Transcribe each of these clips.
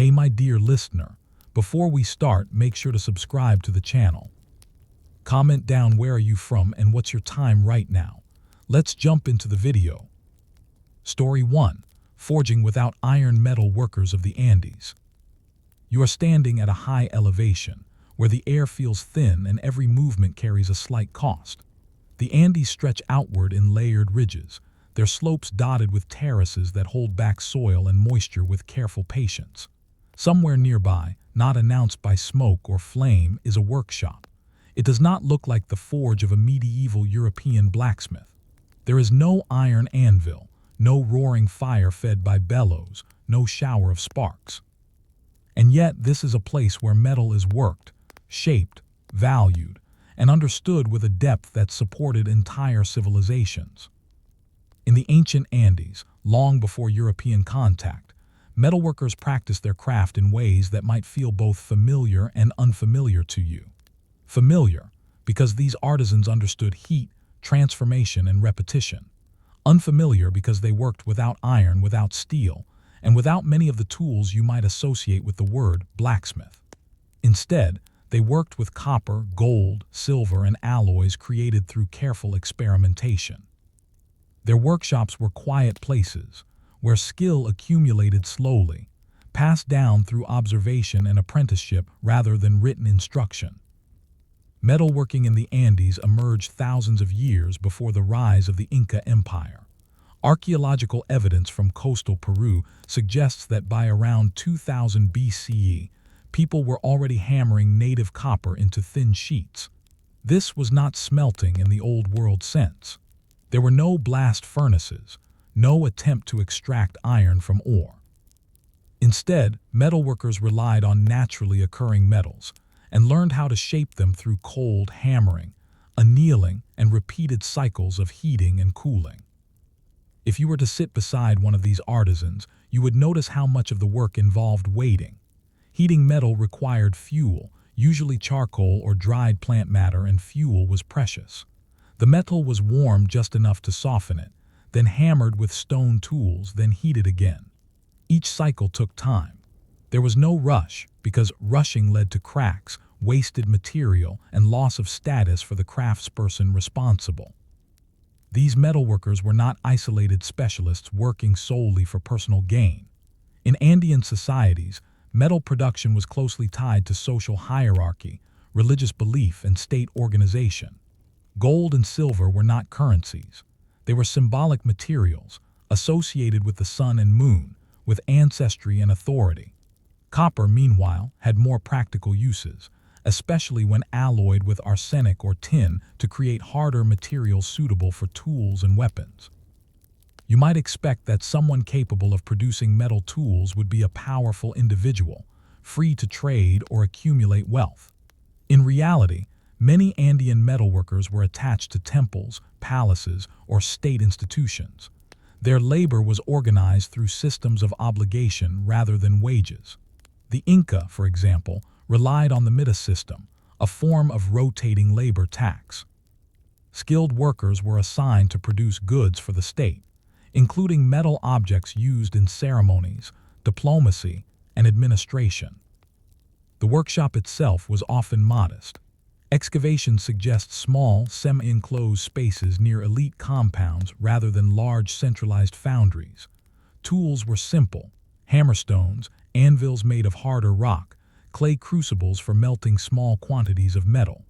Hey my dear listener, before we start, make sure to subscribe to the channel. Comment down where are you from and what's your time right now. Let's jump into the video. Story 1. Forging without iron. Metal workers of the Andes. You are standing at a high elevation, where the air feels thin and every movement carries a slight cost. The Andes stretch outward in layered ridges, their slopes dotted with terraces that hold back soil and moisture with careful patience. Somewhere nearby, not announced by smoke or flame, is a workshop. It does not look like the forge of a medieval European blacksmith. There is no iron anvil, no roaring fire fed by bellows, no shower of sparks. And yet this is a place where metal is worked, shaped, valued, and understood with a depth that supported entire civilizations. In the ancient Andes, long before European contact, metalworkers practiced their craft in ways that might feel both familiar and unfamiliar to you. Familiar, because these artisans understood heat, transformation, and repetition. Unfamiliar because they worked without iron, without steel, and without many of the tools you might associate with the word blacksmith. Instead, they worked with copper, gold, silver, and alloys created through careful experimentation. Their workshops were quiet places, where skill accumulated slowly, passed down through observation and apprenticeship rather than written instruction. Metalworking in the Andes emerged thousands of years before the rise of the Inca Empire. Archaeological evidence from coastal Peru suggests that by around 2000 BCE, people were already hammering native copper into thin sheets. This was not smelting in the old world sense. There were no blast furnaces, no attempt to extract iron from ore. Instead, metalworkers relied on naturally occurring metals and learned how to shape them through cold hammering, annealing, and repeated cycles of heating and cooling. If you were to sit beside one of these artisans, you would notice how much of the work involved waiting. Heating metal required fuel, usually charcoal or dried plant matter, and fuel was precious. The metal was warmed just enough to soften it, then hammered with stone tools, then heated again. Each cycle took time. There was no rush, because rushing led to cracks, wasted material, and loss of status for the craftsperson responsible. These metalworkers were not isolated specialists working solely for personal gain. In Andean societies, metal production was closely tied to social hierarchy, religious belief, and state organization. Gold and silver were not currencies. They were symbolic materials, associated with the sun and moon, with ancestry and authority. Copper, meanwhile, had more practical uses, especially when alloyed with arsenic or tin to create harder materials suitable for tools and weapons. You might expect that someone capable of producing metal tools would be a powerful individual, free to trade or accumulate wealth. In reality, many Andean metalworkers were attached to temples, palaces, or state institutions. Their labor was organized through systems of obligation rather than wages. The Inca, for example, relied on the mita system, a form of rotating labor tax. Skilled workers were assigned to produce goods for the state, including metal objects used in ceremonies, diplomacy, and administration. The workshop itself was often modest. Excavations suggest small, semi-enclosed spaces near elite compounds rather than large centralized foundries. Tools were simple: hammerstones, anvils made of harder rock, clay crucibles for melting small quantities of metal.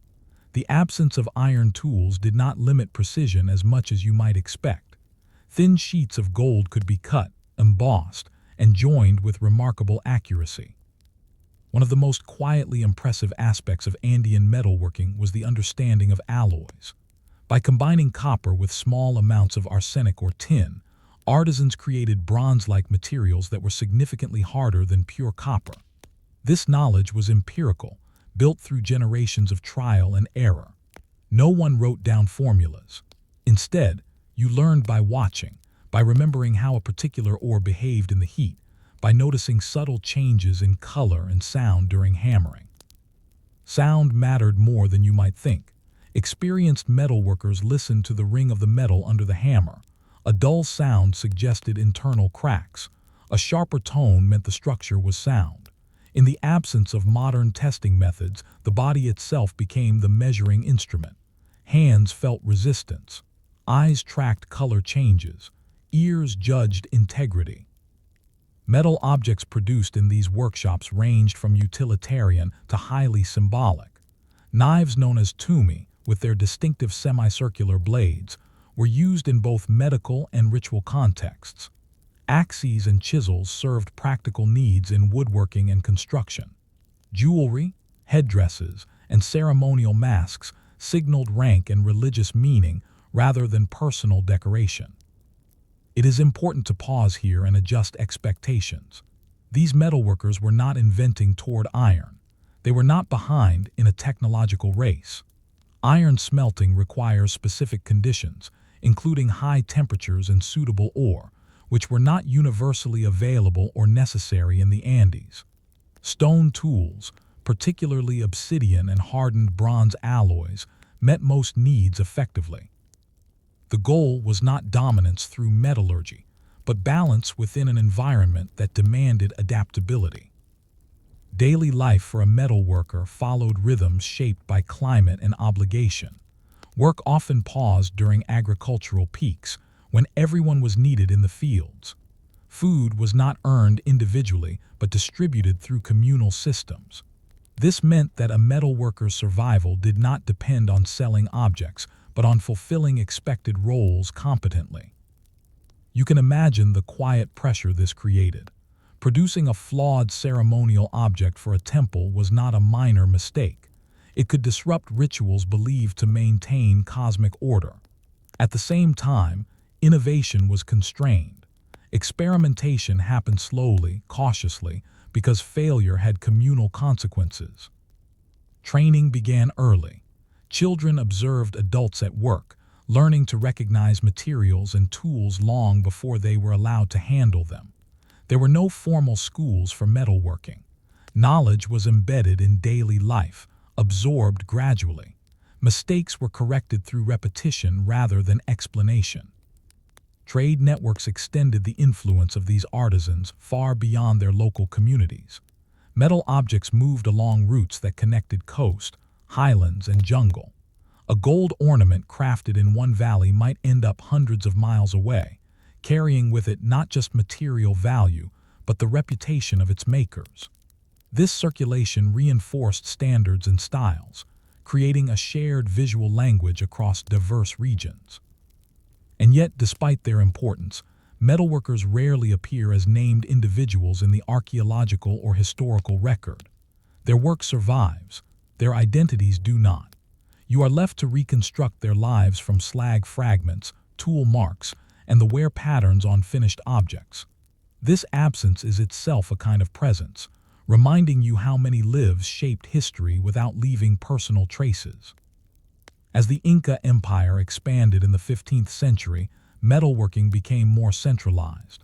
The absence of iron tools did not limit precision as much as you might expect. Thin sheets of gold could be cut, embossed, and joined with remarkable accuracy. One of the most quietly impressive aspects of Andean metalworking was the understanding of alloys. By combining copper with small amounts of arsenic or tin, artisans created bronze-like materials that were significantly harder than pure copper. This knowledge was empirical, built through generations of trial and error. No one wrote down formulas. Instead, you learned by watching, by remembering how a particular ore behaved in the heat, by noticing subtle changes in color and sound during hammering. Sound mattered more than you might think. Experienced metalworkers listened to the ring of the metal under the hammer. A dull sound suggested internal cracks. A sharper tone meant the structure was sound. In the absence of modern testing methods, the body itself became the measuring instrument. Hands felt resistance. Eyes tracked color changes. Ears judged integrity. Metal objects produced in these workshops ranged from utilitarian to highly symbolic. Knives known as tumi, with their distinctive semicircular blades, were used in both medical and ritual contexts. Axes and chisels served practical needs in woodworking and construction. Jewelry, headdresses, and ceremonial masks signaled rank and religious meaning rather than personal decoration. It is important to pause here and adjust expectations. These metalworkers were not inventing toward iron. They were not behind in a technological race. Iron smelting requires specific conditions, including high temperatures and suitable ore, which were not universally available or necessary in the Andes. Stone tools, particularly obsidian and hardened bronze alloys, met most needs effectively. The goal was not dominance through metallurgy, but balance within an environment that demanded adaptability. Daily life for a metalworker followed rhythms shaped by climate and obligation. Work often paused during agricultural peaks, when everyone was needed in the fields. Food was not earned individually, but distributed through communal systems. This meant that a metalworker's survival did not depend on selling objects, but on fulfilling expected roles competently. You can imagine the quiet pressure this created. Producing a flawed ceremonial object for a temple was not a minor mistake. It could disrupt rituals believed to maintain cosmic order. At the same time, innovation was constrained. Experimentation happened slowly, cautiously, because failure had communal consequences. Training began early. Children observed adults at work, learning to recognize materials and tools long before they were allowed to handle them. There were no formal schools for metalworking. Knowledge was embedded in daily life, absorbed gradually. Mistakes were corrected through repetition rather than explanation. Trade networks extended the influence of these artisans far beyond their local communities. Metal objects moved along routes that connected coast, highlands, and jungle. A gold ornament crafted in one valley might end up hundreds of miles away, carrying with it not just material value, but the reputation of its makers. This circulation reinforced standards and styles, creating a shared visual language across diverse regions. And yet, despite their importance, metalworkers rarely appear as named individuals in the archaeological or historical record. Their work survives, their identities do not. You are left to reconstruct their lives from slag fragments, tool marks, and the wear patterns on finished objects. This absence is itself a kind of presence, reminding you how many lives shaped history without leaving personal traces. As the Inca Empire expanded in the 15th century, metalworking became more centralized.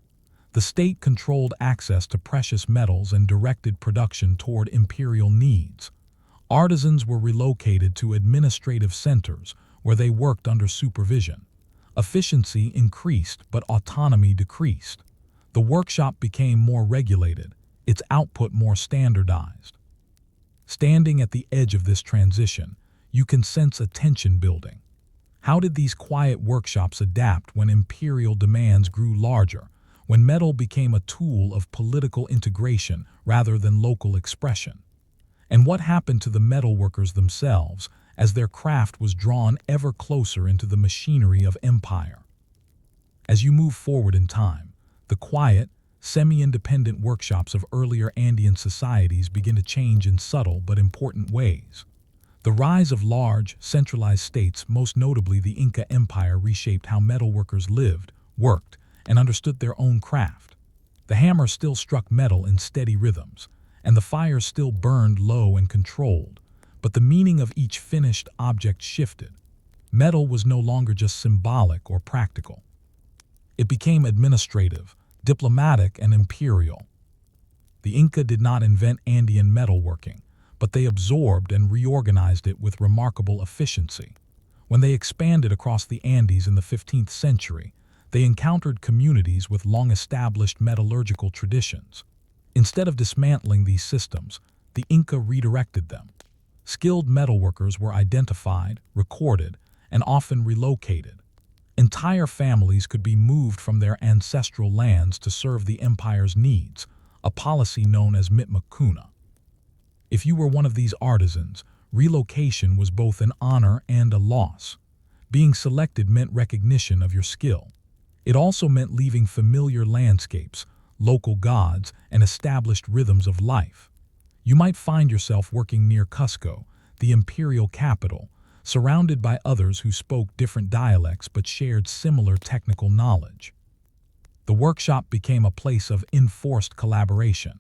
The state controlled access to precious metals and directed production toward imperial needs. Artisans were relocated to administrative centers where they worked under supervision. Efficiency increased, but autonomy decreased. The workshop became more regulated, its output more standardized. Standing at the edge of this transition, you can sense a tension building. How did these quiet workshops adapt when imperial demands grew larger, when metal became a tool of political integration rather than local expression? And what happened to the metalworkers themselves as their craft was drawn ever closer into the machinery of empire? As you move forward in time, the quiet, semi-independent workshops of earlier Andean societies begin to change in subtle but important ways. The rise of large, centralized states, most notably the Inca Empire, reshaped how metalworkers lived, worked, and understood their own craft. The hammer still struck metal in steady rhythms, and the fire still burned low and controlled, but the meaning of each finished object shifted. Metal was no longer just symbolic or practical. It became administrative, diplomatic, and imperial. The Inca did not invent Andean metalworking, but they absorbed and reorganized it with remarkable efficiency. When they expanded across the Andes in the 15th century, they encountered communities with long-established metallurgical traditions. Instead of dismantling these systems, the Inca redirected them. Skilled metalworkers were identified, recorded, and often relocated. Entire families could be moved from their ancestral lands to serve the empire's needs, a policy known as mitmakuna. If you were one of these artisans, relocation was both an honor and a loss. Being selected meant recognition of your skill. It also meant leaving familiar landscapes, local gods, and established rhythms of life. You might find yourself working near Cusco, the imperial capital, surrounded by others who spoke different dialects but shared similar technical knowledge. The workshop became a place of enforced collaboration,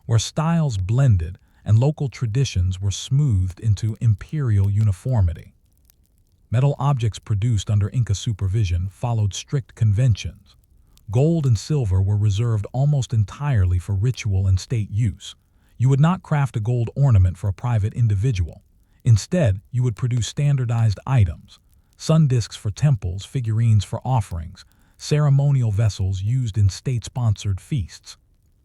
where styles blended and local traditions were smoothed into imperial uniformity. Metal objects produced under Inca supervision followed strict conventions. Gold and silver were reserved almost entirely for ritual and state use. You would not craft a gold ornament for a private individual. Instead, you would produce standardized items: sun discs for temples, figurines for offerings, ceremonial vessels used in state-sponsored feasts.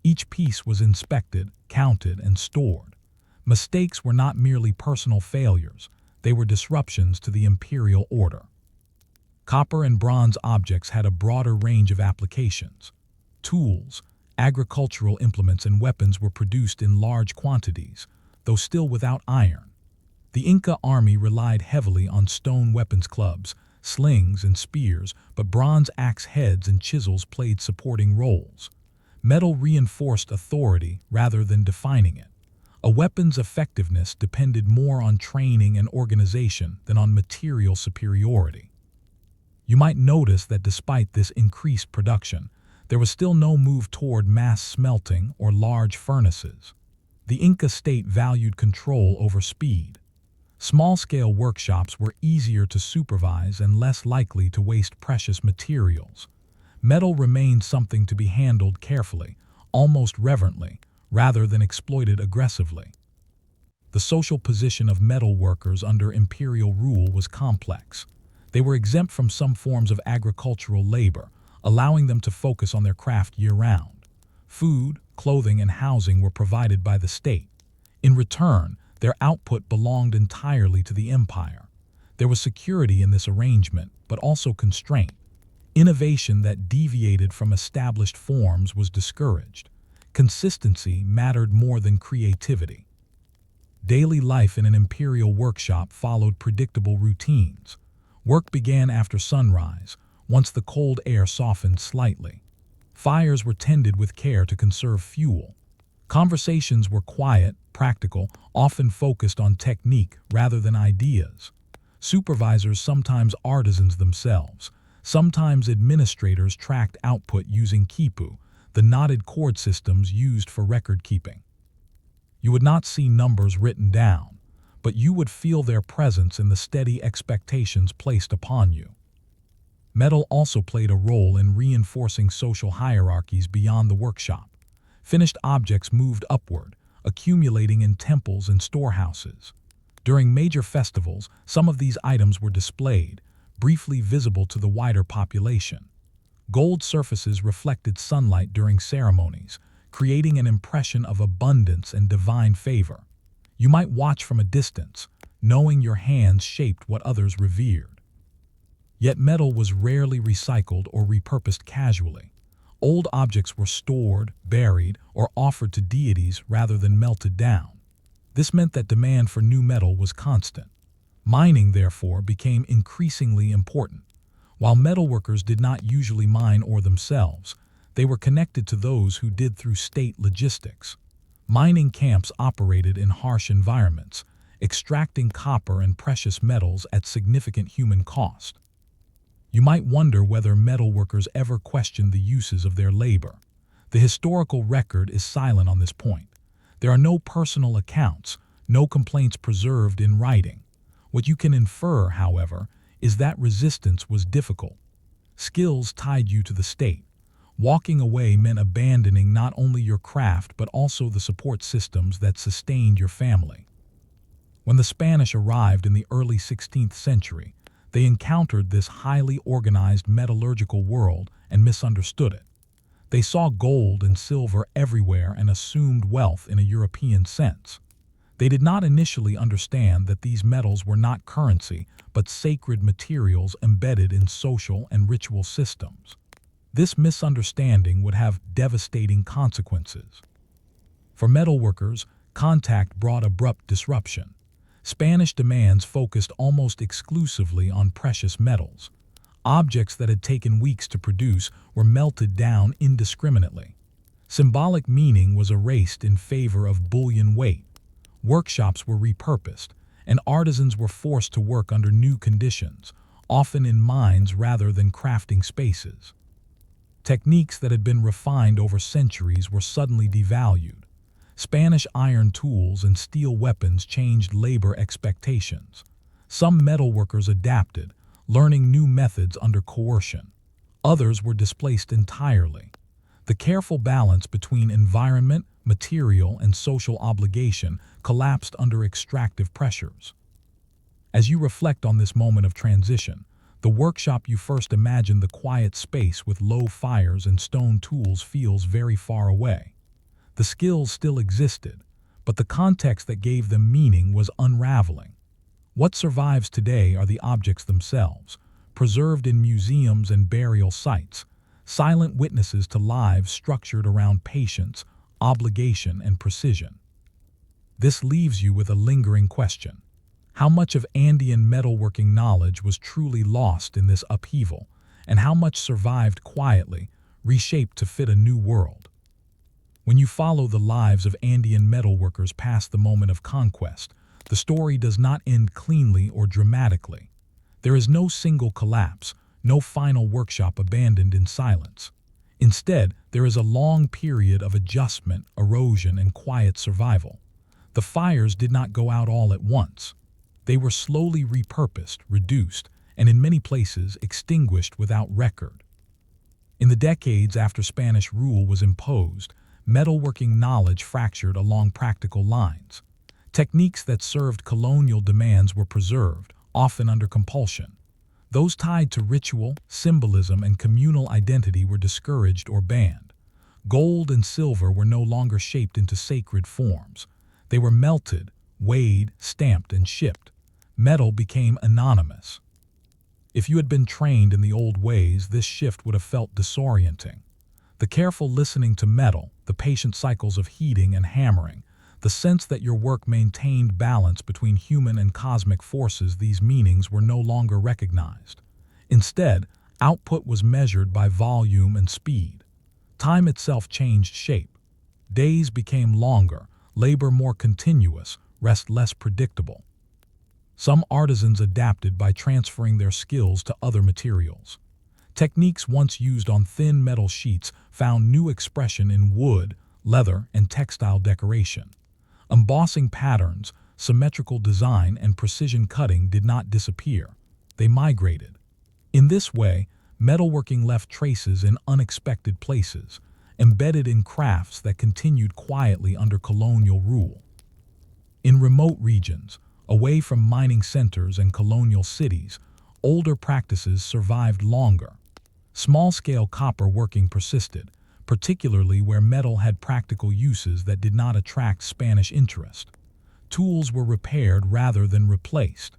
Each piece was inspected, counted, and stored. Mistakes were not merely personal failures, they were disruptions to the imperial order. Copper and bronze objects had a broader range of applications. Tools, agricultural implements, and weapons were produced in large quantities, though still without iron. The Inca army relied heavily on stone weapons clubs, slings, and spears, but bronze axe heads and chisels played supporting roles. Metal reinforced authority rather than defining it. A weapon's effectiveness depended more on training and organization than on material superiority. You might notice that despite this increased production, there was still no move toward mass smelting or large furnaces. The Inca state valued control over speed. Small-scale workshops were easier to supervise and less likely to waste precious materials. Metal remained something to be handled carefully, almost reverently, rather than exploited aggressively. The social position of metal workers under imperial rule was complex. They were exempt from some forms of agricultural labor, allowing them to focus on their craft year-round. Food, clothing, and housing were provided by the state. In return, their output belonged entirely to the empire. There was security in this arrangement, but also constraint. Innovation that deviated from established forms was discouraged. Consistency mattered more than creativity. Daily life in an imperial workshop followed predictable routines. Work began after sunrise, once the cold air softened slightly. Fires were tended with care to conserve fuel. Conversations were quiet, practical, often focused on technique rather than ideas. Supervisors, sometimes artisans themselves, sometimes administrators, tracked output using quipu, the knotted cord systems used for record keeping. You would not see numbers written down, but you would feel their presence in the steady expectations placed upon you. Metal also played a role in reinforcing social hierarchies beyond the workshop. Finished objects moved upward, accumulating in temples and storehouses. During major festivals, some of these items were displayed, briefly visible to the wider population. Gold surfaces reflected sunlight during ceremonies, creating an impression of abundance and divine favor. You might watch from a distance, knowing your hands shaped what others revered. Yet metal was rarely recycled or repurposed casually. Old objects were stored, buried, or offered to deities rather than melted down. This meant that demand for new metal was constant. Mining, therefore, became increasingly important. While metalworkers did not usually mine ore themselves, they were connected to those who did through state logistics. Mining camps operated in harsh environments, extracting copper and precious metals at significant human cost. You might wonder whether metalworkers ever questioned the uses of their labor. The historical record is silent on this point. There are no personal accounts, no complaints preserved in writing. What you can infer, however, is that resistance was difficult. Skills tied you to the state. Walking away meant abandoning not only your craft but also the support systems that sustained your family. When the Spanish arrived in the early 16th century, they encountered this highly organized metallurgical world and misunderstood it. They saw gold and silver everywhere and assumed wealth in a European sense. They did not initially understand that these metals were not currency, but sacred materials embedded in social and ritual systems. This misunderstanding would have devastating consequences. For metalworkers, contact brought abrupt disruption. Spanish demands focused almost exclusively on precious metals. Objects that had taken weeks to produce were melted down indiscriminately. Symbolic meaning was erased in favor of bullion weight. Workshops were repurposed, and artisans were forced to work under new conditions, often in mines rather than crafting spaces. Techniques that had been refined over centuries were suddenly devalued. Spanish iron tools and steel weapons changed labor expectations. Some metalworkers adapted, learning new methods under coercion. Others were displaced entirely. The careful balance between environment, material, and social obligation collapsed under extractive pressures. As you reflect on this moment of transition, the workshop you first imagined, the quiet space with low fires and stone tools, feels very far away. The skills still existed, but the context that gave them meaning was unraveling. What survives today are the objects themselves, preserved in museums and burial sites, silent witnesses to lives structured around patience, obligation, and precision. This leaves you with a lingering question. How much of Andean metalworking knowledge was truly lost in this upheaval, and how much survived quietly, reshaped to fit a new world? When you follow the lives of Andean metalworkers past the moment of conquest, the story does not end cleanly or dramatically. There is no single collapse, no final workshop abandoned in silence. Instead, there is a long period of adjustment, erosion, and quiet survival. The fires did not go out all at once. They were slowly repurposed, reduced, and in many places extinguished without record. In the decades after Spanish rule was imposed, metalworking knowledge fractured along practical lines. Techniques that served colonial demands were preserved, often under compulsion. Those tied to ritual, symbolism, and communal identity were discouraged or banned. Gold and silver were no longer shaped into sacred forms. They were melted, weighed, stamped, and shipped. Metal became anonymous. If you had been trained in the old ways, this shift would have felt disorienting. The careful listening to metal, the patient cycles of heating and hammering, the sense that your work maintained balance between human and cosmic forces, these meanings were no longer recognized. Instead, output was measured by volume and speed. Time itself changed shape. Days became longer, labor more continuous, rest less predictable. Some artisans adapted by transferring their skills to other materials. Techniques once used on thin metal sheets found new expression in wood, leather, and textile decoration. Embossing patterns, symmetrical design, and precision cutting did not disappear. They migrated. In this way, metalworking left traces in unexpected places, embedded in crafts that continued quietly under colonial rule. In remote regions, away from mining centers and colonial cities, older practices survived longer. Small-scale copper working persisted, particularly where metal had practical uses that did not attract Spanish interest. Tools were repaired rather than replaced.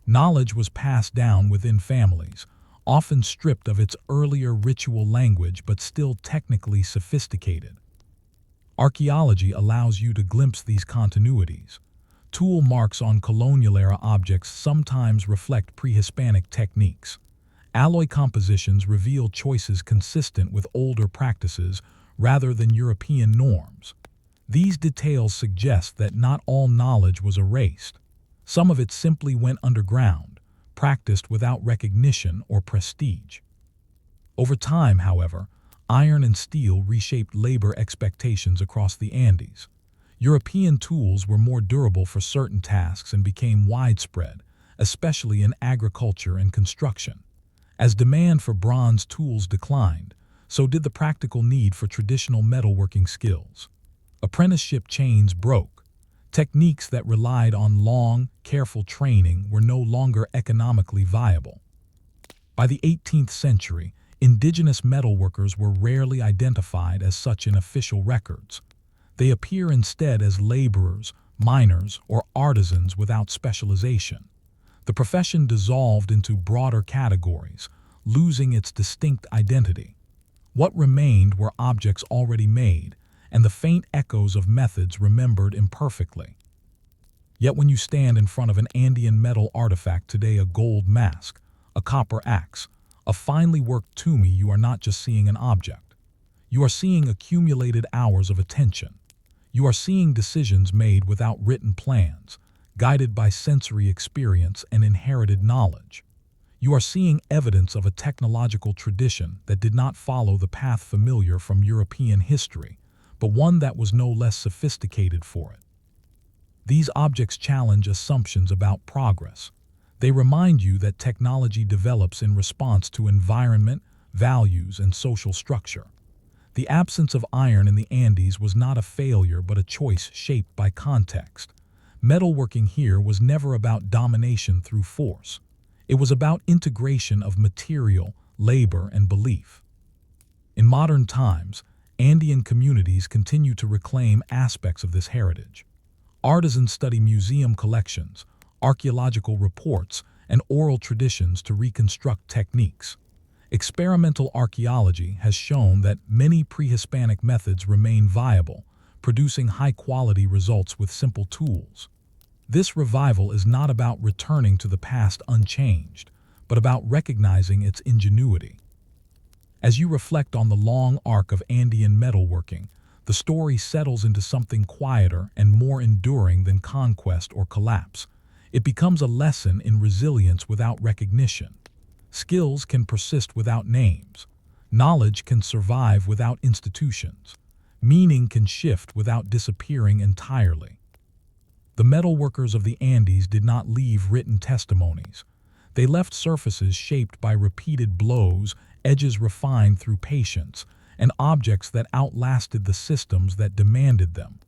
Knowledge was passed down within families, often stripped of its earlier ritual language but still technically sophisticated. Archaeology allows you to glimpse these continuities. Tool marks on colonial-era objects sometimes reflect pre-Hispanic techniques. Alloy compositions reveal choices consistent with older practices rather than European norms. These details suggest that not all knowledge was erased. Some of it simply went underground, practiced without recognition or prestige. Over time, however, iron and steel reshaped labor expectations across the Andes. European tools were more durable for certain tasks and became widespread, especially in agriculture and construction. As demand for bronze tools declined, so did the practical need for traditional metalworking skills. Apprenticeship chains broke. Techniques that relied on long, careful training were no longer economically viable. By the 18th century, Indigenous metalworkers were rarely identified as such in official records. They appear instead as laborers, miners, or artisans without specialization. The profession dissolved into broader categories, losing its distinct identity. What remained were objects already made, and the faint echoes of methods remembered imperfectly. Yet when you stand in front of an Andean metal artifact today, a gold mask, a copper axe, a finely worked toomey, you are not just seeing an object. You are seeing accumulated hours of attention. You are seeing decisions made without written plans, guided by sensory experience and inherited knowledge. You are seeing evidence of a technological tradition that did not follow the path familiar from European history, but one that was no less sophisticated for it. These objects challenge assumptions about progress. They remind you that technology develops in response to environment, values, and social structure. The absence of iron in the Andes was not a failure but a choice shaped by context. Metalworking here was never about domination through force. It was about integration of material, labor, and belief. In modern times, Andean communities continue to reclaim aspects of this heritage. Artisans study museum collections, archaeological reports, and oral traditions to reconstruct techniques. Experimental archaeology has shown that many pre-Hispanic methods remain viable, producing high-quality results with simple tools. This revival is not about returning to the past unchanged, but about recognizing its ingenuity. As you reflect on the long arc of Andean metalworking, the story settles into something quieter and more enduring than conquest or collapse. It becomes a lesson in resilience without recognition. Skills can persist without names. Knowledge can survive without institutions. Meaning can shift without disappearing entirely. The metalworkers of the Andes did not leave written testimonies. They left surfaces shaped by repeated blows, edges refined through patience, and objects that outlasted the systems that demanded them.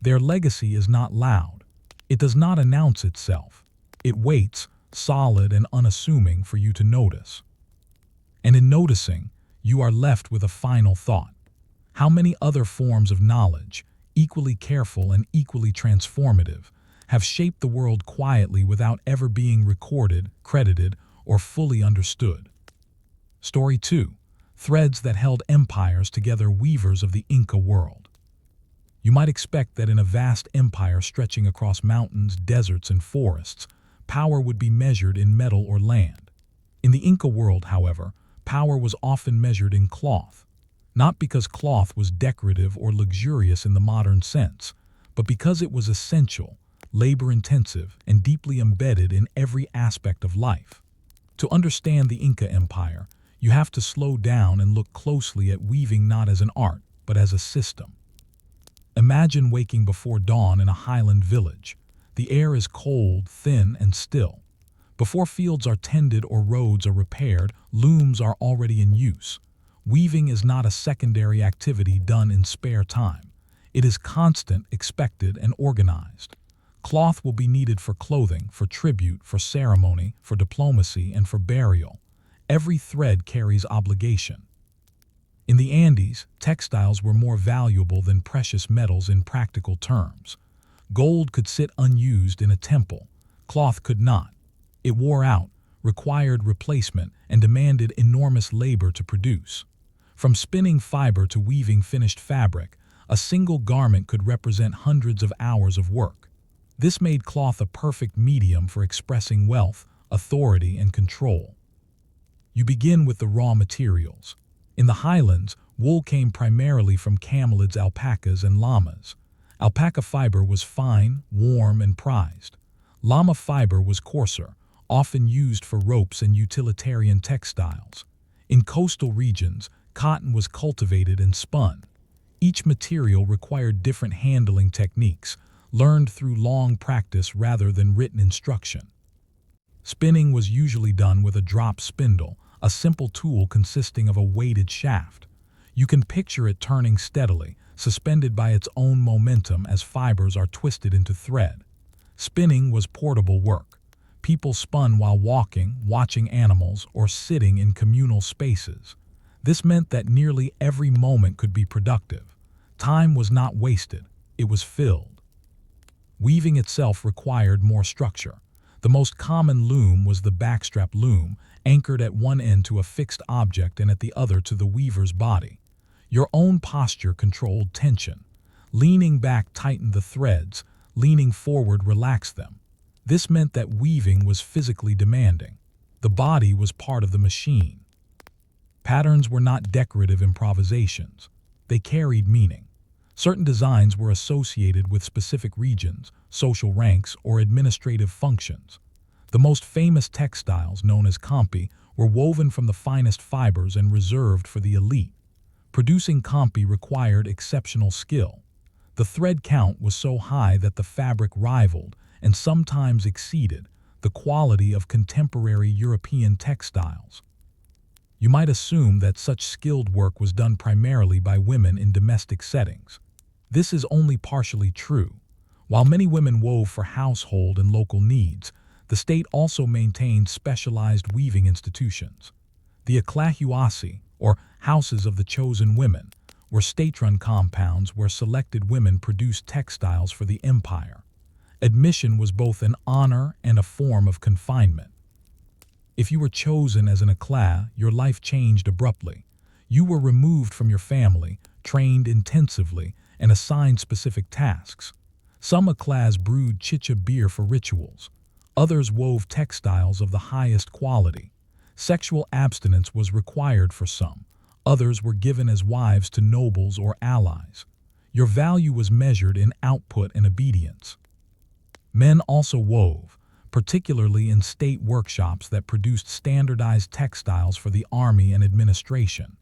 Their legacy is not loud. It does not announce itself. It waits, solid and unassuming, for you to notice. And in noticing, you are left with a final thought. How many other forms of knowledge, equally careful and equally transformative, have shaped the world quietly without ever being recorded, credited, or fully understood? Story 2. Threads that held empires together, weavers of the Inca world. You might expect that in a vast empire stretching across mountains, deserts, and forests, power would be measured in metal or land. In the Inca world, however, power was often measured in cloth. Not because cloth was decorative or luxurious in the modern sense, but because it was essential, labor-intensive, and deeply embedded in every aspect of life. To understand the Inca Empire, you have to slow down and look closely at weaving not as an art, but as a system. Imagine waking before dawn in a highland village. The air is cold, thin, and still. Before fields are tended or roads are repaired, looms are already in use. Weaving is not a secondary activity done in spare time. It is constant, expected, and organized. Cloth will be needed for clothing, for tribute, for ceremony, for diplomacy, and for burial. Every thread carries obligation. In the Andes, textiles were more valuable than precious metals in practical terms. Gold could sit unused in a temple. Cloth could not. It wore out, required replacement, and demanded enormous labor to produce. From spinning fiber to weaving finished fabric, a single garment could represent hundreds of hours of work. This made cloth a perfect medium for expressing wealth, authority, and control. You begin with the raw materials. In the highlands, wool came primarily from camelids, alpacas, and llamas. Alpaca fiber was fine, warm, and prized. Llama fiber was coarser, often used for ropes and utilitarian textiles. In coastal regions, cotton was cultivated and spun. Each material required different handling techniques, learned through long practice rather than written instruction. Spinning was usually done with a drop spindle, a simple tool consisting of a weighted shaft. You can picture it turning steadily, suspended by its own momentum as fibers are twisted into thread. Spinning was portable work. People spun while walking, watching animals, or sitting in communal spaces. This meant that nearly every moment could be productive. Time was not wasted, it was filled. Weaving itself required more structure. The most common loom was the backstrap loom, anchored at one end to a fixed object and at the other to the weaver's body. Your own posture controlled tension. Leaning back tightened the threads, leaning forward relaxed them. This meant that weaving was physically demanding. The body was part of the machine. Patterns were not decorative improvisations. They carried meaning. Certain designs were associated with specific regions, social ranks, or administrative functions. The most famous textiles, known as campi, were woven from the finest fibers and reserved for the elite. Producing campi required exceptional skill. The thread count was so high that the fabric rivaled, and sometimes exceeded, the quality of contemporary European textiles. You might assume that such skilled work was done primarily by women in domestic settings. This is only partially true. While many women wove for household and local needs, the state also maintained specialized weaving institutions. The Eclahuasi, or houses of the chosen women, were state-run compounds where selected women produced textiles for the empire. Admission was both an honor and a form of confinement. If you were chosen as an Eclat, your life changed abruptly. You were removed from your family, trained intensively, and assigned specific tasks. Some Eclats brewed chicha beer for rituals. Others wove textiles of the highest quality. Sexual abstinence was required for some. Others were given as wives to nobles or allies. Your value was measured in output and obedience. Men also wove, particularly in state workshops that produced standardized textiles for the army and administration.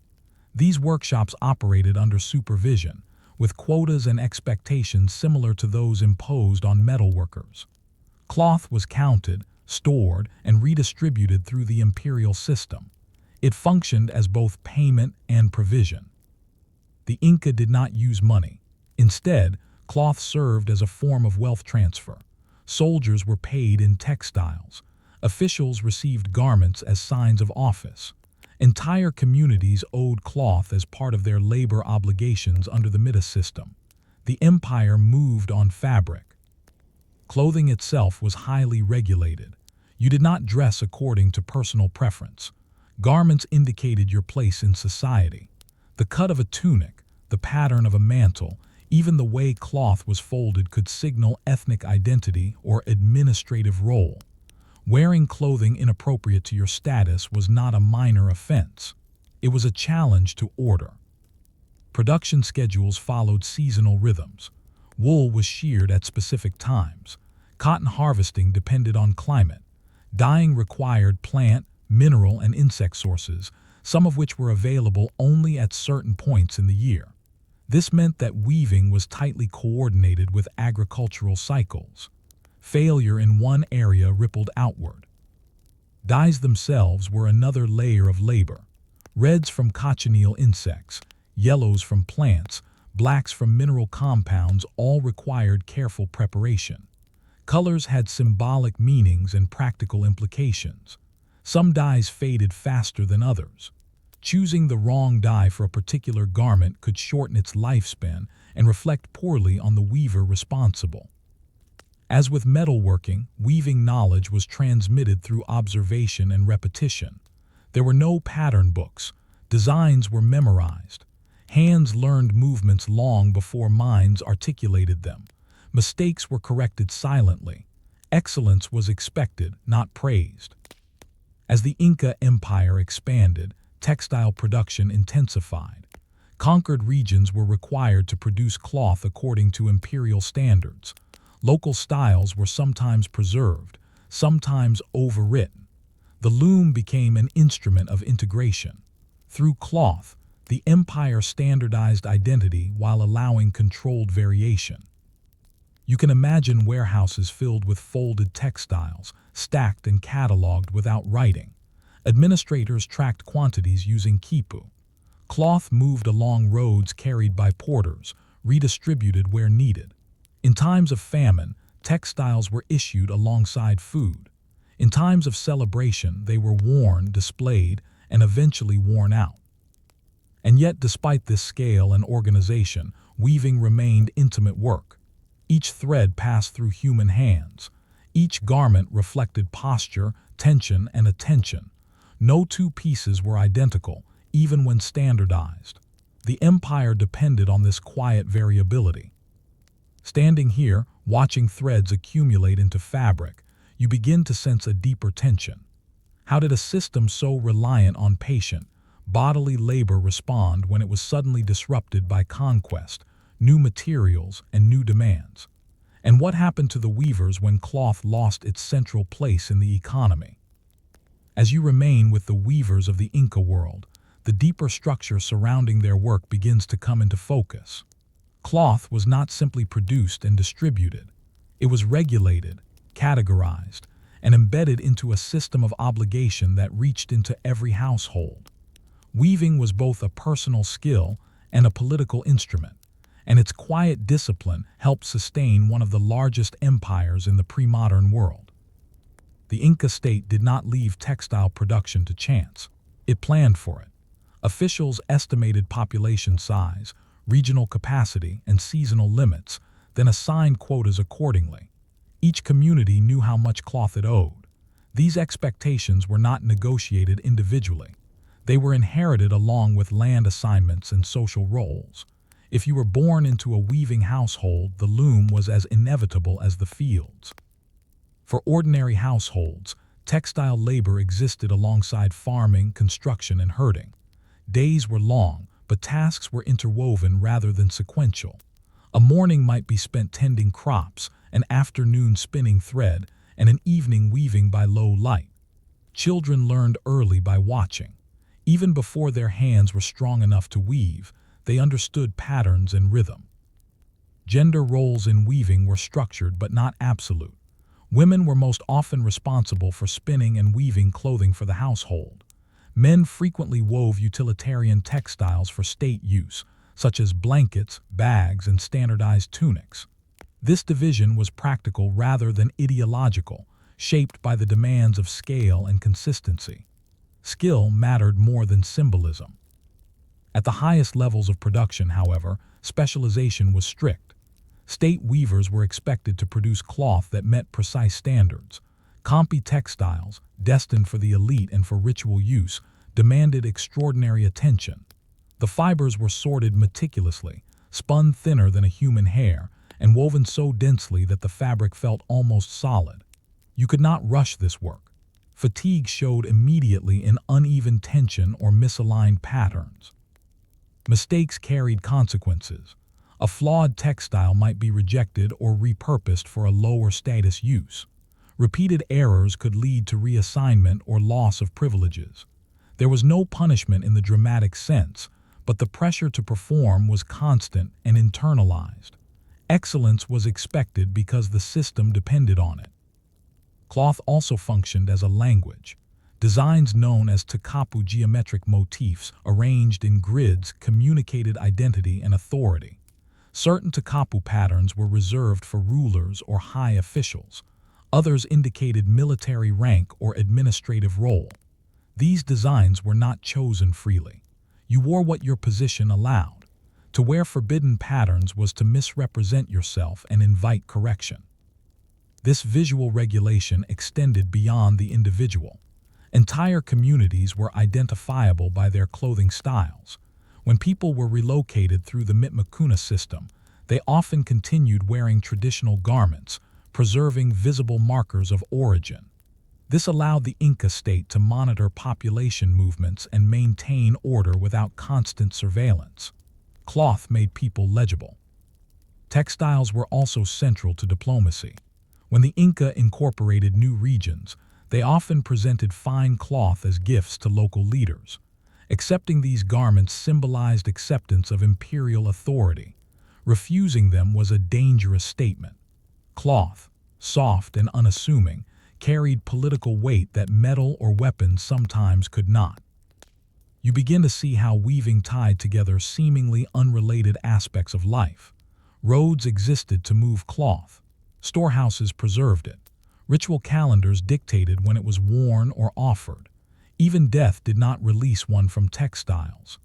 These workshops operated under supervision, with quotas and expectations similar to those imposed on metalworkers. Cloth was counted, stored, and redistributed through the imperial system. It functioned as both payment and provision. The Inca did not use money. Instead, cloth served as a form of wealth transfer. Soldiers were paid in textiles. Officials received garments as signs of office. Entire communities owed cloth as part of their labor obligations under the Midas system. The empire moved on fabric. Clothing itself was highly regulated. You did not dress according to personal preference. Garments indicated your place in society. The cut of a tunic, the pattern of a mantle, even the way cloth was folded could signal ethnic identity or administrative role. Wearing clothing inappropriate to your status was not a minor offense. It was a challenge to order. Production schedules followed seasonal rhythms. Wool was sheared at specific times. Cotton harvesting depended on climate. Dyeing required plant, mineral, and insect sources, some of which were available only at certain points in the year. This meant that weaving was tightly coordinated with agricultural cycles. Failure in one area rippled outward. Dyes themselves were another layer of labor. Reds from cochineal insects, yellows from plants, blacks from mineral compounds all required careful preparation. Colors had symbolic meanings and practical implications. Some dyes faded faster than others. Choosing the wrong dye for a particular garment could shorten its lifespan and reflect poorly on the weaver responsible. As with metalworking, weaving knowledge was transmitted through observation and repetition. There were no pattern books. Designs were memorized. Hands learned movements long before minds articulated them. Mistakes were corrected silently. Excellence was expected, not praised. As the Inca Empire expanded, textile production intensified. Conquered regions were required to produce cloth according to imperial standards. Local styles were sometimes preserved, sometimes overwritten. The loom became an instrument of integration. Through cloth, the empire standardized identity while allowing controlled variation. You can imagine warehouses filled with folded textiles, stacked and cataloged without writing. Administrators tracked quantities using quipu. Cloth moved along roads carried by porters, redistributed where needed. In times of famine, textiles were issued alongside food. In times of celebration, they were worn, displayed, and eventually worn out. And yet, despite this scale and organization, weaving remained intimate work. Each thread passed through human hands. Each garment reflected posture, tension, and attention. No two pieces were identical, even when standardized. The empire depended on this quiet variability. Standing here, watching threads accumulate into fabric, you begin to sense a deeper tension. How did a system so reliant on patient, bodily labor respond when it was suddenly disrupted by conquest, new materials, and new demands? And what happened to the weavers when cloth lost its central place in the economy? As you remain with the weavers of the Inca world, the deeper structure surrounding their work begins to come into focus. Cloth was not simply produced and distributed. It was regulated, categorized, and embedded into a system of obligation that reached into every household. Weaving was both a personal skill and a political instrument, and its quiet discipline helped sustain one of the largest empires in the pre-modern world. The Inca state did not leave textile production to chance. It planned for it. Officials estimated population size, regional capacity, and seasonal limits, then assigned quotas accordingly. Each community knew how much cloth it owed. These expectations were not negotiated individually. They were inherited along with land assignments and social roles. If you were born into a weaving household, the loom was as inevitable as the fields. For ordinary households, textile labor existed alongside farming, construction, and herding. Days were long, but tasks were interwoven rather than sequential. A morning might be spent tending crops, an afternoon spinning thread, and an evening weaving by low light. Children learned early by watching. Even before their hands were strong enough to weave, they understood patterns and rhythm. Gender roles in weaving were structured but not absolute. Women were most often responsible for spinning and weaving clothing for the household. Men frequently wove utilitarian textiles for state use, such as blankets, bags, and standardized tunics. This division was practical rather than ideological, shaped by the demands of scale and consistency. Skill mattered more than symbolism. At the highest levels of production, however, specialization was strict. State weavers were expected to produce cloth that met precise standards. Campi textiles, destined for the elite and for ritual use, demanded extraordinary attention. The fibers were sorted meticulously, spun thinner than a human hair, and woven so densely that the fabric felt almost solid. You could not rush this work. Fatigue showed immediately in uneven tension or misaligned patterns. Mistakes carried consequences. A flawed textile might be rejected or repurposed for a lower status use. Repeated errors could lead to reassignment or loss of privileges. There was no punishment in the dramatic sense, but the pressure to perform was constant and internalized. Excellence was expected because the system depended on it. Cloth also functioned as a language. Designs known as takapu geometric motifs arranged in grids communicated identity and authority. Certain takapu patterns were reserved for rulers or high officials. Others indicated military rank or administrative role. These designs were not chosen freely. You wore what your position allowed. To wear forbidden patterns was to misrepresent yourself and invite correction. This visual regulation extended beyond the individual. Entire communities were identifiable by their clothing styles. When people were relocated through the Mitmakuna system, they often continued wearing traditional garments, preserving visible markers of origin. This allowed the Inca state to monitor population movements and maintain order without constant surveillance. Cloth made people legible. Textiles were also central to diplomacy. When the Inca incorporated new regions, they often presented fine cloth as gifts to local leaders. Accepting these garments symbolized acceptance of imperial authority. Refusing them was a dangerous statement. Cloth, soft and unassuming, carried political weight that metal or weapons sometimes could not. You begin to see how weaving tied together seemingly unrelated aspects of life. Roads existed to move cloth. Storehouses preserved it. Ritual calendars dictated when it was worn or offered. Even death did not release one from textiles.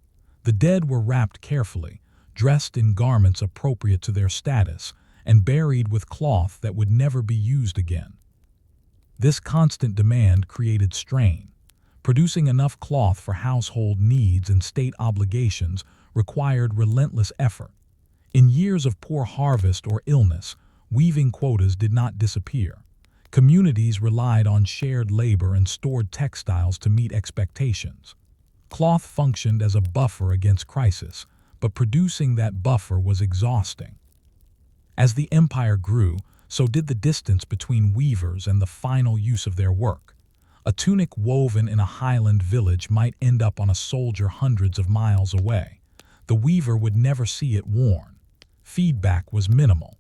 The dead were wrapped carefully, dressed in garments appropriate to their status, and buried with cloth that would never be used again. This constant demand created strain. Producing enough cloth for household needs and state obligations required relentless effort. In years of poor harvest or illness, weaving quotas did not disappear. Communities relied on shared labor and stored textiles to meet expectations. Cloth functioned as a buffer against crisis, but producing that buffer was exhausting. As the empire grew, so did the distance between weavers and the final use of their work. A tunic woven in a highland village might end up on a soldier hundreds of miles away. The weaver would never see it worn. Feedback was minimal.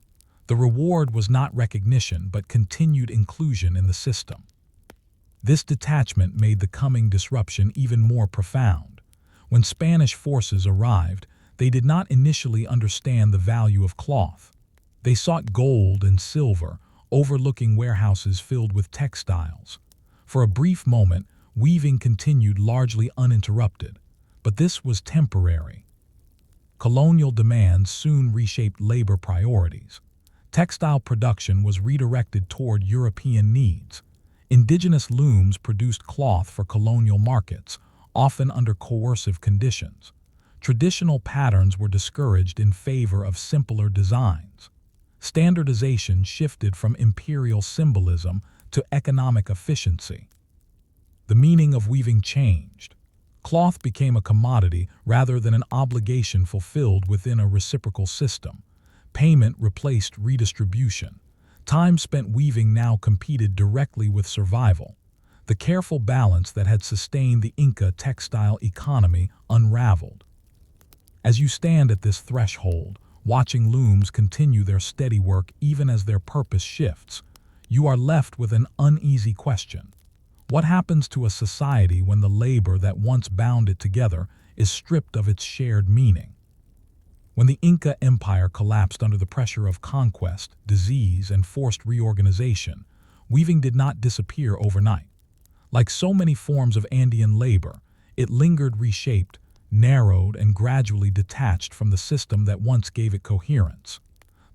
The reward was not recognition but continued inclusion in the system. This detachment made the coming disruption even more profound. When Spanish forces arrived, they did not initially understand the value of cloth. They sought gold and silver, overlooking warehouses filled with textiles. For a brief moment, weaving continued largely uninterrupted, but this was temporary. Colonial demands soon reshaped labor priorities. Textile production was redirected toward European needs. Indigenous looms produced cloth for colonial markets, often under coercive conditions. Traditional patterns were discouraged in favor of simpler designs. Standardization shifted from imperial symbolism to economic efficiency. The meaning of weaving changed. Cloth became a commodity rather than an obligation fulfilled within a reciprocal system. Payment replaced redistribution. Time spent weaving now competed directly with survival. The careful balance that had sustained the Inca textile economy unraveled. As you stand at this threshold, watching looms continue their steady work even as their purpose shifts, you are left with an uneasy question. What happens to a society when the labor that once bound it together is stripped of its shared meaning? When the Inca Empire collapsed under the pressure of conquest, disease, and forced reorganization, weaving did not disappear overnight. Like so many forms of Andean labor, it lingered reshaped, narrowed, and gradually detached from the system that once gave it coherence.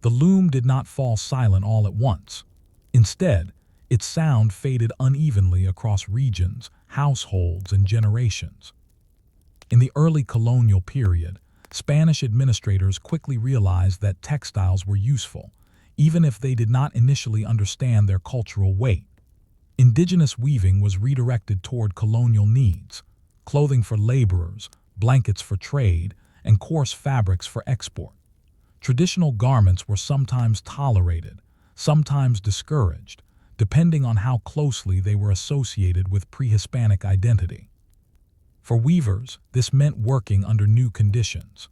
The loom did not fall silent all at once. Instead, its sound faded unevenly across regions, households, and generations. In the early colonial period, Spanish administrators quickly realized that textiles were useful, even if they did not initially understand their cultural weight. Indigenous weaving was redirected toward colonial needs: clothing for laborers, blankets for trade, and coarse fabrics for export. Traditional garments were sometimes tolerated, sometimes discouraged, depending on how closely they were associated with pre-Hispanic identity. For weavers, this meant working under new conditions.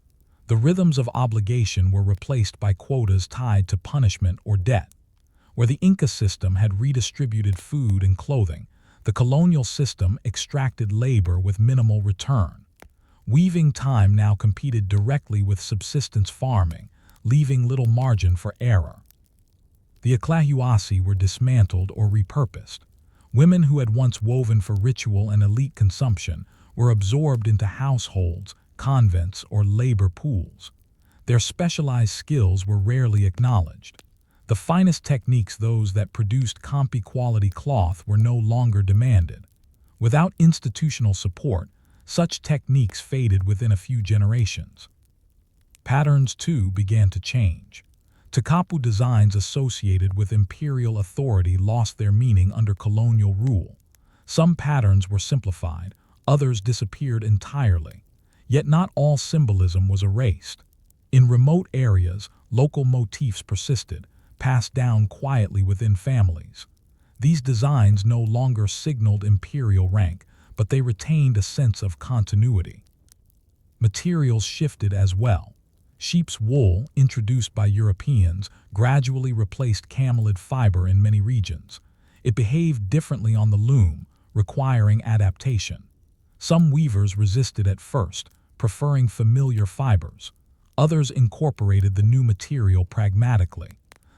The rhythms of obligation were replaced by quotas tied to punishment or debt. Where the Inca system had redistributed food and clothing, the colonial system extracted labor with minimal return. Weaving time now competed directly with subsistence farming, leaving little margin for error. The Aclahuasi were dismantled or repurposed. Women who had once woven for ritual and elite consumption were absorbed into households, convents, or labor pools. Their specialized skills were rarely acknowledged. The finest techniques, those that produced compi-quality cloth, were no longer demanded. Without institutional support, such techniques faded within a few generations. Patterns, too, began to change. Takapu designs associated with imperial authority lost their meaning under colonial rule. Some patterns were simplified, others disappeared entirely. Yet not all symbolism was erased. In remote areas, local motifs persisted, passed down quietly within families. These designs no longer signaled imperial rank, but they retained a sense of continuity. Materials shifted as well. Sheep's wool, introduced by Europeans, gradually replaced camelid fiber in many regions. It behaved differently on the loom, requiring adaptation. Some weavers resisted at first, preferring familiar fibers. Others incorporated the new material pragmatically.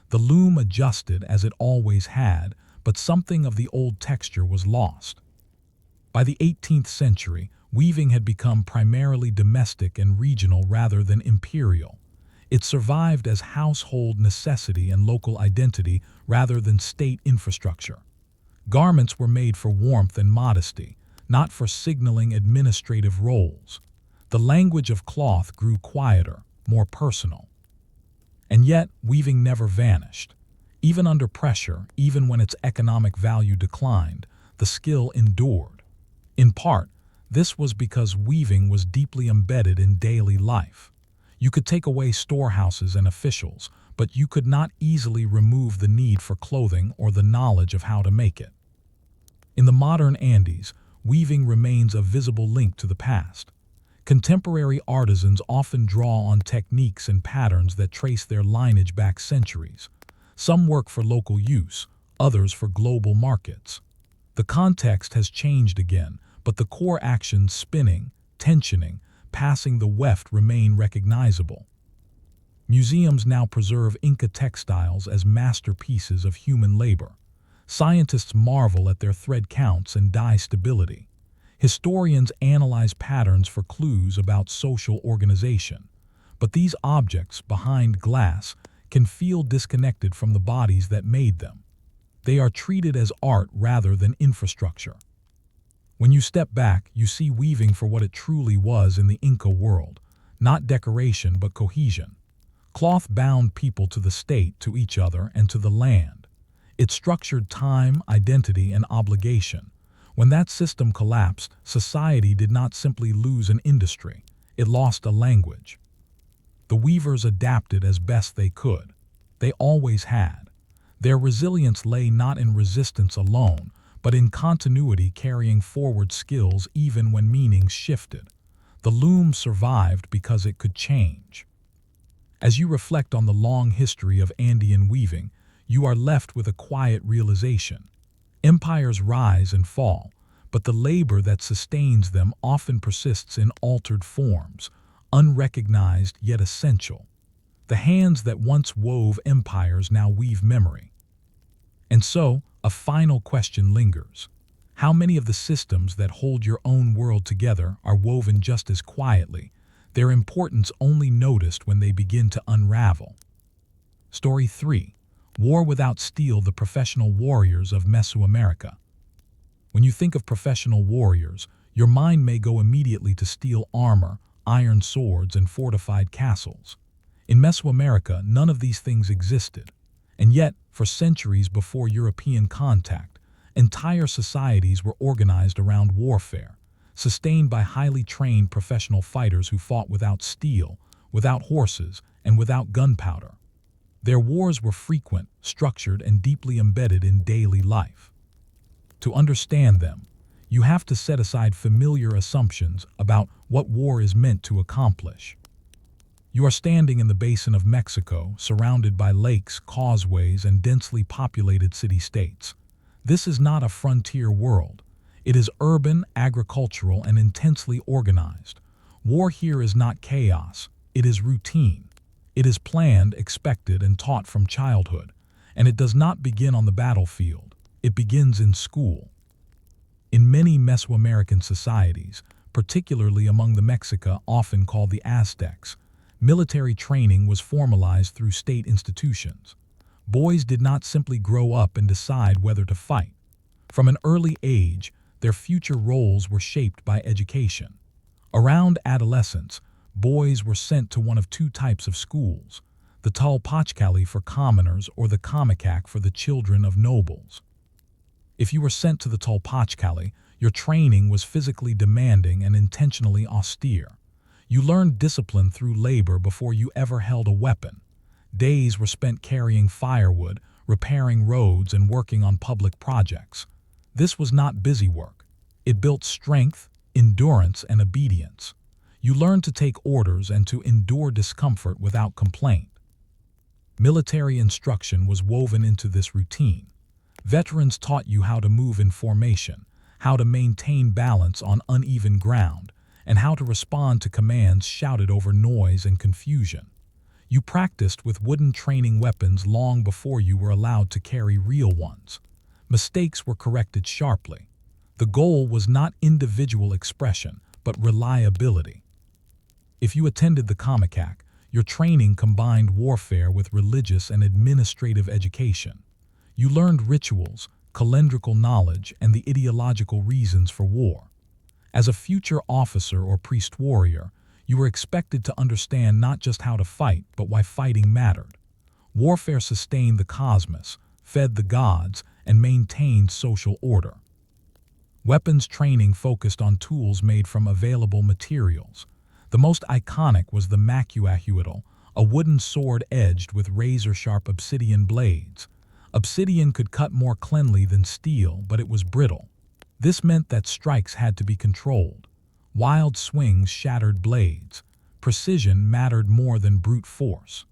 The loom adjusted as it always had, but something of the old texture was lost. By the 18th century, weaving had become primarily domestic and regional rather than imperial. It survived as household necessity and local identity rather than state infrastructure. Garments were made for warmth and modesty, not for signaling administrative roles. The language of cloth grew quieter, more personal. And yet, weaving never vanished. Even under pressure, even when its economic value declined, the skill endured. In part, this was because weaving was deeply embedded in daily life. You could take away storehouses and officials, but you could not easily remove the need for clothing or the knowledge of how to make it. In the modern Andes, weaving remains a visible link to the past. Contemporary artisans often draw on techniques and patterns that trace their lineage back centuries. Some work for local use, others for global markets. The context has changed again, but the core actions spinning, tensioning, passing the weft remain recognizable. Museums now preserve Inca textiles as masterpieces of human labor. Scientists marvel at their thread counts and dye stability. Historians analyze patterns for clues about social organization. But these objects, behind glass, can feel disconnected from the bodies that made them. They are treated as art rather than infrastructure. When you step back, you see weaving for what it truly was in the Inca world, not decoration but cohesion. Cloth bound people to the state, to each other, and to the land. It structured time, identity, and obligation. When that system collapsed, society did not simply lose an industry, it lost a language. The weavers adapted as best they could. They always had. Their resilience lay not in resistance alone, but in continuity, carrying forward skills even when meanings shifted. The loom survived because it could change. As you reflect on the long history of Andean weaving, you are left with a quiet realization. Empires rise and fall, but the labor that sustains them often persists in altered forms, unrecognized yet essential. The hands that once wove empires now weave memory. And so, a final question lingers. How many of the systems that hold your own world together are woven just as quietly, their importance only noticed when they begin to unravel? Story 3. War Without Steel: The Professional Warriors of Mesoamerica. When you think of professional warriors, your mind may go immediately to steel armor, iron swords, and fortified castles. In Mesoamerica, none of these things existed. And yet, for centuries before European contact, entire societies were organized around warfare, sustained by highly trained professional fighters who fought without steel, without horses, and without gunpowder. Their wars were frequent, structured, and deeply embedded in daily life. To understand them, you have to set aside familiar assumptions about what war is meant to accomplish. You are standing in the basin of Mexico, surrounded by lakes, causeways, and densely populated city-states. This is not a frontier world. It is urban, agricultural, and intensely organized. War here is not chaos, it is routine. It is planned, expected, and taught from childhood. And it does not begin on the battlefield. It begins in school. In many Mesoamerican societies, particularly among the Mexica often called the Aztecs, military training was formalized through state institutions. Boys did not simply grow up and decide whether to fight. From an early age, their future roles were shaped by education. Around adolescence, boys were sent to one of two types of schools, the Talpachcali for commoners or the Kamikak for the children of nobles. If you were sent to the Talpachcali, your training was physically demanding and intentionally austere. You learned discipline through labor before you ever held a weapon. Days were spent carrying firewood, repairing roads, and working on public projects. This was not busy work. It built strength, endurance, and obedience. You learned to take orders and to endure discomfort without complaint. Military instruction was woven into this routine. Veterans taught you how to move in formation, how to maintain balance on uneven ground, and how to respond to commands shouted over noise and confusion. You practiced with wooden training weapons long before you were allowed to carry real ones. Mistakes were corrected sharply. The goal was not individual expression, but reliability. If you attended the Comicac, your training combined warfare with religious and administrative education. You learned rituals, calendrical knowledge, and the ideological reasons for war. As a future officer or priest warrior, you were expected to understand not just how to fight, but why fighting mattered. Warfare sustained the cosmos, fed the gods, and maintained social order. Weapons training focused on tools made from available materials. The most iconic was the macuahuitl, a wooden sword edged with razor-sharp obsidian blades. Obsidian could cut more cleanly than steel, but it was brittle. This meant that strikes had to be controlled. Wild swings shattered blades. Precision mattered more than brute force.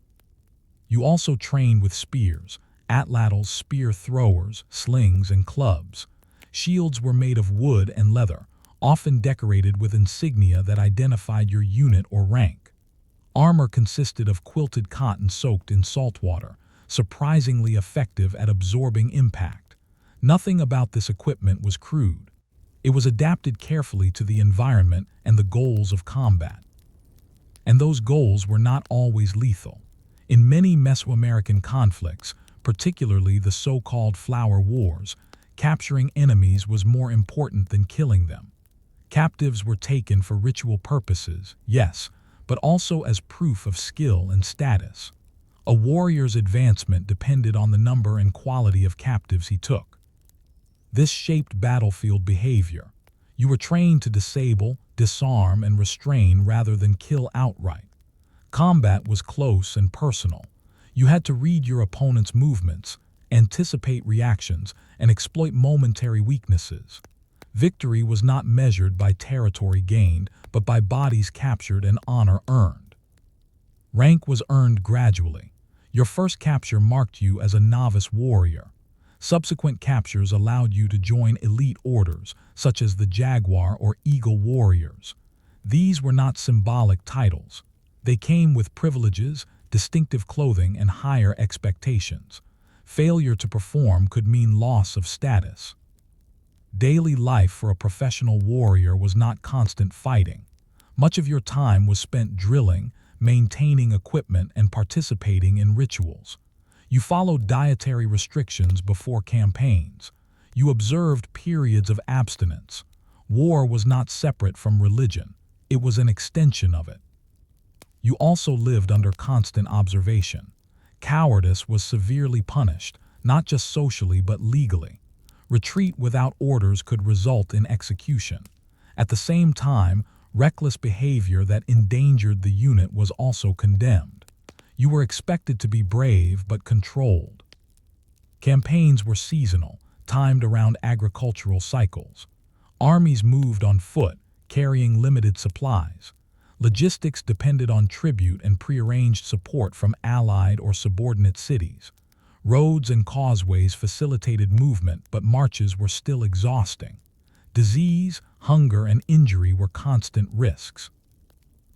You also trained with spears, atlatls, spear throwers, slings, and clubs. Shields were made of wood and leather, often decorated with insignia that identified your unit or rank. Armor consisted of quilted cotton soaked in salt water, surprisingly effective at absorbing impact. Nothing about this equipment was crude. It was adapted carefully to the environment and the goals of combat. And those goals were not always lethal. In many Mesoamerican conflicts, particularly the so-called Flower Wars, capturing enemies was more important than killing them. Captives were taken for ritual purposes, yes, but also as proof of skill and status. A warrior's advancement depended on the number and quality of captives he took. This shaped battlefield behavior. You were trained to disable, disarm, and restrain rather than kill outright. Combat was close and personal. You had to read your opponent's movements, anticipate reactions, and exploit momentary weaknesses. Victory was not measured by territory gained, but by bodies captured and honor earned. Rank was earned gradually. Your first capture marked you as a novice warrior. Subsequent captures allowed you to join elite orders, such as the Jaguar or Eagle Warriors. These were not symbolic titles. They came with privileges, distinctive clothing, and higher expectations. Failure to perform could mean loss of status. Daily life for a professional warrior was not constant fighting. Much of your time was spent drilling, maintaining equipment, and participating in rituals. You followed dietary restrictions before campaigns. You observed periods of abstinence. War was not separate from religion. It was an extension of it. You also lived under constant observation. Cowardice was severely punished, not just socially but legally. Retreat without orders could result in execution. At the same time, reckless behavior that endangered the unit was also condemned. You were expected to be brave but controlled. Campaigns were seasonal, timed around agricultural cycles. Armies moved on foot, carrying limited supplies. Logistics depended on tribute and prearranged support from allied or subordinate cities. Roads and causeways facilitated movement, but marches were still exhausting. Disease, hunger, and injury were constant risks.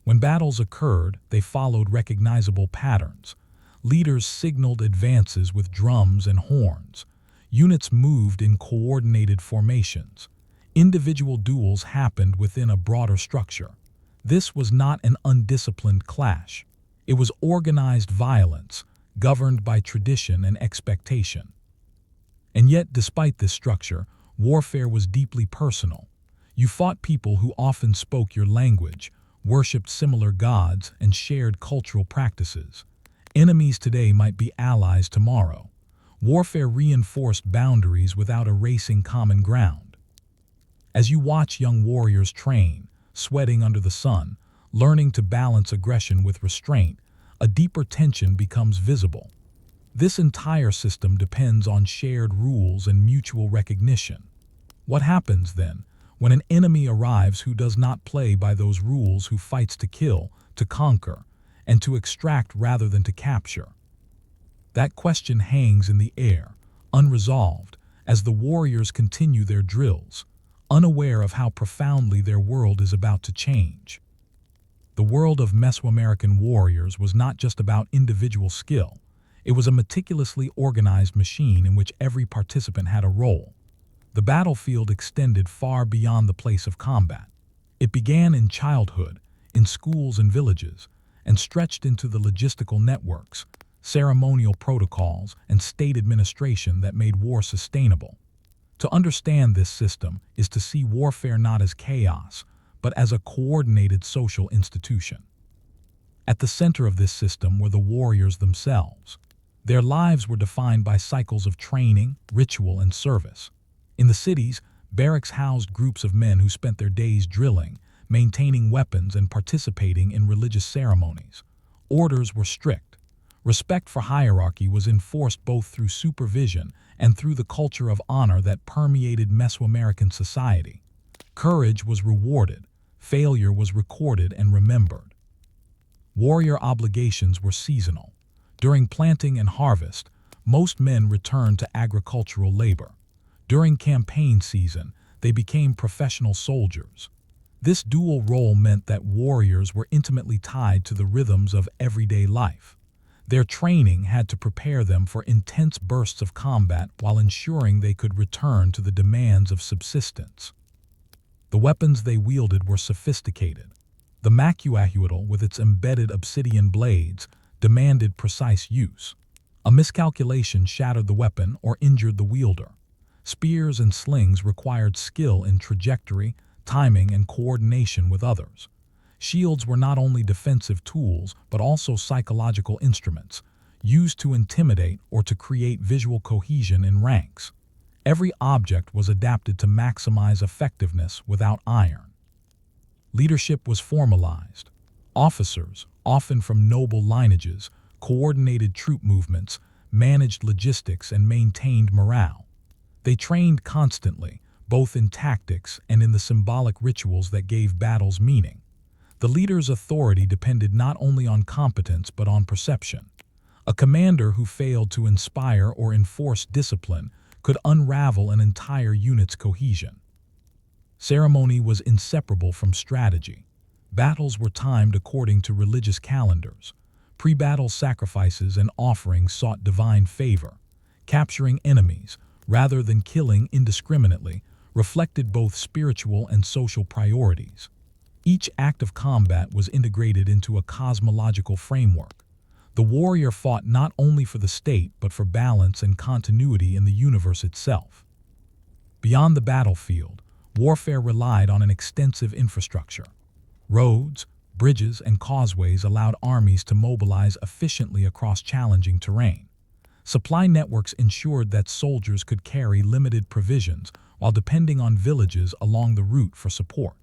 When battles occurred, they followed recognizable patterns. Leaders signaled advances with drums and horns. Units moved in coordinated formations. Individual duels happened within a broader structure. This was not an undisciplined clash. It was organized violence, governed by tradition and expectation. And yet, despite this structure, warfare was deeply personal. You fought people who often spoke your language, worshipped similar gods, and shared cultural practices. Enemies today might be allies tomorrow. Warfare reinforced boundaries without erasing common ground. As you watch young warriors train, sweating under the sun, learning to balance aggression with restraint, a deeper tension becomes visible. This entire system depends on shared rules and mutual recognition. What happens, then, when an enemy arrives who does not play by those rules, who fights to kill, to conquer, and to extract rather than to capture? That question hangs in the air, unresolved, as the warriors continue their drills, unaware of how profoundly their world is about to change. The world of Mesoamerican warriors was not just about individual skill. It was a meticulously organized machine in which every participant had a role. The battlefield extended far beyond the place of combat. It began in childhood, in schools and villages, and stretched into the logistical networks, ceremonial protocols, and state administration that made war sustainable. To understand this system is to see warfare not as chaos, but as a coordinated social institution. At the center of this system were the warriors themselves. Their lives were defined by cycles of training, ritual, and service. In the cities, barracks housed groups of men who spent their days drilling, maintaining weapons, and participating in religious ceremonies. Orders were strict. Respect for hierarchy was enforced both through supervision and through the culture of honor that permeated Mesoamerican society. Courage was rewarded, failure was recorded and remembered. Warrior obligations were seasonal. During planting and harvest, most men returned to agricultural labor. During campaign season, they became professional soldiers. This dual role meant that warriors were intimately tied to the rhythms of everyday life. Their training had to prepare them for intense bursts of combat while ensuring they could return to the demands of subsistence. The weapons they wielded were sophisticated. The macuahuitl, with its embedded obsidian blades, demanded precise use. A miscalculation shattered the weapon or injured the wielder. Spears and slings required skill in trajectory, timing, and coordination with others. Shields were not only defensive tools, but also psychological instruments, used to intimidate or to create visual cohesion in ranks. Every object was adapted to maximize effectiveness without iron. Leadership was formalized. Officers, often from noble lineages, coordinated troop movements, managed logistics, and maintained morale. They trained constantly, both in tactics and in the symbolic rituals that gave battles meaning. The leader's authority depended not only on competence but on perception. A commander who failed to inspire or enforce discipline could unravel an entire unit's cohesion. Ceremony was inseparable from strategy. Battles were timed according to religious calendars. Pre-battle sacrifices and offerings sought divine favor. Capturing enemies, rather than killing indiscriminately, reflected both spiritual and social priorities. Each act of combat was integrated into a cosmological framework. The warrior fought not only for the state but for balance and continuity in the universe itself. Beyond the battlefield, warfare relied on an extensive infrastructure. Roads, bridges, and causeways allowed armies to mobilize efficiently across challenging terrain. Supply networks ensured that soldiers could carry limited provisions while depending on villages along the route for support.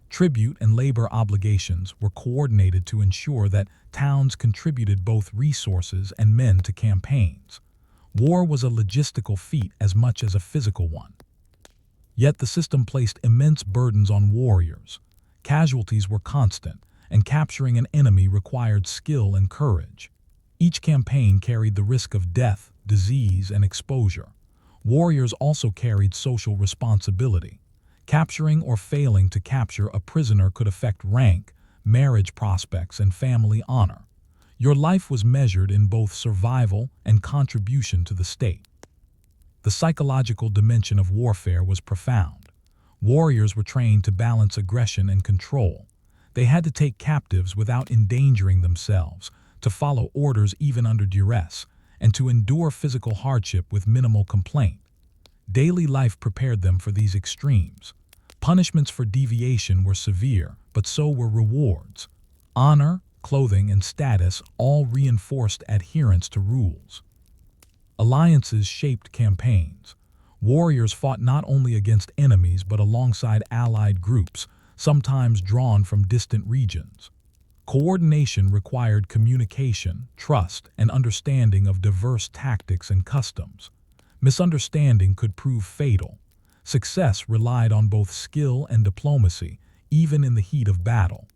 Tribute and labor obligations were coordinated to ensure that towns contributed both resources and men to campaigns. War was a logistical feat as much as a physical one. Yet the system placed immense burdens on warriors. Casualties were constant, and capturing an enemy required skill and courage. Each campaign carried the risk of death, disease, and exposure. Warriors also carried social responsibility. Capturing or failing to capture a prisoner could affect rank, marriage prospects, and family honor. Your life was measured in both survival and contribution to the state. The psychological dimension of warfare was profound. Warriors were trained to balance aggression and control. They had to take captives without endangering themselves, to follow orders even under duress, and to endure physical hardship with minimal complaint. Daily life prepared them for these extremes. Punishments for deviation were severe, but so were rewards. Honor, clothing, and status all reinforced adherence to rules. Alliances shaped campaigns. Warriors fought not only against enemies but alongside allied groups, sometimes drawn from distant regions. Coordination required communication, trust, and understanding of diverse tactics and customs. Misunderstanding could prove fatal. Success relied on both skill and diplomacy, even in the heat of battle.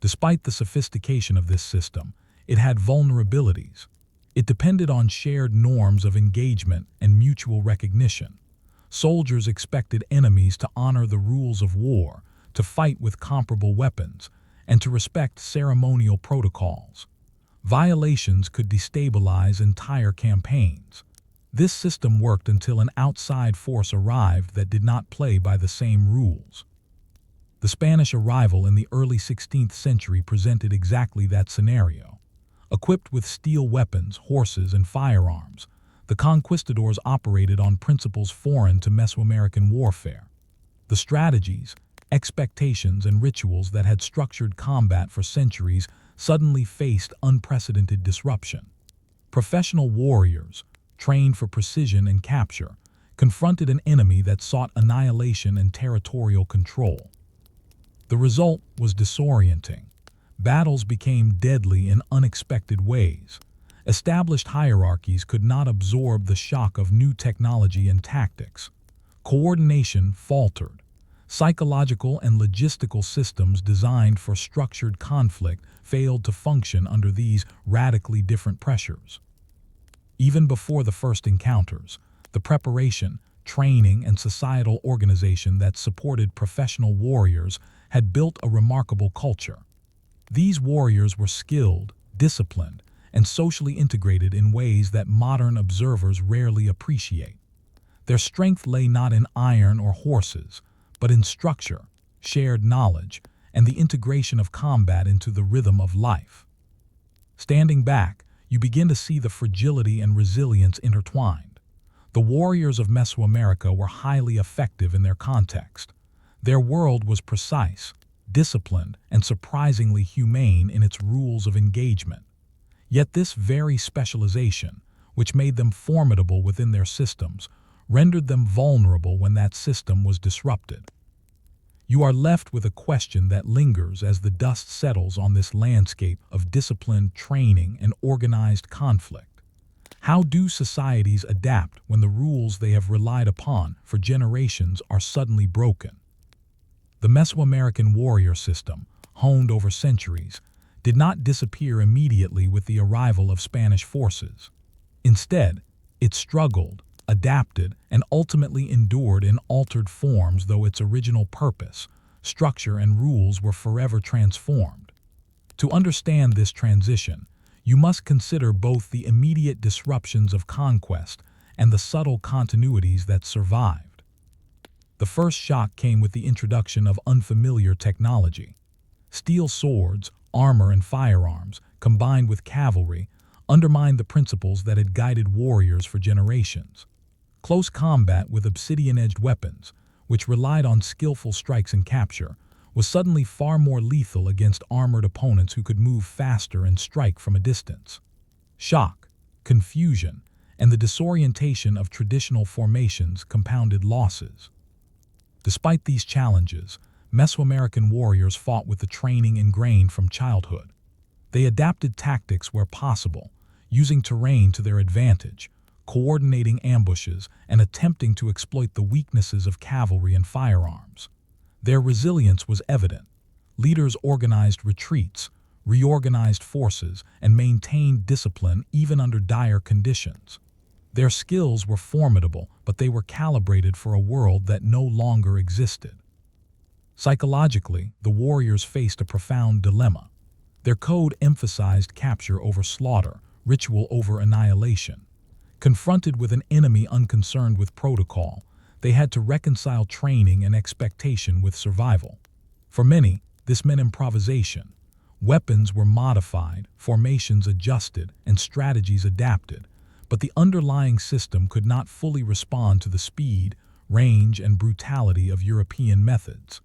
Despite the sophistication of this system, it had vulnerabilities. It depended on shared norms of engagement and mutual recognition. Soldiers expected enemies to honor the rules of war, to fight with comparable weapons, and to respect ceremonial protocols. Violations could destabilize entire campaigns. This system worked until an outside force arrived that did not play by the same rules. The The Spanish arrival in the early 16th century presented exactly that scenario. Equipped with steel weapons, horses, and firearms, the conquistadors operated on principles foreign to Mesoamerican warfare. The strategies, expectations, and rituals that had structured combat for centuries suddenly faced unprecedented disruption. Professional warriors, trained for precision and capture, confronted an enemy that sought annihilation and territorial control. The result was disorienting. Battles became deadly in unexpected ways. Established hierarchies could not absorb the shock of new technology and tactics. Coordination faltered. Psychological and logistical systems designed for structured conflict failed to function under these radically different pressures. Even before the first encounters, the preparation, training, and societal organization that supported professional warriors had built a remarkable culture. These warriors were skilled, disciplined, and socially integrated in ways that modern observers rarely appreciate. Their strength lay not in iron or horses, but in structure, shared knowledge, and the integration of combat into the rhythm of life. Standing back, you begin to see the fragility and resilience intertwined. The warriors of Mesoamerica were highly effective in their context. Their world was precise, disciplined, and surprisingly humane in its rules of engagement. Yet this very specialization, which made them formidable within their systems, rendered them vulnerable when that system was disrupted. You are left with a question that lingers as the dust settles on this landscape of disciplined training and organized conflict. How do societies adapt when the rules they have relied upon for generations are suddenly broken? The Mesoamerican warrior system, honed over centuries, did not disappear immediately with the arrival of Spanish forces. Instead, it struggled, adapted, and ultimately endured in altered forms, though its original purpose, structure, and rules were forever transformed. To understand this transition, you must consider both the immediate disruptions of conquest and the subtle continuities that survived. The first shock came with the introduction of unfamiliar technology. Steel swords, armor, and firearms, combined with cavalry, undermined the principles that had guided warriors for generations. Close combat with obsidian-edged weapons, which relied on skillful strikes and capture, was suddenly far more lethal against armored opponents who could move faster and strike from a distance. Shock, confusion, and the disorientation of traditional formations compounded losses. Despite these challenges, Mesoamerican warriors fought with the training ingrained from childhood. They adapted tactics where possible, using terrain to their advantage, coordinating ambushes, and attempting to exploit the weaknesses of cavalry and firearms. Their resilience was evident. Leaders organized retreats, reorganized forces, and maintained discipline even under dire conditions. Their skills were formidable, but they were calibrated for a world that no longer existed. Psychologically, the warriors faced a profound dilemma. Their code emphasized capture over slaughter, ritual over annihilation. Confronted with an enemy unconcerned with protocol, they had to reconcile training and expectation with survival. For many, this meant improvisation. Weapons were modified, formations adjusted, and strategies adapted, but the underlying system could not fully respond to the speed, range, and brutality of European methods.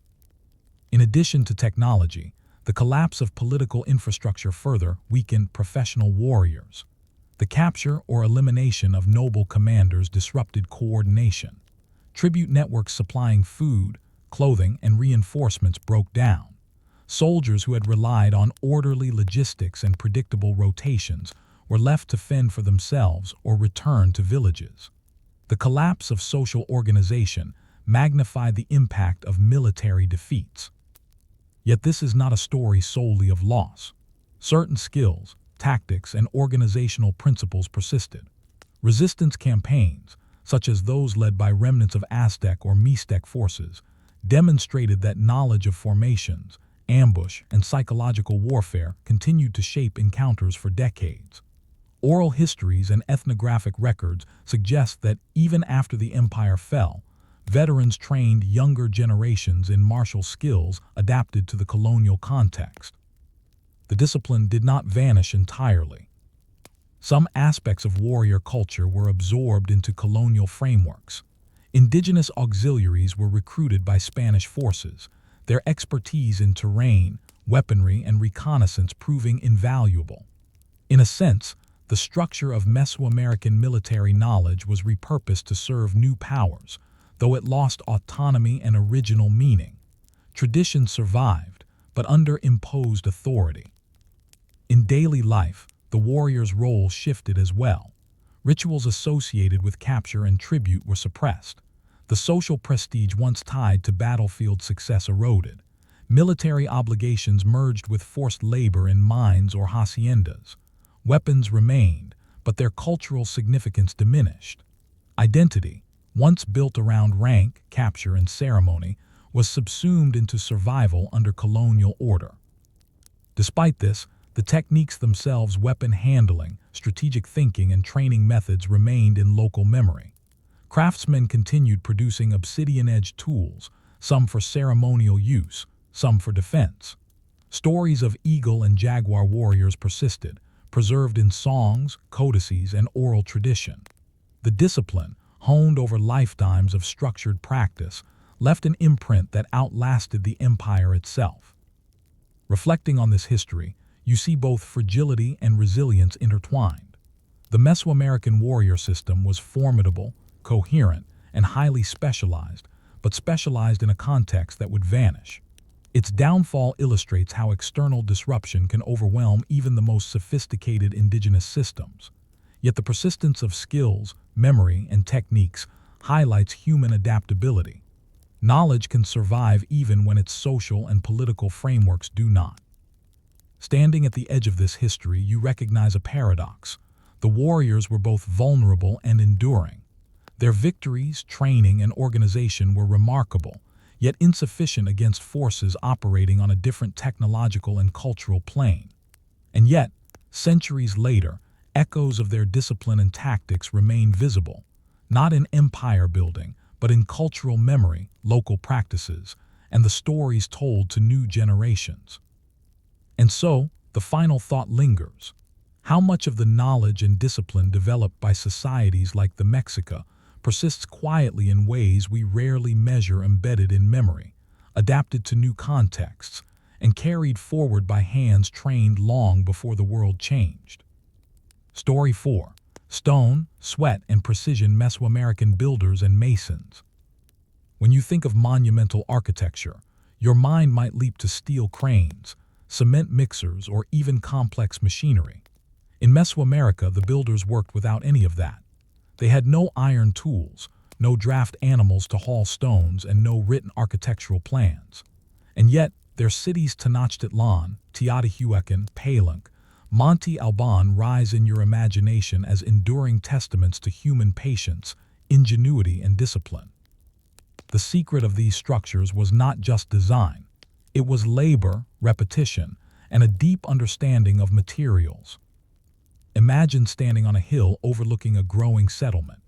In addition to technology, the collapse of political infrastructure further weakened professional warriors. The capture or elimination of noble commanders disrupted coordination. Tribute networks supplying food, clothing, and reinforcements broke down. Soldiers who had relied on orderly logistics and predictable rotations were left to fend for themselves or return to villages. The collapse of social organization magnified the impact of military defeats. Yet this is not a story solely of loss. Certain skills, tactics, and organizational principles persisted. Resistance campaigns, such as those led by remnants of Aztec or Mixtec forces, demonstrated that knowledge of formations, ambush, and psychological warfare continued to shape encounters for decades. Oral histories and ethnographic records suggest that even after the empire fell, veterans trained younger generations in martial skills adapted to the colonial context. The discipline did not vanish entirely. Some aspects of warrior culture were absorbed into colonial frameworks. Indigenous auxiliaries were recruited by Spanish forces, their expertise in terrain, weaponry, and reconnaissance proving invaluable. In a sense, the structure of Mesoamerican military knowledge was repurposed to serve new powers, though it lost autonomy and original meaning. Tradition survived, but under imposed authority. In daily life, the warrior's role shifted as well. Rituals associated with capture and tribute were suppressed. The social prestige once tied to battlefield success eroded. Military obligations merged with forced labor in mines or haciendas. Weapons remained, but their cultural significance diminished. Identity, once built around rank, capture, and ceremony, was subsumed into survival under colonial order. Despite this, the techniques themselves, weapon handling, strategic thinking, and training methods remained in local memory. Craftsmen continued producing obsidian-edged tools, some for ceremonial use, some for defense. Stories of eagle and jaguar warriors persisted, preserved in songs, codices, and oral tradition. The discipline, honed over lifetimes of structured practice, left an imprint that outlasted the empire itself. Reflecting on this history, you see both fragility and resilience intertwined. The Mesoamerican warrior system was formidable, coherent, and highly specialized, but specialized in a context that would vanish. Its downfall illustrates how external disruption can overwhelm even the most sophisticated indigenous systems. Yet the persistence of skills, memory, and techniques highlights human adaptability. Knowledge can survive even when its social and political frameworks do not. Standing at the edge of this history, you recognize a paradox. The warriors were both vulnerable and enduring. Their victories, training, and organization were remarkable, yet insufficient against forces operating on a different technological and cultural plane. And yet, centuries later, echoes of their discipline and tactics remain visible, not in empire building, but in cultural memory, local practices, and the stories told to new generations. And so, the final thought lingers. How much of the knowledge and discipline developed by societies like the Mexica persists quietly in ways we rarely measure, embedded in memory, adapted to new contexts, and carried forward by hands trained long before the world changed? Story 4. Stone, Sweat, and Precision. Mesoamerican builders and masons. When you think of monumental architecture, your mind might leap to steel cranes, cement mixers, or even complex machinery. In Mesoamerica, the builders worked without any of that. They had no iron tools, no draft animals to haul stones, and no written architectural plans. And yet, their cities Tenochtitlan, Teotihuacan, Palenque, Monte Alban rise in your imagination as enduring testaments to human patience, ingenuity, and discipline. The secret of these structures was not just design. It was labor, repetition, and a deep understanding of materials. Imagine standing on a hill overlooking a growing settlement.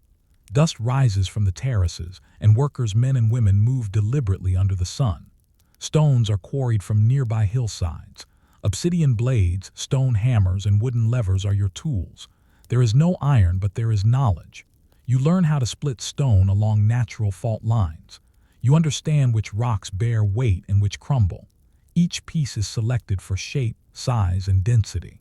Dust rises from the terraces, and workers, men and women, move deliberately under the sun. Stones are quarried from nearby hillsides. Obsidian blades, stone hammers, and wooden levers are your tools. There is no iron, but there is knowledge. You learn how to split stone along natural fault lines. You understand which rocks bear weight and which crumble. Each piece is selected for shape, size, and density.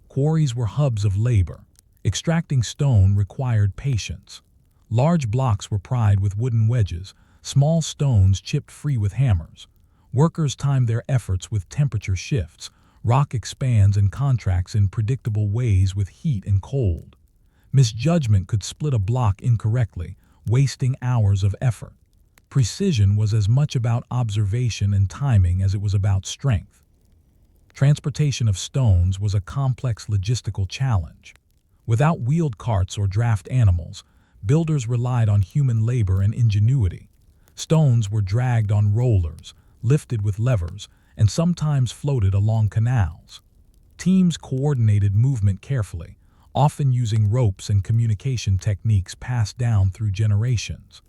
Quarries were hubs of labor. Extracting stone required patience. Large blocks were pried with wooden wedges, small stones chipped free with hammers. Workers timed their efforts with temperature shifts. Rock expands and contracts in predictable ways with heat and cold. Misjudgment could split a block incorrectly, wasting hours of effort. Precision was as much about observation and timing as it was about strength. Transportation of stones was a complex logistical challenge. Without wheeled carts or draft animals, builders relied on human labor and ingenuity. Stones were dragged on rollers, lifted with levers, and sometimes floated along canals. Teams coordinated movement carefully, often using ropes and communication techniques passed down through generations.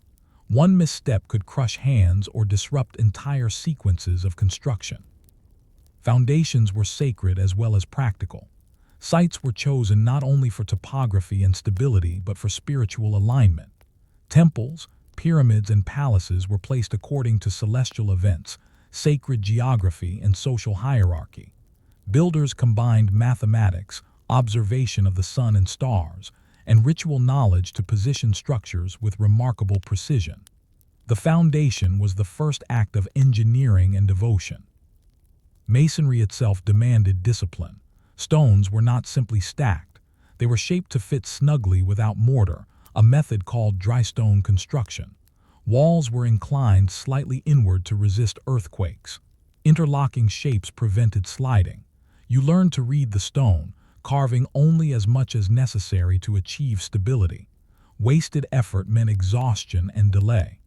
One misstep could crush hands or disrupt entire sequences of construction. Foundations were sacred as well as practical. Sites were chosen not only for topography and stability but for spiritual alignment. Temples, pyramids, and palaces were placed according to celestial events, sacred geography, and social hierarchy. Builders combined mathematics, observation of the sun and stars, and ritual knowledge to position structures with remarkable precision. The foundation was the first act of engineering and devotion. Masonry itself demanded discipline. Stones were not simply stacked. They were shaped to fit snugly without mortar, a method called dry stone construction. Walls were inclined slightly inward to resist earthquakes. Interlocking shapes prevented sliding. You learned to read the stone, carving only as much as necessary to achieve stability. Wasted effort meant exhaustion and delay.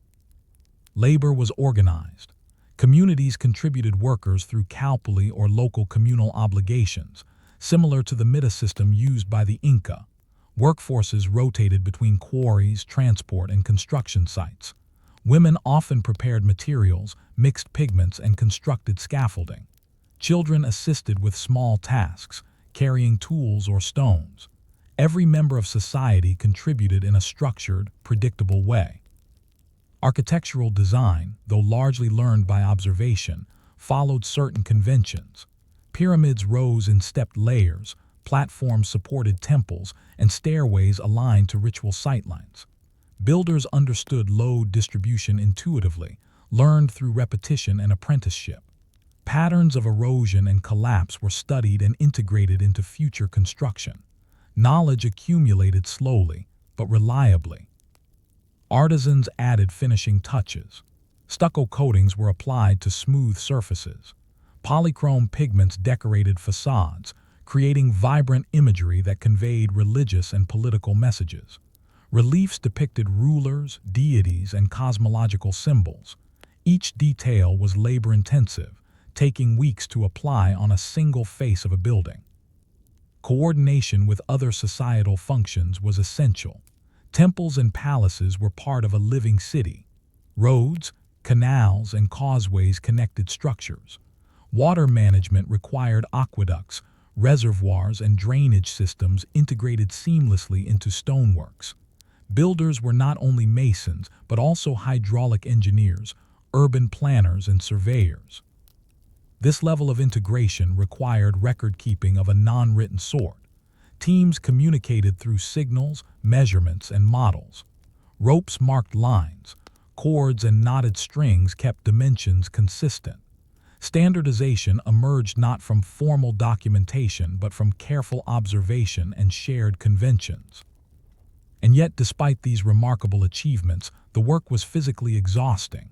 Labor was organized. Communities contributed workers through calpuli or local communal obligations, similar to the mita system used by the Inca. Workforces rotated between quarries, transport, and construction sites. Women often prepared materials, mixed pigments, and constructed scaffolding. Children assisted with small tasks, carrying tools or stones. Every member of society contributed in a structured, predictable way. Architectural design, though largely learned by observation, followed certain conventions. Pyramids rose in stepped layers, platforms supported temples, and stairways aligned to ritual sightlines. Builders understood load distribution intuitively, learned through repetition and apprenticeship. Patterns of erosion and collapse were studied and integrated into future construction. Knowledge accumulated slowly, but reliably. Artisans added finishing touches. Stucco coatings were applied to smooth surfaces. Polychrome pigments decorated facades, creating vibrant imagery that conveyed religious and political messages. Reliefs depicted rulers, deities, and cosmological symbols. Each detail was labor-intensive, taking weeks to apply on a single face of a building. Coordination with other societal functions was essential. Temples and palaces were part of a living city. Roads, canals, and causeways connected structures. Water management required aqueducts, reservoirs, and drainage systems integrated seamlessly into stoneworks. Builders were not only masons, but also hydraulic engineers, urban planners, and surveyors. This level of integration required record-keeping of a non-written sort. Teams communicated through signals, measurements, and models. Ropes marked lines. Cords and knotted strings kept dimensions consistent. Standardization emerged not from formal documentation but from careful observation and shared conventions. And yet, despite these remarkable achievements, the work was physically exhausting.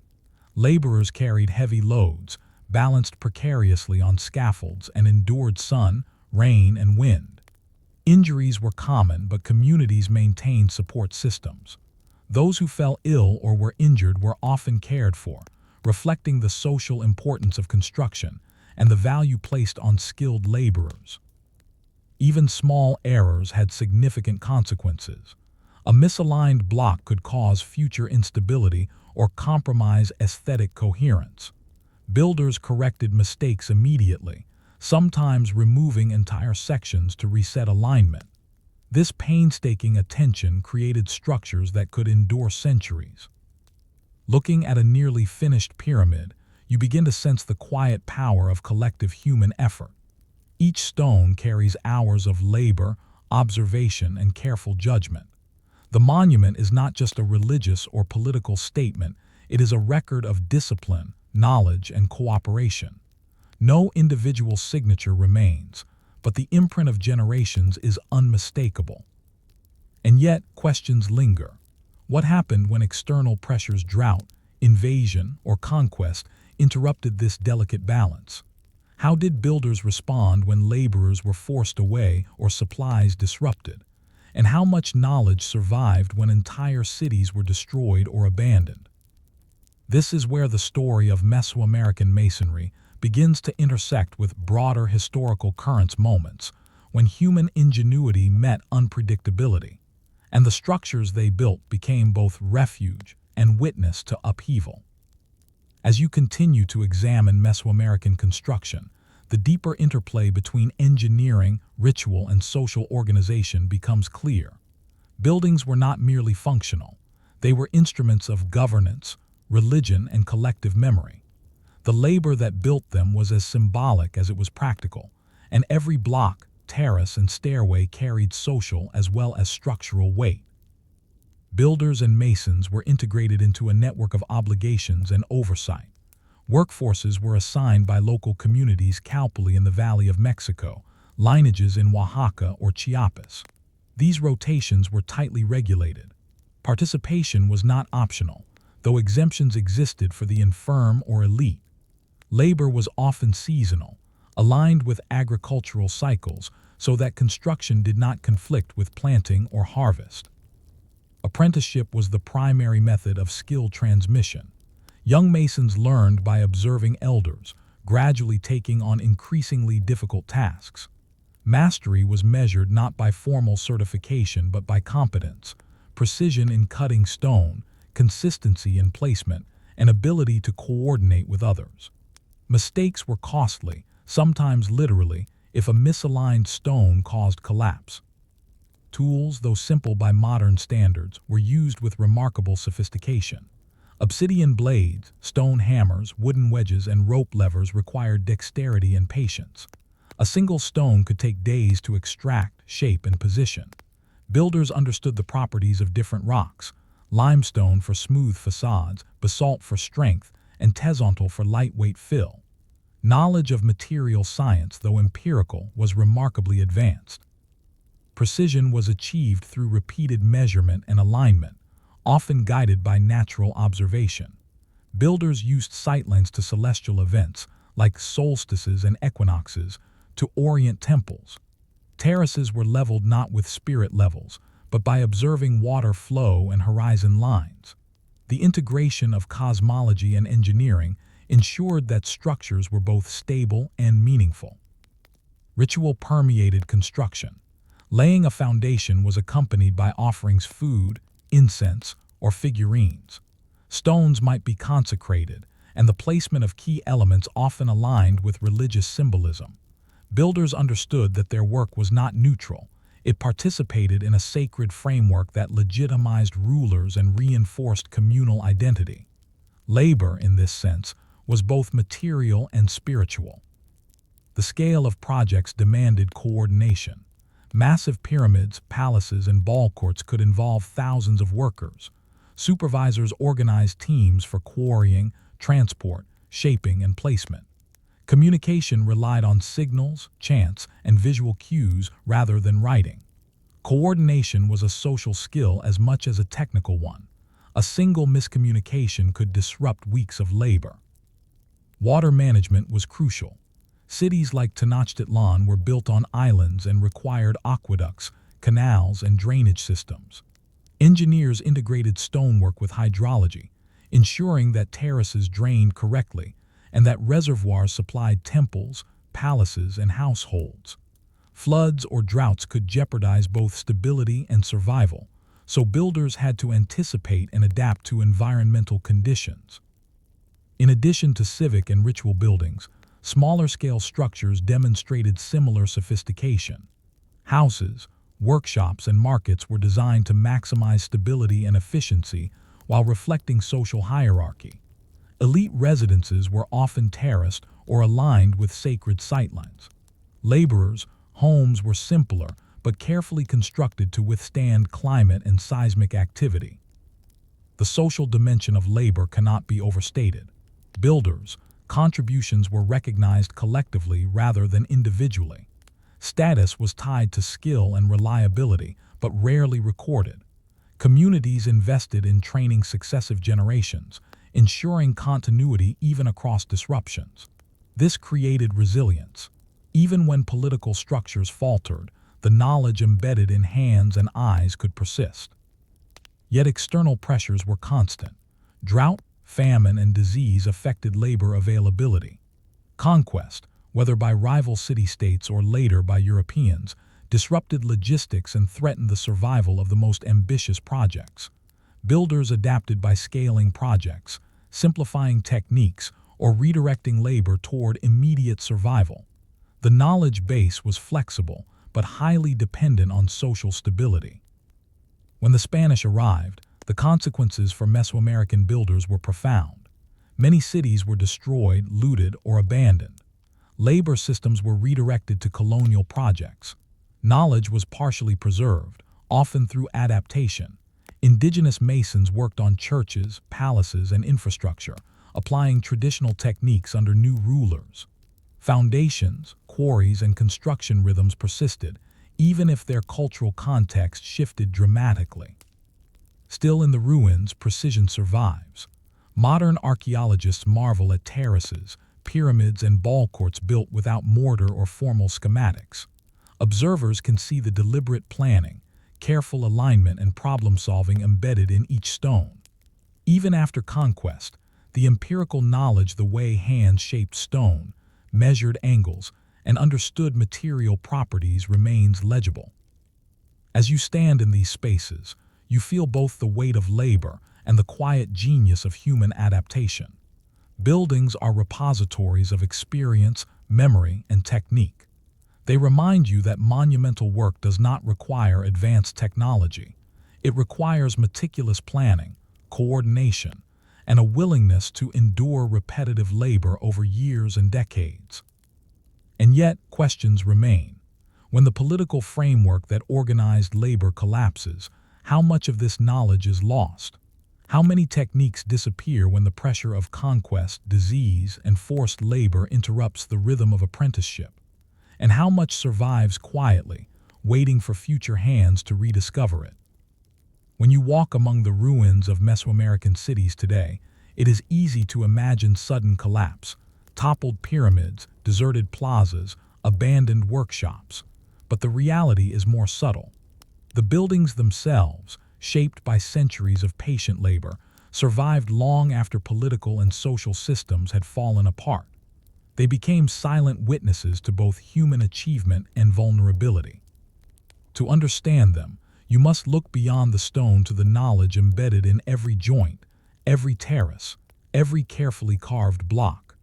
Laborers carried heavy loads, balanced precariously on scaffolds, and endured sun, rain, and wind. Injuries were common, but communities maintained support systems. Those who fell ill or were injured were often cared for, reflecting the social importance of construction and the value placed on skilled laborers. Even small errors had significant consequences. A misaligned block could cause future instability or compromise aesthetic coherence. Builders corrected mistakes immediately, sometimes removing entire sections to reset alignment. This painstaking attention created structures that could endure centuries. Looking at a nearly finished pyramid, you begin to sense the quiet power of collective human effort. Each stone carries hours of labor, observation, and careful judgment. The monument is not just a religious or political statement, it is a record of discipline, knowledge, and cooperation. No individual signature remains, but the imprint of generations is unmistakable. And yet, questions linger. What happened when external pressures, drought, invasion, or conquest interrupted this delicate balance? How did builders respond when laborers were forced away or supplies disrupted? And how much knowledge survived when entire cities were destroyed or abandoned? This is where the story of Mesoamerican masonry begins to intersect with broader historical currents, moments when human ingenuity met unpredictability, and the structures they built became both refuge and witness to upheaval. As you continue to examine Mesoamerican construction, the deeper interplay between engineering, ritual, and social organization becomes clear. Buildings were not merely functional. They were instruments of governance, religion, and collective memory. The labor that built them was as symbolic as it was practical, and every block, terrace, and stairway carried social as well as structural weight. Builders and masons were integrated into a network of obligations and oversight. Workforces were assigned by local communities Calpuli in the Valley of Mexico, lineages in Oaxaca or Chiapas. These rotations were tightly regulated. Participation was not optional, though exemptions existed for the infirm or elite. Labor was often seasonal, aligned with agricultural cycles so that construction did not conflict with planting or harvest. Apprenticeship was the primary method of skill transmission. Young masons learned by observing elders, gradually taking on increasingly difficult tasks. Mastery was measured not by formal certification but by competence, precision in cutting stone, consistency in placement, and ability to coordinate with others. Mistakes were costly, sometimes literally, if a misaligned stone caused collapse. Tools, though simple by modern standards, were used with remarkable sophistication. Obsidian blades, stone hammers, wooden wedges, and rope levers required dexterity and patience. A single stone could take days to extract, shape, and position. Builders understood the properties of different rocks: limestone for smooth facades, basalt for strength, and tezontle for lightweight fill. Knowledge of material science, though empirical, was remarkably advanced. Precision was achieved through repeated measurement and alignment, often guided by natural observation. Builders used sightlines to celestial events, like solstices and equinoxes, to orient temples. Terraces were leveled not with spirit levels, but by observing water flow and horizon lines. The integration of cosmology and engineering ensured that structures were both stable and meaningful. Ritual permeated construction. Laying a foundation was accompanied by offerings food, incense, or figurines. Stones might be consecrated, and the placement of key elements often aligned with religious symbolism. Builders understood that their work was not neutral. It participated in a sacred framework that legitimized rulers and reinforced communal identity. Labor, in this sense, was both material and spiritual. The scale of projects demanded coordination. Massive pyramids, palaces, and ball courts could involve thousands of workers. Supervisors organized teams for quarrying, transport, shaping, and placement. Communication relied on signals, chants, and visual cues rather than writing. Coordination was a social skill as much as a technical one. A single miscommunication could disrupt weeks of labor. Water management was crucial. Cities like Tenochtitlan were built on islands and required aqueducts, canals, and drainage systems. Engineers integrated stonework with hydrology, ensuring that terraces drained correctly and that reservoirs supplied temples, palaces, and households. Floods or droughts could jeopardize both stability and survival, so builders had to anticipate and adapt to environmental conditions. In addition to civic and ritual buildings, smaller-scale structures demonstrated similar sophistication. Houses, workshops, and markets were designed to maximize stability and efficiency while reflecting social hierarchy. Elite residences were often terraced or aligned with sacred sightlines. Laborers' homes were simpler but carefully constructed to withstand climate and seismic activity. The social dimension of labor cannot be overstated. Builders' contributions were recognized collectively rather than individually. Status was tied to skill and reliability, but rarely recorded. Communities invested in training successive generations, ensuring continuity even across disruptions. This created resilience. Even when political structures faltered, the knowledge embedded in hands and eyes could persist. Yet external pressures were constant. Drought, famine, and disease affected labor availability. Conquest, whether by rival city-states or later by Europeans, disrupted logistics and threatened the survival of the most ambitious projects. Builders adapted by scaling projects, simplifying techniques, or redirecting labor toward immediate survival. The knowledge base was flexible, but highly dependent on social stability. When the Spanish arrived, the consequences for Mesoamerican builders were profound. Many cities were destroyed, looted, or abandoned. Labor systems were redirected to colonial projects. Knowledge was partially preserved, often through adaptation. Indigenous masons worked on churches, palaces, and infrastructure, applying traditional techniques under new rulers. Foundations, quarries, and construction rhythms persisted, even if their cultural context shifted dramatically. Still in the ruins, precision survives. Modern archaeologists marvel at terraces, pyramids, and ball courts built without mortar or formal schematics. Observers can see the deliberate planning, careful alignment, and problem-solving embedded in each stone. Even after conquest, the empirical knowledge, the way hands shaped stone, measured angles, and understood material properties remains legible. As you stand in these spaces, you feel both the weight of labor and the quiet genius of human adaptation. Buildings are repositories of experience, memory, and technique. They remind you that monumental work does not require advanced technology. It requires meticulous planning, coordination, and a willingness to endure repetitive labor over years and decades. And yet, questions remain. When the political framework that organized labor collapses, how much of this knowledge is lost? How many techniques disappear when the pressure of conquest, disease, and forced labor interrupts the rhythm of apprenticeship? And how much survives quietly, waiting for future hands to rediscover it? When you walk among the ruins of Mesoamerican cities today, it is easy to imagine sudden collapse, toppled pyramids, deserted plazas, abandoned workshops. But the reality is more subtle. The buildings themselves, shaped by centuries of patient labor, survived long after political and social systems had fallen apart. They became silent witnesses to both human achievement and vulnerability. To understand them, you must look beyond the stone to the knowledge embedded in every joint, every terrace, every carefully carved block.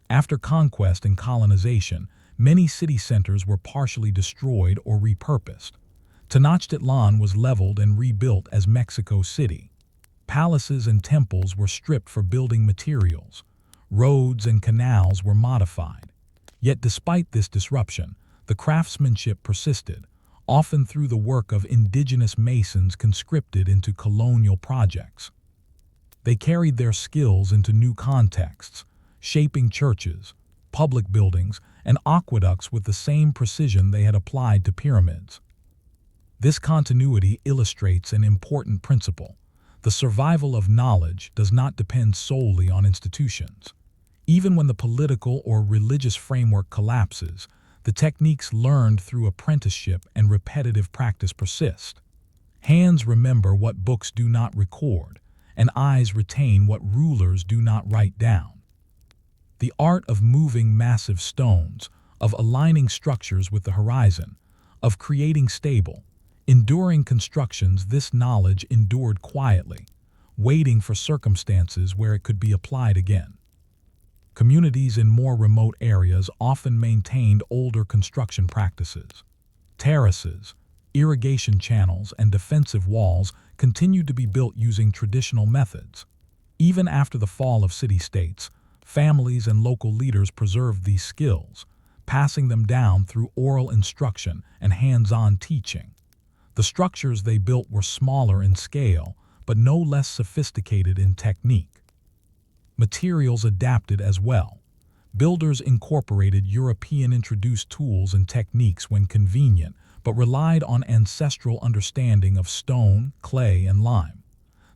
After conquest and colonization, many city centers were partially destroyed or repurposed. Tenochtitlan was leveled and rebuilt as Mexico City. Palaces and temples were stripped for building materials. Roads and canals were modified. Yet despite this disruption, the craftsmanship persisted, often through the work of indigenous masons conscripted into colonial projects. They carried their skills into new contexts, shaping churches, public buildings, and aqueducts with the same precision they had applied to pyramids. This continuity illustrates an important principle. The survival of knowledge does not depend solely on institutions. Even when the political or religious framework collapses, the techniques learned through apprenticeship and repetitive practice persist. Hands remember what books do not record, and eyes retain what rulers do not write down. The art of moving massive stones, of aligning structures with the horizon, of creating stable, enduring constructions, this knowledge endured quietly, waiting for circumstances where it could be applied again. Communities in more remote areas often maintained older construction practices. Terraces, irrigation channels, and defensive walls continued to be built using traditional methods. Even after the fall of city-states, families and local leaders preserved these skills, passing them down through oral instruction and hands-on teaching. The structures they built were smaller in scale, but no less sophisticated in technique. Materials adapted as well. Builders incorporated European-introduced tools and techniques when convenient, but relied on ancestral understanding of stone, clay, and lime.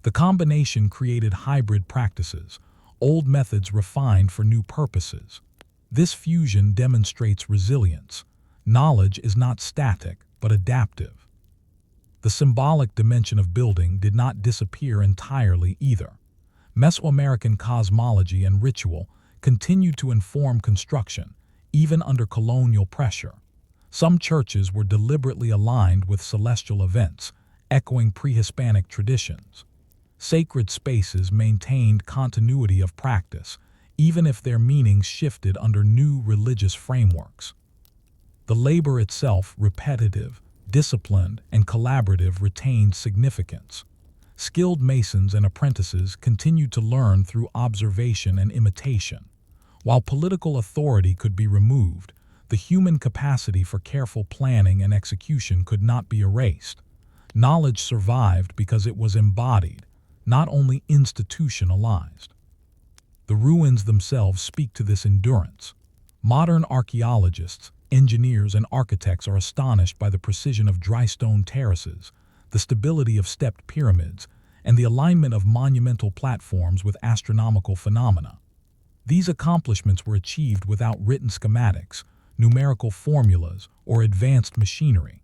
The combination created hybrid practices, old methods refined for new purposes. This fusion demonstrates resilience. Knowledge is not static, but adaptive. The symbolic dimension of building did not disappear entirely either. Mesoamerican cosmology and ritual continued to inform construction, even under colonial pressure. Some churches were deliberately aligned with celestial events, echoing pre-Hispanic traditions. Sacred spaces maintained continuity of practice, even if their meanings shifted under new religious frameworks. The labor itself, repetitive, disciplined, and collaborative, retained significance. Skilled masons and apprentices continued to learn through observation and imitation. While political authority could be removed, the human capacity for careful planning and execution could not be erased. Knowledge survived because it was embodied, not only institutionalized. The ruins themselves speak to this endurance. Modern archaeologists, engineers, and architects are astonished by the precision of dry stone terraces, the stability of stepped pyramids, and the alignment of monumental platforms with astronomical phenomena. These accomplishments were achieved without written schematics, numerical formulas, or advanced machinery.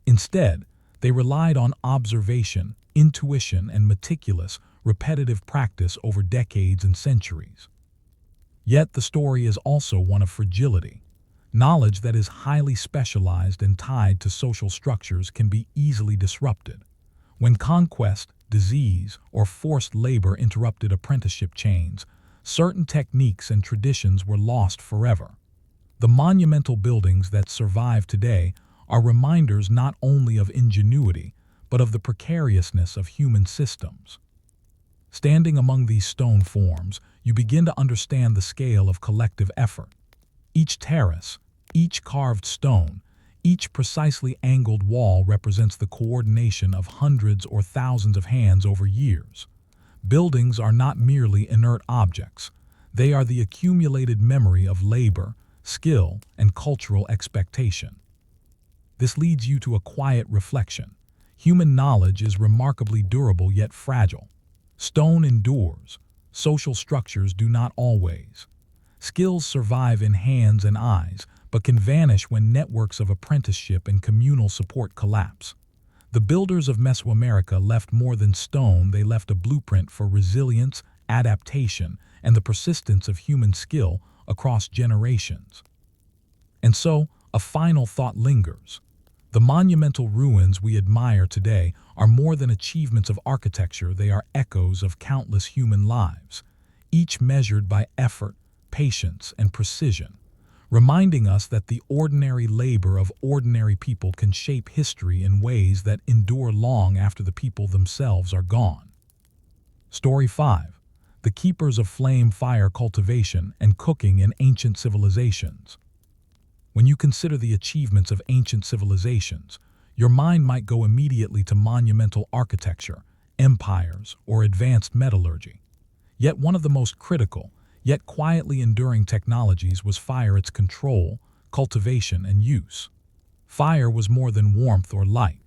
Instead, they relied on observation, intuition, and meticulous, repetitive practice over decades and centuries. Yet the story is also one of fragility. Knowledge that is highly specialized and tied to social structures can be easily disrupted. When conquest, disease, or forced labor interrupted apprenticeship chains, certain techniques and traditions were lost forever. The monumental buildings that survive today are reminders not only of ingenuity, but of the precariousness of human systems. Standing among these stone forms, you begin to understand the scale of collective effort. Each terrace, each carved stone, each precisely angled wall represents the coordination of hundreds or thousands of hands over years. Buildings are not merely inert objects. They are the accumulated memory of labor, skill, and cultural expectation. This leads you to a quiet reflection. Human knowledge is remarkably durable yet fragile. Stone endures. Social structures do not always. Skills survive in hands and eyes, but can vanish when networks of apprenticeship and communal support collapse. The builders of Mesoamerica left more than stone. They left a blueprint for resilience, adaptation, and the persistence of human skill across generations. And so, a final thought lingers. The monumental ruins we admire today are more than achievements of architecture. They are echoes of countless human lives, each measured by effort, patience, and precision, reminding us that the ordinary labor of ordinary people can shape history in ways that endure long after the people themselves are gone. Story 5. The Keepers of Flame. Fire cultivation and cooking in ancient civilizations. When you consider the achievements of ancient civilizations, your mind might go immediately to monumental architecture, empires, or advanced metallurgy. Yet one of the most critical, yet quietly enduring technologies was fire. Its control, cultivation, and use. Fire was more than warmth or light.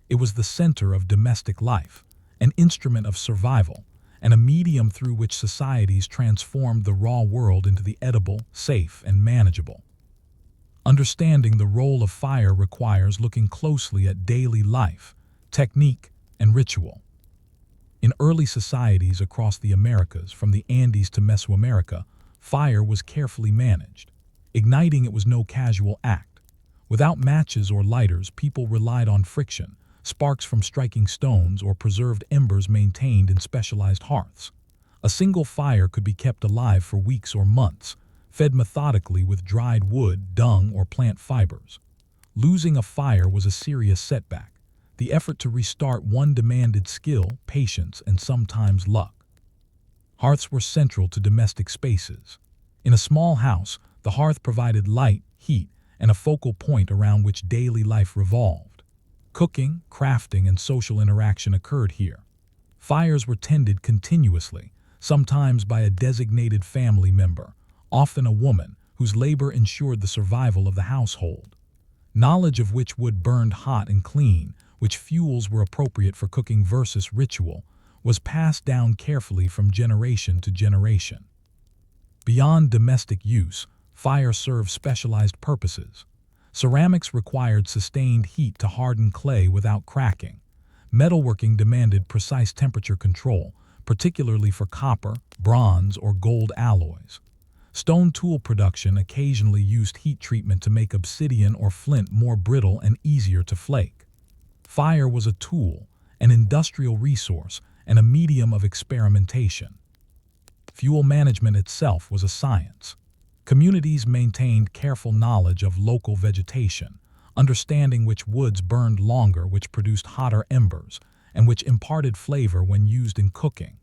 It was the center of domestic life, an instrument of survival, and a medium through which societies transformed the raw world into the edible, safe, and manageable. Understanding the role of fire requires looking closely at daily life, technique, and ritual. In early societies across the Americas, from the Andes to Mesoamerica, fire was carefully managed. Igniting it was no casual act. Without matches or lighters, people relied on friction, sparks from striking stones, or preserved embers maintained in specialized hearths. A single fire could be kept alive for weeks or months, fed methodically with dried wood, dung, or plant fibers. Losing a fire was a serious setback. The effort to restart one demanded skill, patience, and sometimes luck. Hearths were central to domestic spaces. In a small house, the hearth provided light, heat, and a focal point around which daily life revolved. Cooking, crafting, and social interaction occurred here. Fires were tended continuously, sometimes by a designated family member, often a woman, whose labor ensured the survival of the household. Knowledge of which wood burned hot and clean, which fuels were appropriate for cooking versus ritual, was passed down carefully from generation to generation. Beyond domestic use, fire served specialized purposes. Ceramics required sustained heat to harden clay without cracking. Metalworking demanded precise temperature control, particularly for copper, bronze, or gold alloys. Stone tool production occasionally used heat treatment to make obsidian or flint more brittle and easier to flake. Fire was a tool, an industrial resource, and a medium of experimentation. Fuel management itself was a science. Communities maintained careful knowledge of local vegetation, understanding which woods burned longer, which produced hotter embers, and which imparted flavor when used in cooking.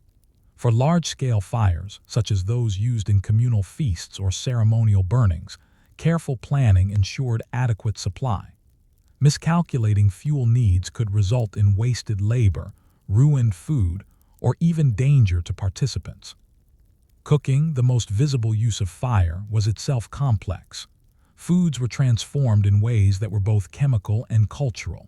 For large-scale fires, such as those used in communal feasts or ceremonial burnings, careful planning ensured adequate supply. Miscalculating fuel needs could result in wasted labor, ruined food, or even danger to participants. Cooking, the most visible use of fire, was itself complex. Foods were transformed in ways that were both chemical and cultural.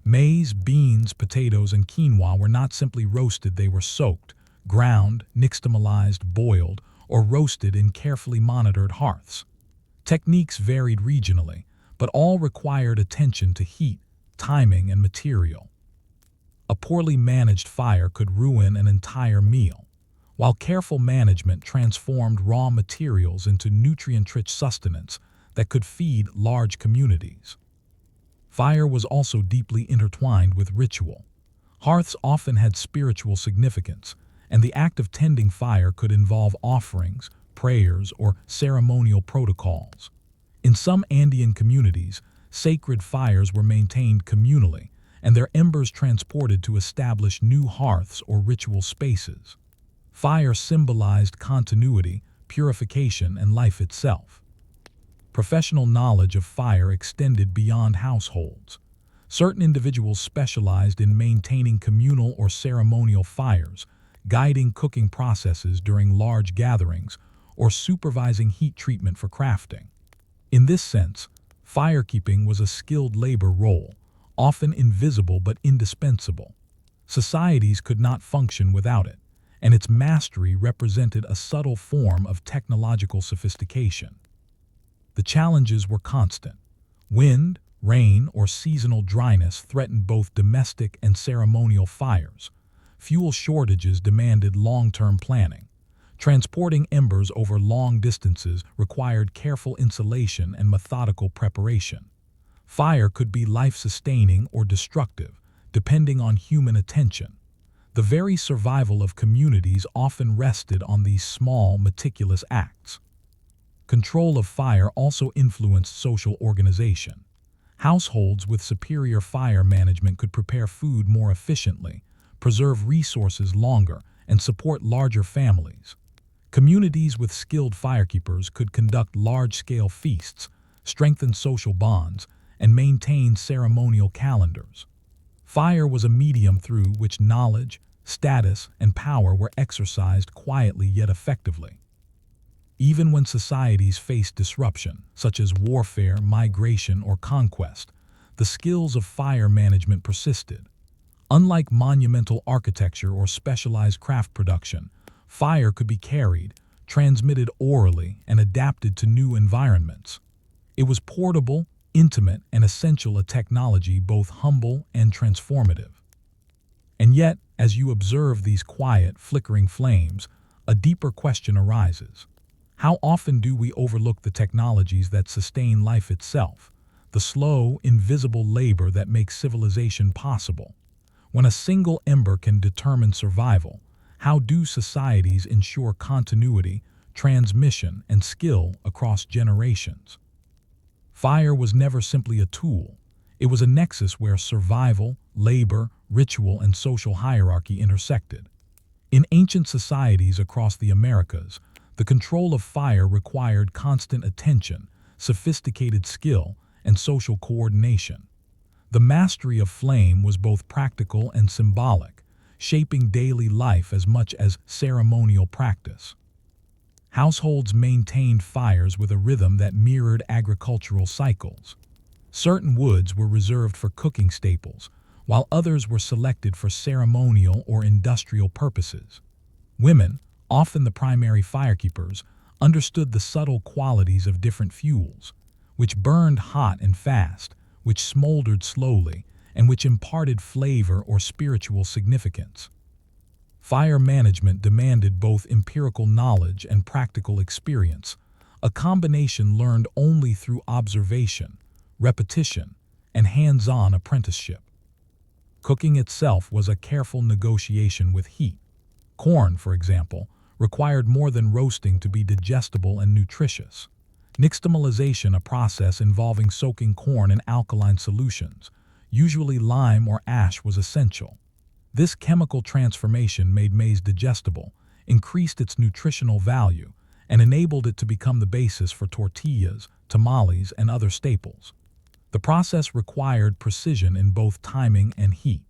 Maize, beans, potatoes, and quinoa were not simply roasted, they were soaked, ground, nixtamalized, boiled, or roasted in carefully monitored hearths. Techniques varied regionally, but all required attention to heat, timing, and material. A poorly managed fire could ruin an entire meal, while careful management transformed raw materials into nutrient-rich sustenance that could feed large communities. Fire was also deeply intertwined with ritual. Hearths often had spiritual significance, and the act of tending fire could involve offerings, prayers, or ceremonial protocols. In some Andean communities, sacred fires were maintained communally, and their embers transported to establish new hearths or ritual spaces. Fire symbolized continuity, purification, and life itself. Professional knowledge of fire extended beyond households. Certain individuals specialized in maintaining communal or ceremonial fires, guiding cooking processes during large gatherings, or supervising heat treatment for crafting. In this sense, firekeeping was a skilled labor role, often invisible but indispensable. Societies could not function without it, and its mastery represented a subtle form of technological sophistication. The challenges were constant. Wind, rain, or seasonal dryness threatened both domestic and ceremonial fires. Fuel shortages demanded long-term planning. Transporting embers over long distances required careful insulation and methodical preparation. Fire could be life-sustaining or destructive, depending on human attention. The very survival of communities often rested on these small, meticulous acts. Control of fire also influenced social organization. Households with superior fire management could prepare food more efficiently, preserve resources longer, and support larger families. Communities with skilled firekeepers could conduct large-scale feasts, strengthen social bonds, and maintain ceremonial calendars. Fire was a medium through which knowledge, status, and power were exercised quietly yet effectively. Even when societies faced disruption, such as warfare, migration, or conquest, the skills of fire management persisted. Unlike monumental architecture or specialized craft production, fire could be carried, transmitted orally, and adapted to new environments. It was portable, intimate, and essential, a technology both humble and transformative. And yet, as you observe these quiet, flickering flames, a deeper question arises. How often do we overlook the technologies that sustain life itself, the slow, invisible labor that makes civilization possible? When a single ember can determine survival, how do societies ensure continuity, transmission, and skill across generations? Fire was never simply a tool. It was a nexus where survival, labor, ritual, and social hierarchy intersected. In ancient societies across the Americas, the control of fire required constant attention, sophisticated skill, and social coordination. The mastery of flame was both practical and symbolic, shaping daily life as much as ceremonial practice. Households maintained fires with a rhythm that mirrored agricultural cycles. Certain woods were reserved for cooking staples, while others were selected for ceremonial or industrial purposes. Women, often the primary firekeepers, understood the subtle qualities of different fuels, which burned hot and fast, which smoldered slowly, and which imparted flavor or spiritual significance. Fire management demanded both empirical knowledge and practical experience, a combination learned only through observation, repetition, and hands-on apprenticeship. Cooking itself was a careful negotiation with heat. Corn, for example, required more than roasting to be digestible and nutritious. Nixtamalization, a process involving soaking corn in alkaline solutions, usually lime or ash, was essential. This chemical transformation made maize digestible, increased its nutritional value, and enabled it to become the basis for tortillas, tamales, and other staples. The process required precision in both timing and heat.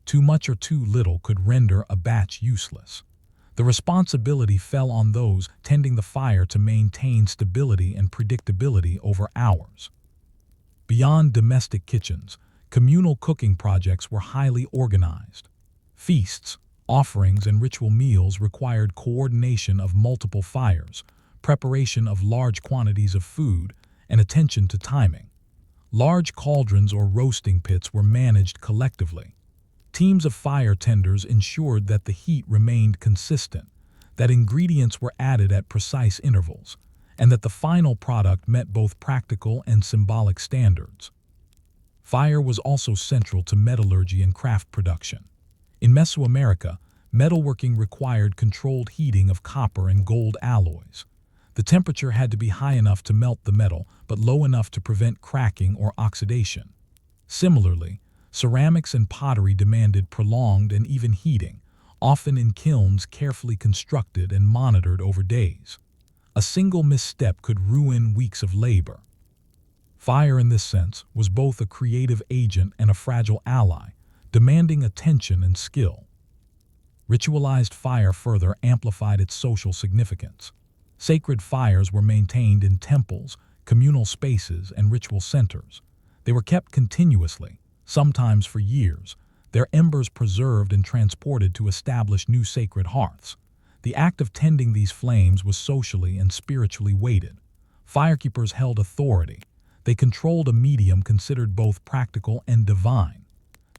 Too much or too little could render a batch useless. The responsibility fell on those tending the fire to maintain stability and predictability over hours. Beyond domestic kitchens, communal cooking projects were highly organized. Feasts, offerings, and ritual meals required coordination of multiple fires, preparation of large quantities of food, and attention to timing. Large cauldrons or roasting pits were managed collectively. Teams of fire tenders ensured that the heat remained consistent, that ingredients were added at precise intervals, and that the final product met both practical and symbolic standards. Fire was also central to metallurgy and craft production. In Mesoamerica, metalworking required controlled heating of copper and gold alloys. The temperature had to be high enough to melt the metal, but low enough to prevent cracking or oxidation. Similarly, ceramics and pottery demanded prolonged and even heating, often in kilns carefully constructed and monitored over days. A single misstep could ruin weeks of labor. Fire, in this sense, was both a creative agent and a fragile ally, demanding attention and skill. Ritualized fire further amplified its social significance. Sacred fires were maintained in temples, communal spaces, and ritual centers. They were kept continuously, sometimes for years, their embers preserved and transported to establish new sacred hearths. The act of tending these flames was socially and spiritually weighted. Firekeepers held authority. They controlled a medium considered both practical and divine.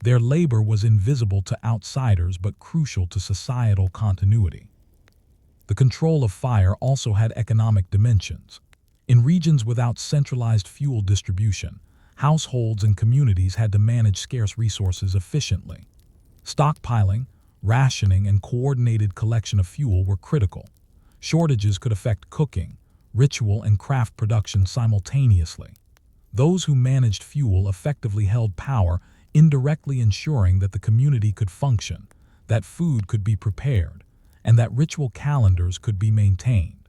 Their labor was invisible to outsiders but crucial to societal continuity. The control of fire also had economic dimensions. In regions without centralized fuel distribution, households and communities had to manage scarce resources efficiently. Stockpiling, rationing, and coordinated collection of fuel were critical. Shortages could affect cooking, ritual, and craft production simultaneously. Those who managed fuel effectively held power, indirectly ensuring that the community could function, that food could be prepared, and that ritual calendars could be maintained.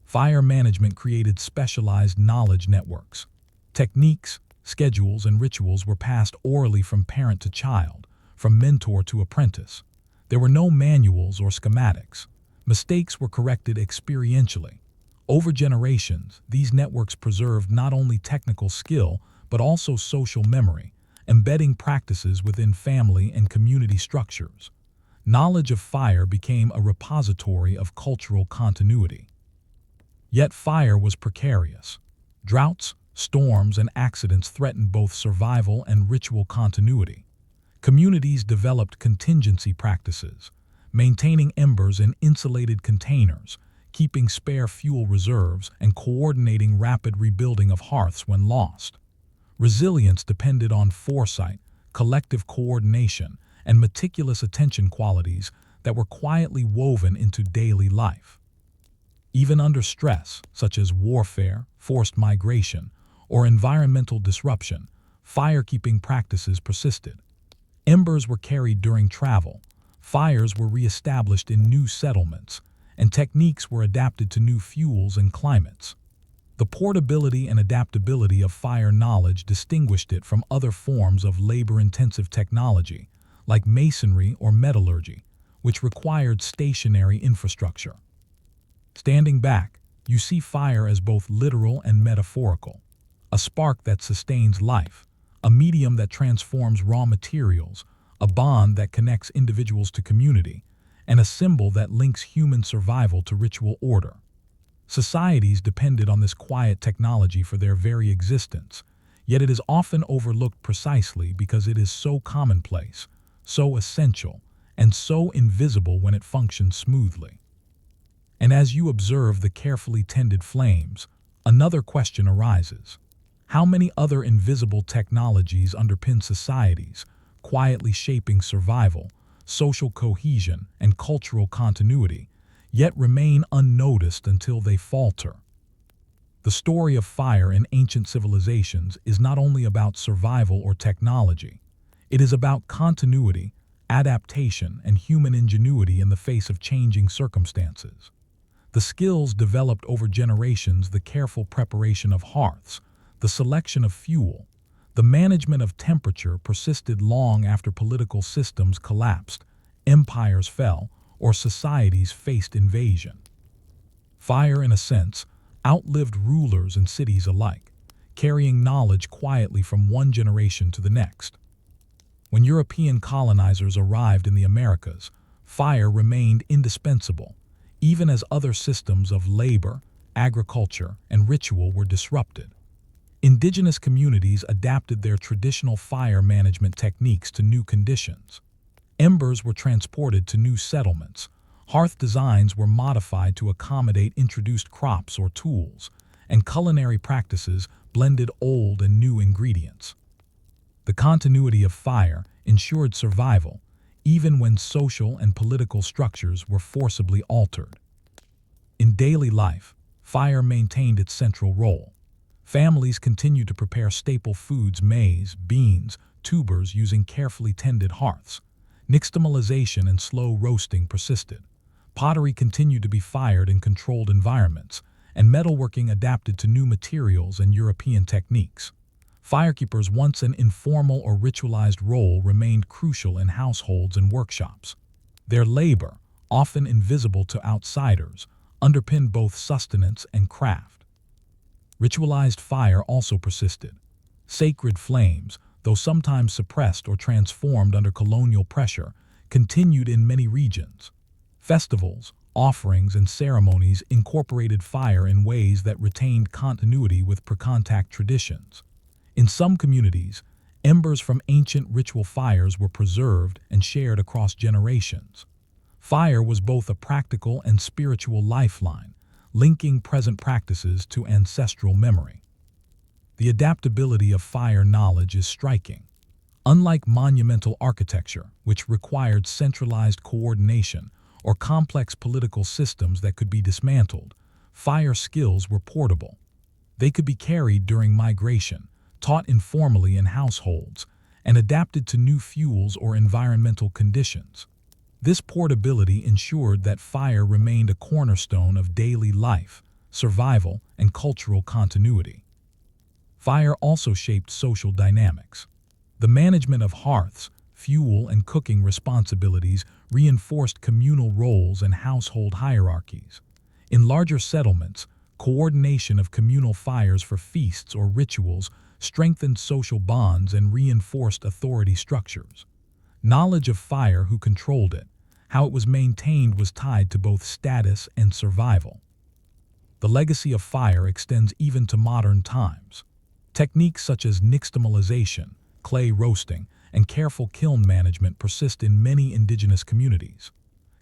Fire management created specialized knowledge networks. Techniques, schedules, and rituals were passed orally from parent to child, from mentor to apprentice. There were no manuals or schematics. Mistakes were corrected experientially. Over generations, these networks preserved not only technical skill, but also social memory, embedding practices within family and community structures. Knowledge of fire became a repository of cultural continuity. Yet fire was precarious. Droughts, storms, and accidents threatened both survival and ritual continuity. Communities developed contingency practices, maintaining embers in insulated containers, keeping spare fuel reserves, and coordinating rapid rebuilding of hearths when lost. Resilience depended on foresight, collective coordination, and meticulous attention, qualities that were quietly woven into daily life. Even under stress, such as warfare, forced migration, or environmental disruption, firekeeping practices persisted. Embers were carried during travel, fires were reestablished in new settlements, and techniques were adapted to new fuels and climates. The portability and adaptability of fire knowledge distinguished it from other forms of labor-intensive technology, like masonry or metallurgy, which required stationary infrastructure. Standing back, you see fire as both literal and metaphorical. A spark that sustains life, a medium that transforms raw materials, a bond that connects individuals to community, and a symbol that links human survival to ritual order. Societies depended on this quiet technology for their very existence, yet it is often overlooked precisely because it is so commonplace, so essential, and so invisible when it functions smoothly. And as you observe the carefully tended flames, another question arises. How many other invisible technologies underpin societies, quietly shaping survival, social cohesion, and cultural continuity, yet remain unnoticed until they falter. The story of fire in ancient civilizations is not only about survival or technology. It is about continuity, adaptation, and human ingenuity in the face of changing circumstances. The skills developed over generations, the careful preparation of hearths, the selection of fuel, the management of temperature persisted long after political systems collapsed, empires fell, or societies faced invasion. Fire, in a sense, outlived rulers and cities alike, carrying knowledge quietly from one generation to the next. When European colonizers arrived in the Americas, fire remained indispensable, even as other systems of labor, agriculture, and ritual were disrupted. Indigenous communities adapted their traditional fire management techniques to new conditions. Embers were transported to new settlements, hearth designs were modified to accommodate introduced crops or tools, and culinary practices blended old and new ingredients. The continuity of fire ensured survival, even when social and political structures were forcibly altered. In daily life, fire maintained its central role. Families continued to prepare staple foods, maize, beans, tubers using carefully tended hearths. Nixtamalization and slow roasting persisted. Pottery continued to be fired in controlled environments, and metalworking adapted to new materials and European techniques. Firekeepers, once an informal or ritualized role, remained crucial in households and workshops. Their labor, often invisible to outsiders, underpinned both sustenance and craft. Ritualized fire also persisted. Sacred flames, though sometimes suppressed or transformed under colonial pressure, continued in many regions. Festivals, offerings, and ceremonies incorporated fire in ways that retained continuity with pre-contact traditions. In some communities, embers from ancient ritual fires were preserved and shared across generations. Fire was both a practical and spiritual lifeline, linking present practices to ancestral memory. The adaptability of fire knowledge is striking. Unlike monumental architecture, which required centralized coordination or complex political systems that could be dismantled, fire skills were portable. They could be carried during migration, taught informally in households, and adapted to new fuels or environmental conditions. This portability ensured that fire remained a cornerstone of daily life, survival, and cultural continuity. Fire also shaped social dynamics. The management of hearths, fuel, and cooking responsibilities reinforced communal roles and household hierarchies. In larger settlements, coordination of communal fires for feasts or rituals strengthened social bonds and reinforced authority structures. Knowledge of fire, who controlled it, how it was maintained, was tied to both status and survival. The legacy of fire extends even to modern times. Techniques such as nixtamalization, clay roasting, and careful kiln management persist in many indigenous communities.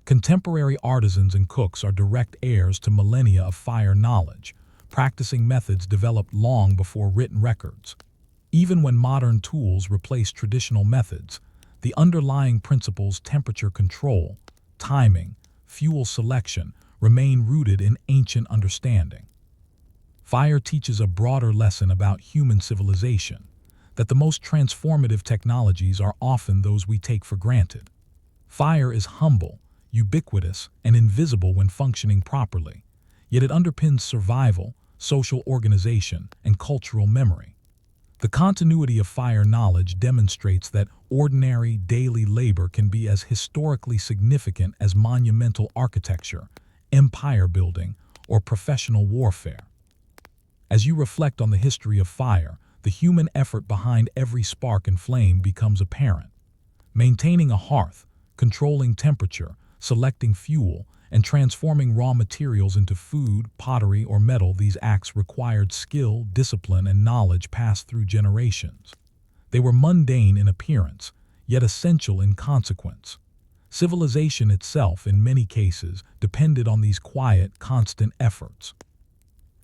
Contemporary artisans and cooks are direct heirs to millennia of fire knowledge, practicing methods developed long before written records. Even when modern tools replace traditional methods, the underlying principles, temperature control, timing, fuel selection, remain rooted in ancient understanding. Fire teaches a broader lesson about human civilization, that the most transformative technologies are often those we take for granted. Fire is humble, ubiquitous, and invisible when functioning properly, yet it underpins survival, social organization, and cultural memory. The continuity of fire knowledge demonstrates that ordinary daily labor can be as historically significant as monumental architecture, empire building, or professional warfare. As you reflect on the history of fire, the human effort behind every spark and flame becomes apparent. Maintaining a hearth, controlling temperature, selecting fuel, and transforming raw materials into food, pottery, or metal, these acts required skill, discipline, and knowledge passed through generations. They were mundane in appearance, yet essential in consequence. Civilization itself, in many cases, depended on these quiet, constant efforts.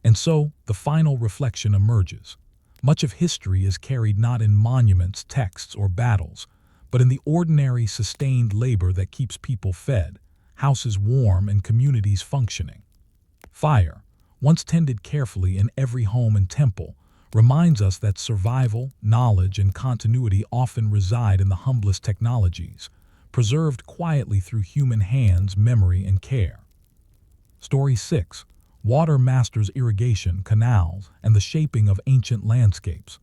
And so, the final reflection emerges. Much of history is carried not in monuments, texts, or battles, but in the ordinary, sustained labor that keeps people fed, houses warm, and communities functioning. Fire, once tended carefully in every home and temple, reminds us that survival, knowledge, and continuity often reside in the humblest technologies, preserved quietly through human hands, memory, and care. Story 6. Water masters irrigation, canals, and the shaping of ancient landscapes.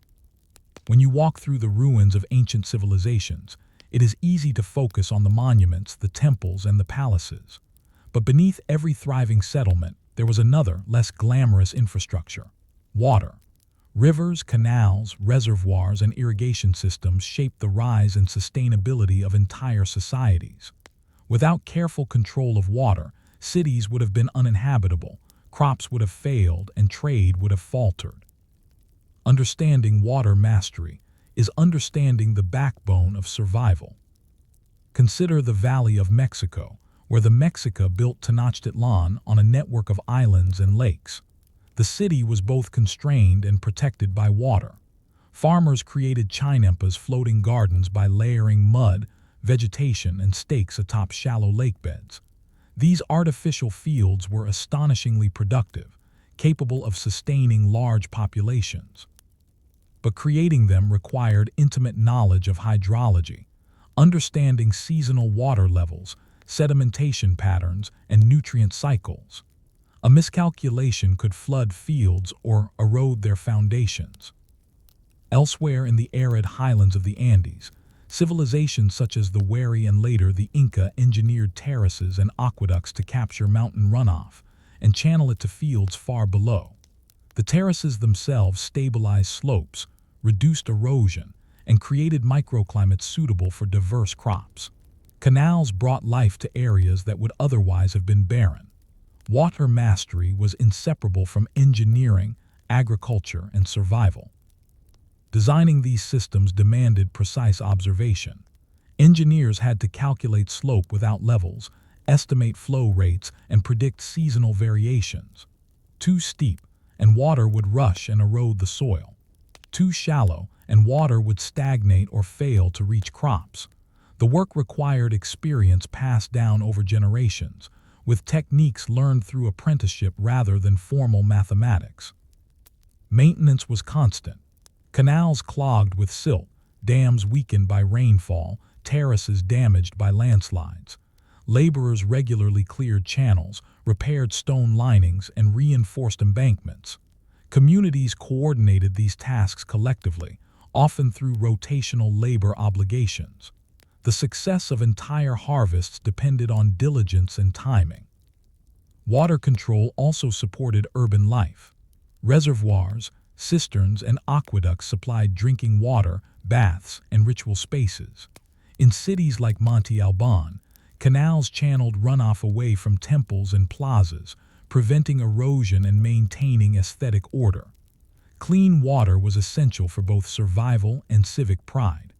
When you walk through the ruins of ancient civilizations, it is easy to focus on the monuments, the temples, and the palaces. But beneath every thriving settlement, there was another, less glamorous infrastructure: water. Rivers, canals, reservoirs, and irrigation systems shaped the rise and sustainability of entire societies. Without careful control of water, cities would have been uninhabitable, crops would have failed, and trade would have faltered. Understanding water mastery is understanding the backbone of survival. Consider the Valley of Mexico, where the Mexica built Tenochtitlan on a network of islands and lakes. The city was both constrained and protected by water. Farmers created Chinampas, floating gardens, by layering mud, vegetation, and stakes atop shallow lake beds. These artificial fields were astonishingly productive, capable of sustaining large populations. But creating them required intimate knowledge of hydrology, understanding seasonal water levels, sedimentation patterns, and nutrient cycles. A miscalculation could flood fields or erode their foundations. Elsewhere in the arid highlands of the Andes, civilizations such as the Wari and later the Inca engineered terraces and aqueducts to capture mountain runoff and channel it to fields far below. The terraces themselves stabilized slopes, reduced erosion, and created microclimates suitable for diverse crops. Canals brought life to areas that would otherwise have been barren. Water mastery was inseparable from engineering, agriculture, and survival. Designing these systems demanded precise observation. Engineers had to calculate slope without levels, estimate flow rates, and predict seasonal variations. Too steep, and water would rush and erode the soil. Too shallow, and water would stagnate or fail to reach crops. The work required experience passed down over generations, with techniques learned through apprenticeship rather than formal mathematics. Maintenance was constant. Canals clogged with silt, dams weakened by rainfall, terraces damaged by landslides. Laborers regularly cleared channels, repaired stone linings, and reinforced embankments. Communities coordinated these tasks collectively, often through rotational labor obligations. The success of entire harvests depended on diligence and timing. Water control also supported urban life. Reservoirs, cisterns, and aqueducts supplied drinking water, baths, and ritual spaces. In cities like Monte Alban, canals channeled runoff away from temples and plazas, preventing erosion and maintaining aesthetic order. Clean water was essential for both survival and civic pride.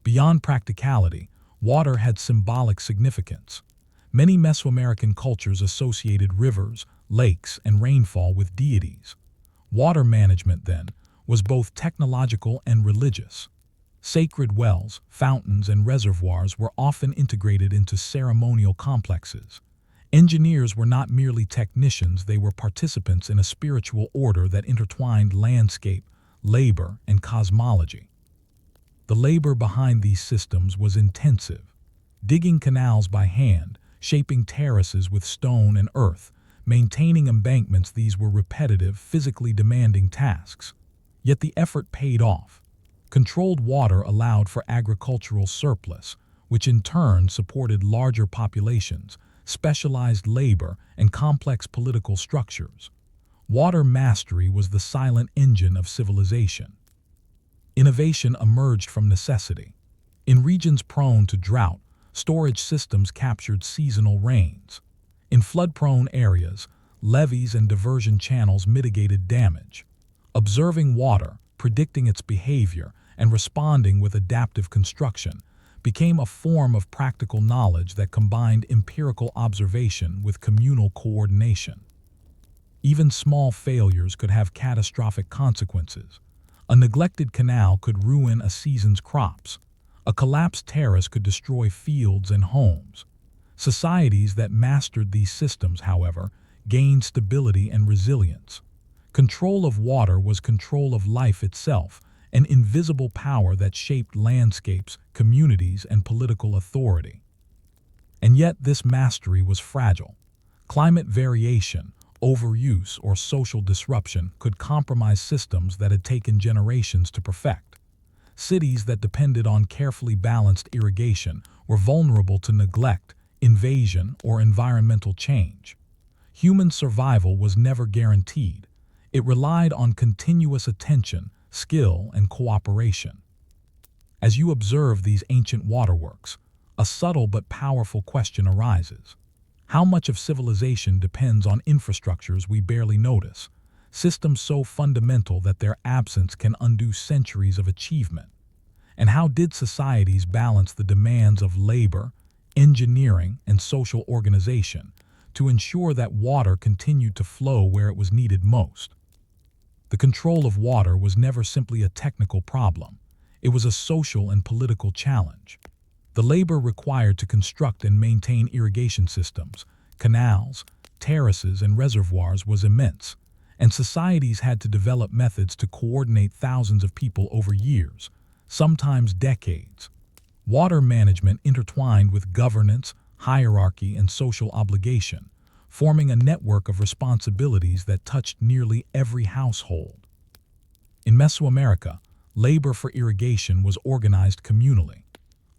Beyond practicality, water had symbolic significance. Many Mesoamerican cultures associated rivers, lakes, and rainfall with deities. Water management, then, was both technological and religious. Sacred wells, fountains, and reservoirs were often integrated into ceremonial complexes. Engineers were not merely technicians, they were participants in a spiritual order that intertwined landscape, labor, and cosmology. The labor behind these systems was intensive. Digging canals by hand, shaping terraces with stone and earth, maintaining embankments, these were repetitive, physically demanding tasks. Yet the effort paid off. Controlled water allowed for agricultural surplus, which in turn supported larger populations, specialized labor, and complex political structures. Water mastery was the silent engine of civilization. Innovation emerged from necessity. In regions prone to drought, storage systems captured seasonal rains. In flood-prone areas, levees and diversion channels mitigated damage. Observing water, predicting its behavior, and responding with adaptive construction became a form of practical knowledge that combined empirical observation with communal coordination. Even small failures could have catastrophic consequences. A neglected canal could ruin a season's crops. A collapsed terrace could destroy fields and homes. Societies that mastered these systems, however, gained stability and resilience. Control of water was control of life itself, an invisible power that shaped landscapes, communities, and political authority. And yet this mastery was fragile. Climate variation, overuse, or social disruption could compromise systems that had taken generations to perfect. Cities that depended on carefully balanced irrigation were vulnerable to neglect, invasion, or environmental change. Human survival was never guaranteed. It relied on continuous attention, skill, and cooperation. As you observe these ancient waterworks, a subtle but powerful question arises. How much of civilization depends on infrastructures we barely notice, systems so fundamental that their absence can undo centuries of achievement? And how did societies balance the demands of labor, engineering, and social organization to ensure that water continued to flow where it was needed most? The control of water was never simply a technical problem. It was a social and political challenge. The labor required to construct and maintain irrigation systems, canals, terraces, and reservoirs was immense, and societies had to develop methods to coordinate thousands of people over years, sometimes decades. Water management intertwined with governance, hierarchy, and social obligation, forming a network of responsibilities that touched nearly every household. In Mesoamerica, labor for irrigation was organized communally.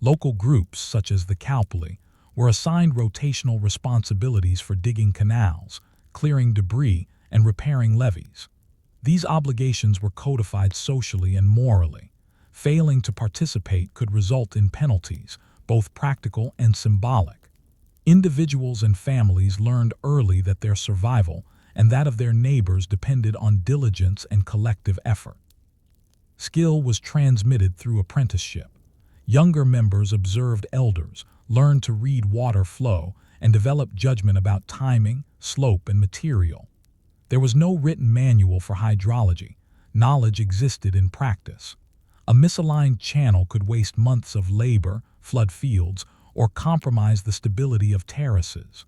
Local groups, such as the Calpulli, were assigned rotational responsibilities for digging canals, clearing debris, and repairing levees. These obligations were codified socially and morally. Failing to participate could result in penalties, both practical and symbolic. Individuals and families learned early that their survival and that of their neighbors depended on diligence and collective effort. Skill was transmitted through apprenticeship. Younger members observed elders, learned to read water flow, and developed judgment about timing, slope, and material. There was no written manual for hydrology. Knowledge existed in practice. A misaligned channel could waste months of labor, flood fields, or compromise the stability of terraces.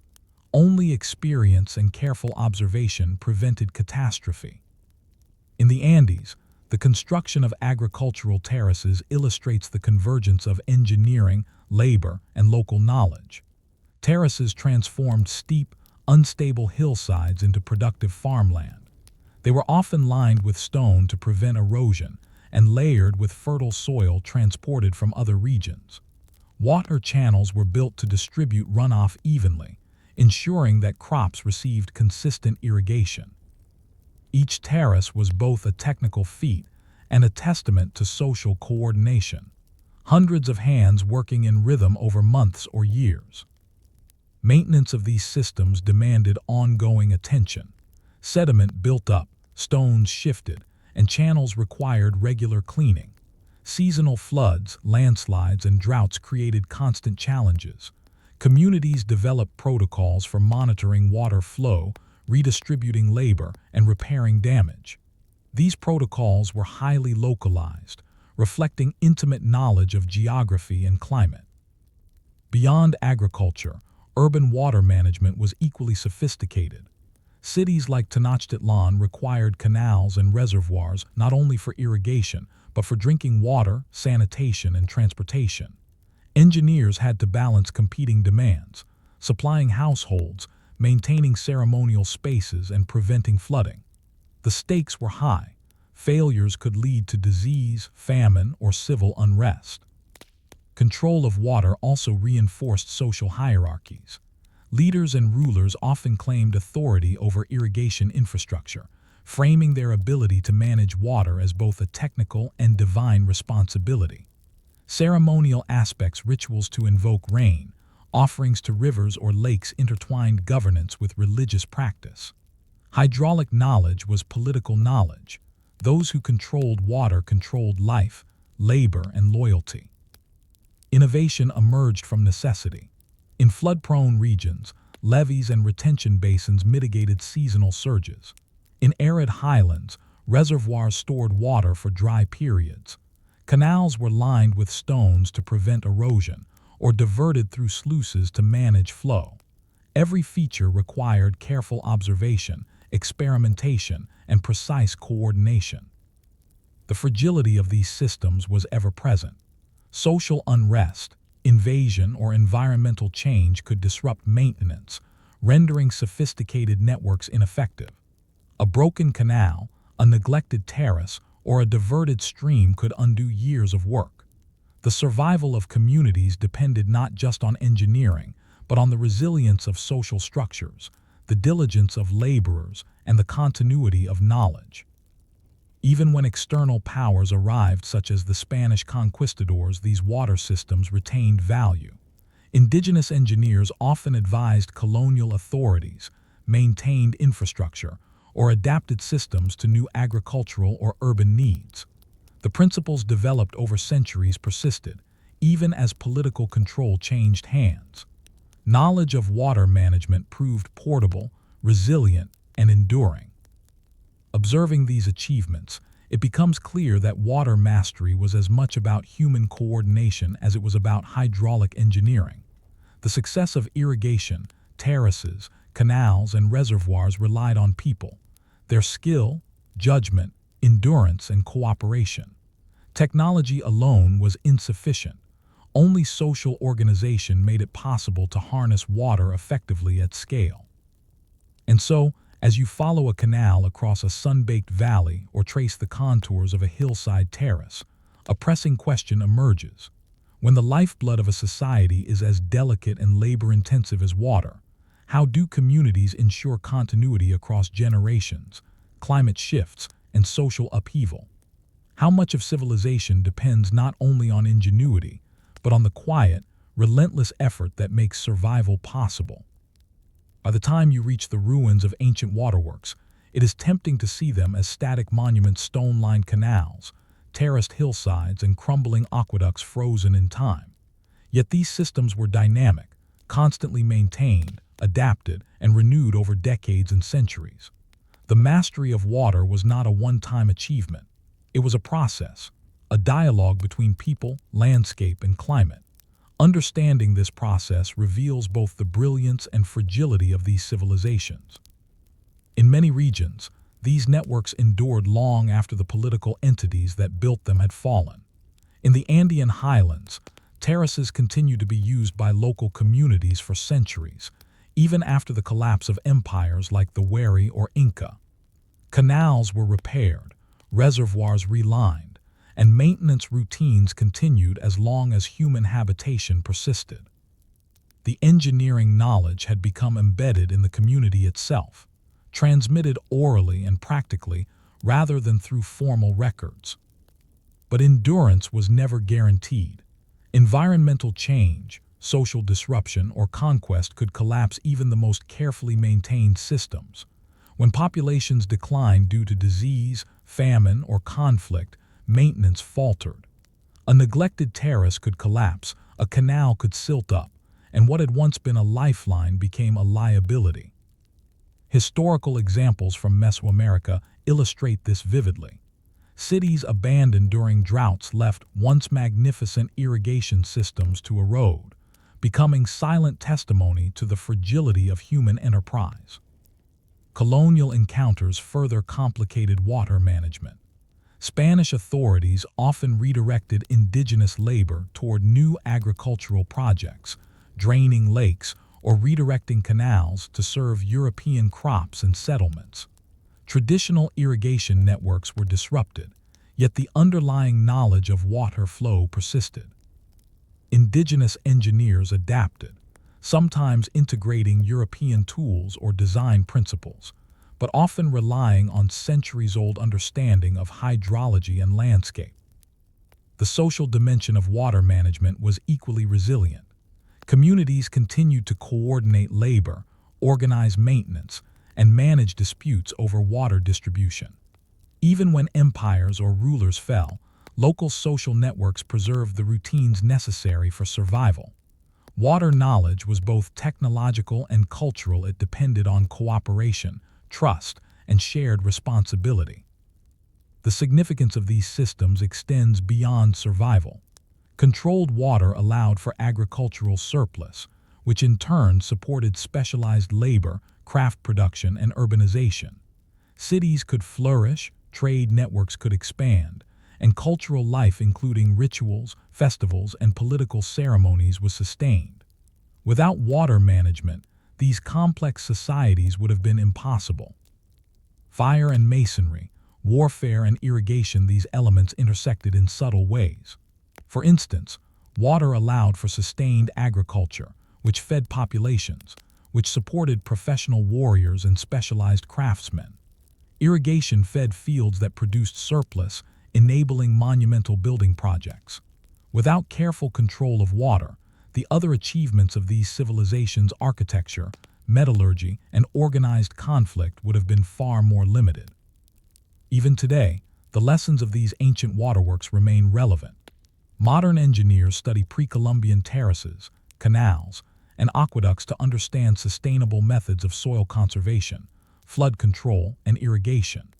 Only experience and careful observation prevented catastrophe. In the Andes, the construction of agricultural terraces illustrates the convergence of engineering, labor, and local knowledge. Terraces transformed steep, unstable hillsides into productive farmland. They were often lined with stone to prevent erosion and layered with fertile soil transported from other regions. Water channels were built to distribute runoff evenly, ensuring that crops received consistent irrigation. Each terrace was both a technical feat and a testament to social coordination, hundreds of hands working in rhythm over months or years. Maintenance of these systems demanded ongoing attention. Sediment built up, stones shifted, and channels required regular cleaning. Seasonal floods, landslides, and droughts created constant challenges. Communities developed protocols for monitoring water flow, redistributing labor, and repairing damage. These protocols were highly localized, reflecting intimate knowledge of geography and climate. Beyond agriculture, urban water management was equally sophisticated. Cities like Tenochtitlan required canals and reservoirs not only for irrigation, but for drinking water, sanitation, and transportation. Engineers had to balance competing demands, supplying households, maintaining ceremonial spaces, and preventing flooding. The stakes were high. Failures could lead to disease, famine, or civil unrest. Control of water also reinforced social hierarchies. Leaders and rulers often claimed authority over irrigation infrastructure, framing their ability to manage water as both a technical and divine responsibility. Ceremonial aspects, rituals to invoke rain, offerings to rivers or lakes intertwined governance with religious practice. Hydraulic knowledge was political knowledge. Those who controlled water controlled life, labor, and loyalty. Innovation emerged from necessity. In flood-prone regions, levees and retention basins mitigated seasonal surges. In arid highlands, reservoirs stored water for dry periods. Canals were lined with stones to prevent erosion, or diverted through sluices to manage flow. Every feature required careful observation, experimentation, and precise coordination. The fragility of these systems was ever present. Social unrest, invasion, or environmental change could disrupt maintenance, rendering sophisticated networks ineffective. A broken canal, a neglected terrace, or a diverted stream could undo years of work. The survival of communities depended not just on engineering, but on the resilience of social structures, the diligence of laborers, and the continuity of knowledge. Even when external powers arrived, such as the Spanish conquistadors, these water systems retained value. Indigenous engineers often advised colonial authorities, maintained infrastructure, or adapted systems to new agricultural or urban needs. The principles developed over centuries persisted, even as political control changed hands. Knowledge of water management proved portable, resilient, and enduring. Observing these achievements, it becomes clear that water mastery was as much about human coordination as it was about hydraulic engineering. The success of irrigation, terraces, canals, and reservoirs relied on people, their skill, judgment, endurance, and cooperation. Technology alone was insufficient. Only social organization made it possible to harness water effectively at scale. And so, as you follow a canal across a sun-baked valley or trace the contours of a hillside terrace, a pressing question emerges. When the lifeblood of a society is as delicate and labor-intensive as water, how do communities ensure continuity across generations, climate shifts, and social upheaval? How much of civilization depends not only on ingenuity, but on the quiet, relentless effort that makes survival possible? By the time you reach the ruins of ancient waterworks, it is tempting to see them as static monuments, stone-lined canals, terraced hillsides, and crumbling aqueducts frozen in time. Yet these systems were dynamic, constantly maintained, adapted, and renewed over decades and centuries. The mastery of water was not a one-time achievement. It was a process, a dialogue between people, landscape, and climate. Understanding this process reveals both the brilliance and fragility of these civilizations. In many regions, these networks endured long after the political entities that built them had fallen. In the Andean highlands, terraces continued to be used by local communities for centuries, even after the collapse of empires like the Wari or Inca. Canals were repaired, reservoirs relined, and maintenance routines continued as long as human habitation persisted. The engineering knowledge had become embedded in the community itself, transmitted orally and practically rather than through formal records. But endurance was never guaranteed. Environmental change, social disruption, or conquest could collapse even the most carefully maintained systems. When populations declined due to disease, famine, or conflict, maintenance faltered. A neglected terrace could collapse, a canal could silt up, and what had once been a lifeline became a liability. Historical examples from Mesoamerica illustrate this vividly. Cities abandoned during droughts left once magnificent irrigation systems to erode, becoming silent testimony to the fragility of human enterprise. Colonial encounters further complicated water management. Spanish authorities often redirected indigenous labor toward new agricultural projects, draining lakes or redirecting canals to serve European crops and settlements. Traditional irrigation networks were disrupted, yet the underlying knowledge of water flow persisted. Indigenous engineers adapted, sometimes integrating European tools or design principles, but often relying on centuries-old understanding of hydrology and landscape. The social dimension of water management was equally resilient. Communities continued to coordinate labor, organize maintenance, and manage disputes over water distribution. Even when empires or rulers fell, local social networks preserved the routines necessary for survival. Water knowledge was both technological and cultural. It depended on cooperation, trust, and shared responsibility. The significance of these systems extends beyond survival. Controlled water allowed for agricultural surplus, which in turn supported specialized labor, craft production, and urbanization. Cities could flourish, trade networks could expand, and cultural life, including rituals, festivals, and political ceremonies, was sustained. Without water management, these complex societies would have been impossible. Fire and masonry, warfare and irrigation, these elements intersected in subtle ways. For instance, water allowed for sustained agriculture, which fed populations, which supported professional warriors and specialized craftsmen. Irrigation fed fields that produced surplus, enabling monumental building projects. Without careful control of water, the other achievements of these civilizations, architecture, metallurgy, and organized conflict, would have been far more limited. Even today, the lessons of these ancient waterworks remain relevant. Modern engineers study pre-Columbian terraces, canals, and aqueducts to understand sustainable methods of soil conservation, flood control, and irrigation.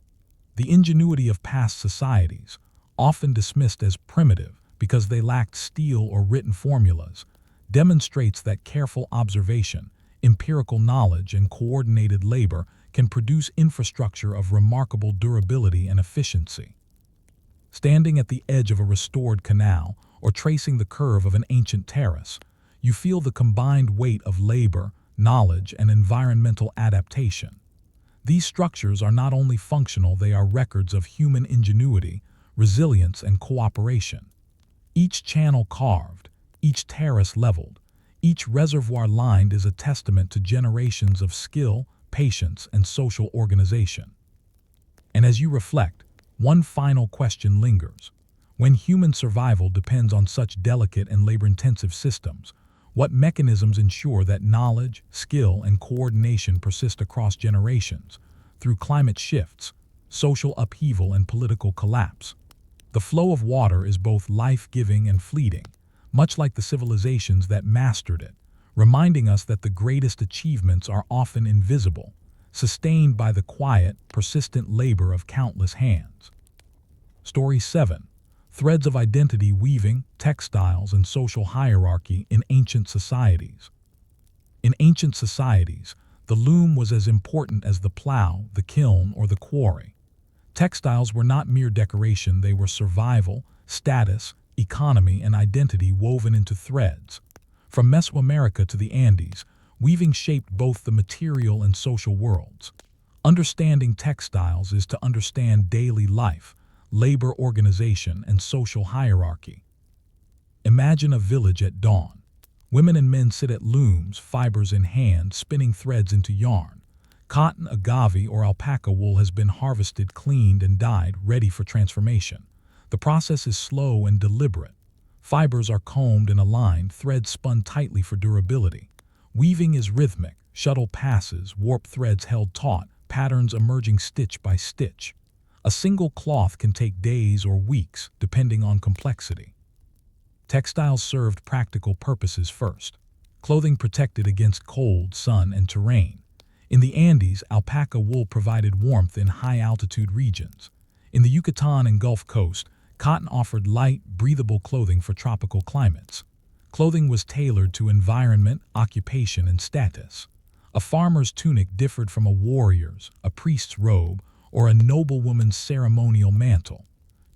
The ingenuity of past societies, often dismissed as primitive because they lacked steel or written formulas, demonstrates that careful observation, empirical knowledge, and coordinated labor can produce infrastructure of remarkable durability and efficiency. Standing at the edge of a restored canal or tracing the curve of an ancient terrace, you feel the combined weight of labor, knowledge, and environmental adaptation. These structures are not only functional, they are records of human ingenuity, resilience, and cooperation. Each channel carved, each terrace leveled, each reservoir lined is a testament to generations of skill, patience, and social organization. And as you reflect, one final question lingers. When human survival depends on such delicate and labor-intensive systems, what mechanisms ensure that knowledge, skill, and coordination persist across generations through climate shifts, social upheaval, and political collapse? The flow of water is both life-giving and fleeting, much like the civilizations that mastered it, reminding us that the greatest achievements are often invisible, sustained by the quiet, persistent labor of countless hands. Story 7. Threads of identity weaving, textiles, and social hierarchy in ancient societies. In ancient societies, the loom was as important as the plow, the kiln, or the quarry. Textiles were not mere decoration, they were survival, status, economy, and identity woven into threads. From Mesoamerica to the Andes, weaving shaped both the material and social worlds. Understanding textiles is to understand daily life, labor organization, and social hierarchy. Imagine a village at dawn. Women and men sit at looms, fibers in hand, spinning threads into yarn. Cotton, agave, or alpaca wool has been harvested, cleaned, and dyed, ready for transformation. The process is slow and deliberate. Fibers are combed and aligned, threads spun tightly for durability. Weaving is rhythmic, shuttle passes, warp threads held taut, patterns emerging stitch by stitch. A single cloth can take days or weeks, depending on complexity. Textiles served practical purposes first. Clothing protected against cold, sun, and terrain. In the Andes, alpaca wool provided warmth in high-altitude regions. In the Yucatan and Gulf Coast, cotton offered light, breathable clothing for tropical climates. Clothing was tailored to environment, occupation, and status. A farmer's tunic differed from a warrior's, a priest's robe, or a noblewoman's ceremonial mantle.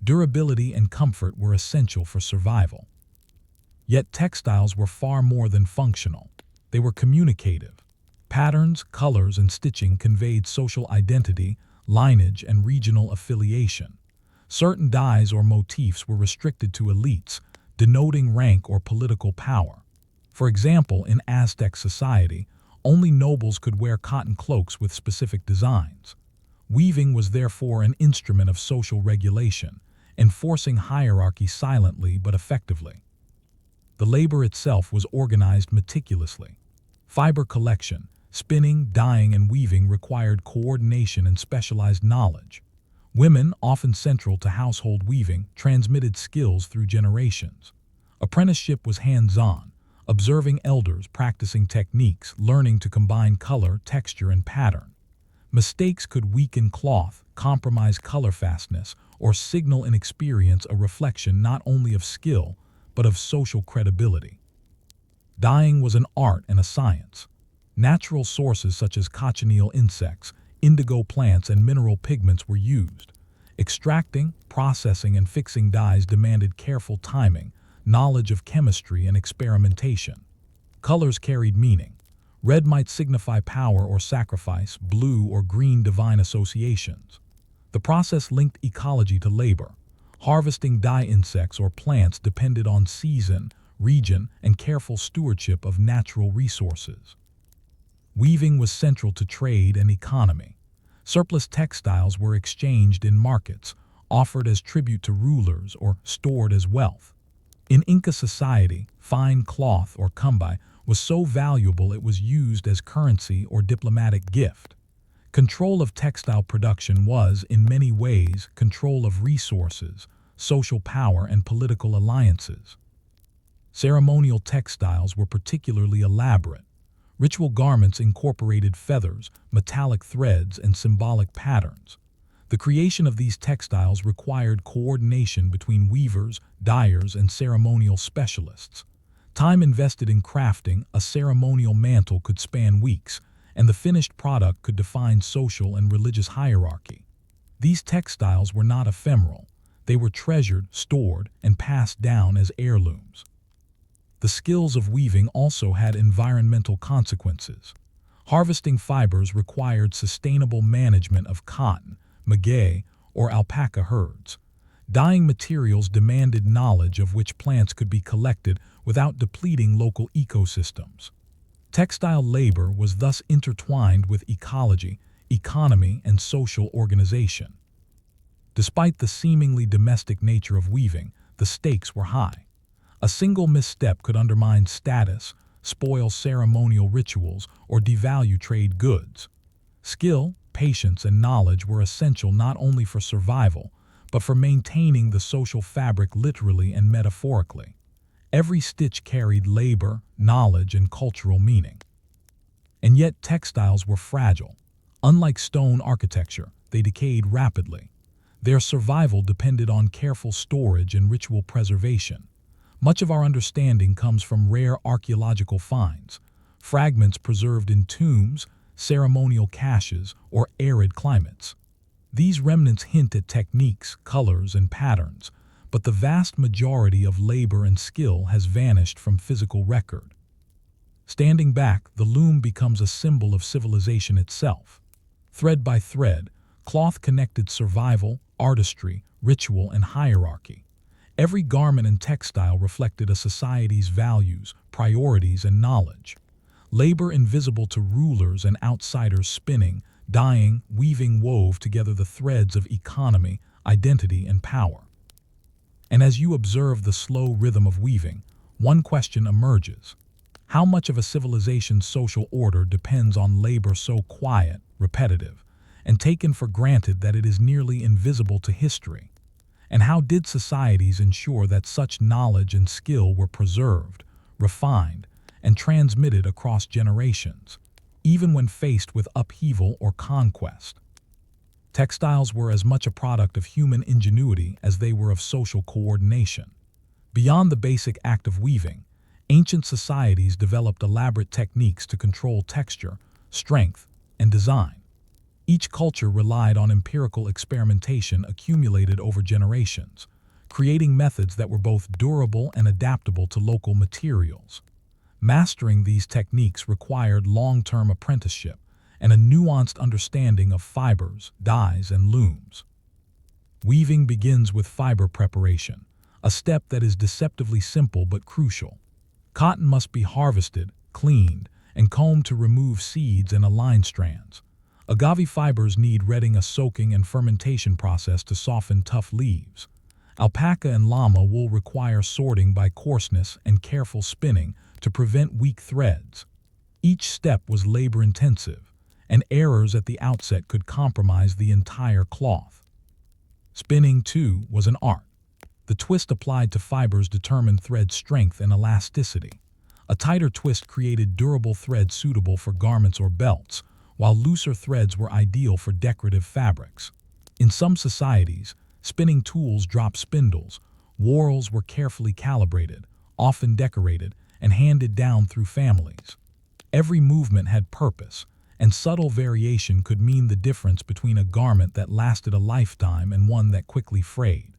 Durability and comfort were essential for survival. Yet textiles were far more than functional. They were communicative. Patterns, colors, and stitching conveyed social identity, lineage, and regional affiliation. Certain dyes or motifs were restricted to elites, denoting rank or political power. For example, in Aztec society, only nobles could wear cotton cloaks with specific designs. Weaving was therefore an instrument of social regulation, enforcing hierarchy silently but effectively. The labor itself was organized meticulously. Fiber collection, spinning, dyeing, and weaving required coordination and specialized knowledge. Women, often central to household weaving, transmitted skills through generations. Apprenticeship was hands-on, observing elders, practicing techniques, learning to combine color, texture, and pattern. Mistakes could weaken cloth, compromise color fastness, or signal in experience a reflection not only of skill, but of social credibility. Dyeing was an art and a science. Natural sources such as cochineal insects, indigo plants, and mineral pigments were used. Extracting, processing, and fixing dyes demanded careful timing, knowledge of chemistry, and experimentation. Colors carried meaning. Red might signify power or sacrifice, blue or green divine associations. The process linked ecology to labor. Harvesting dye insects or plants depended on season, region, and careful stewardship of natural resources. Weaving was central to trade and economy. Surplus textiles were exchanged in markets, offered as tribute to rulers, or stored as wealth. In Inca society, fine cloth or cumbai was so valuable it was used as currency or diplomatic gift. Control of textile production was, in many ways, control of resources, social power, and political alliances. Ceremonial textiles were particularly elaborate. Ritual garments incorporated feathers, metallic threads, and symbolic patterns. The creation of these textiles required coordination between weavers, dyers, and ceremonial specialists. Time invested in crafting a ceremonial mantle could span weeks, and the finished product could define social and religious hierarchy. These textiles were not ephemeral. They were treasured, stored, and passed down as heirlooms. The skills of weaving also had environmental consequences. Harvesting fibers required sustainable management of cotton, maguey, or alpaca herds. Dyeing materials demanded knowledge of which plants could be collected without depleting local ecosystems. Textile labor was thus intertwined with ecology, economy, and social organization. Despite the seemingly domestic nature of weaving, the stakes were high. A single misstep could undermine status, spoil ceremonial rituals, or devalue trade goods. Skill, patience, and knowledge were essential not only for survival, but for maintaining the social fabric literally and metaphorically. Every stitch carried labor, knowledge, and cultural meaning. And yet textiles were fragile. Unlike stone architecture, they decayed rapidly. Their survival depended on careful storage and ritual preservation. Much of our understanding comes from rare archaeological finds, fragments preserved in tombs, ceremonial caches, or arid climates. These remnants hint at techniques, colors, and patterns, but the vast majority of labor and skill has vanished from physical record. Standing back, the loom becomes a symbol of civilization itself. Thread by thread, cloth connected survival, artistry, ritual, and hierarchy. Every garment and textile reflected a society's values, priorities, and knowledge. Labor invisible to rulers and outsiders spinning, dyeing, weaving wove together the threads of economy, identity, and power. And as you observe the slow rhythm of weaving, one question emerges. How much of a civilization's social order depends on labor so quiet, repetitive, and taken for granted that it is nearly invisible to history? And how did societies ensure that such knowledge and skill were preserved, refined, and transmitted across generations, even when faced with upheaval or conquest? Textiles were as much a product of human ingenuity as they were of social coordination. Beyond the basic act of weaving, ancient societies developed elaborate techniques to control texture, strength, and design. Each culture relied on empirical experimentation accumulated over generations, creating methods that were both durable and adaptable to local materials. Mastering these techniques required long-term apprenticeship and a nuanced understanding of fibers, dyes, and looms. Weaving begins with fiber preparation, a step that is deceptively simple but crucial. Cotton must be harvested, cleaned, and combed to remove seeds and align strands. Agave fibers need a soaking and fermentation process to soften tough leaves. Alpaca and llama wool require sorting by coarseness and careful spinning to prevent weak threads. Each step was labor-intensive, and errors at the outset could compromise the entire cloth. Spinning, too, was an art. The twist applied to fibers determined thread strength and elasticity. A tighter twist created durable thread suitable for garments or belts, while looser threads were ideal for decorative fabrics. In some societies, Spinning tools dropped spindles. Whorls were carefully calibrated, often decorated, and handed down through families. Every movement had purpose, and subtle variation could mean the difference between a garment that lasted a lifetime and one that quickly frayed.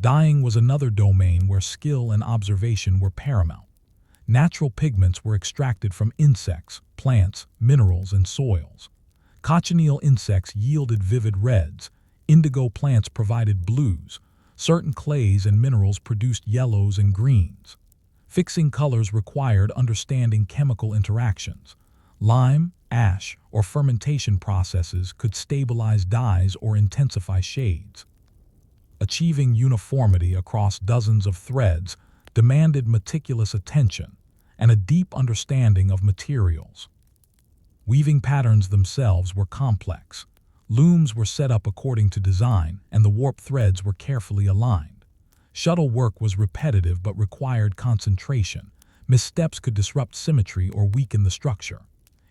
Dyeing was another domain where skill and observation were paramount. Natural pigments were extracted from insects, plants, minerals, and soils. Cochineal insects yielded vivid reds, indigo plants provided blues, certain clays and minerals produced yellows and greens. Fixing colors required understanding chemical interactions. Lime, ash, or fermentation processes could stabilize dyes or intensify shades. Achieving uniformity across dozens of threads demanded meticulous attention and a deep understanding of materials. Weaving patterns themselves were complex. Looms were set up according to design, and the warp threads were carefully aligned. Shuttle work was repetitive but required concentration. Missteps could disrupt symmetry or weaken the structure.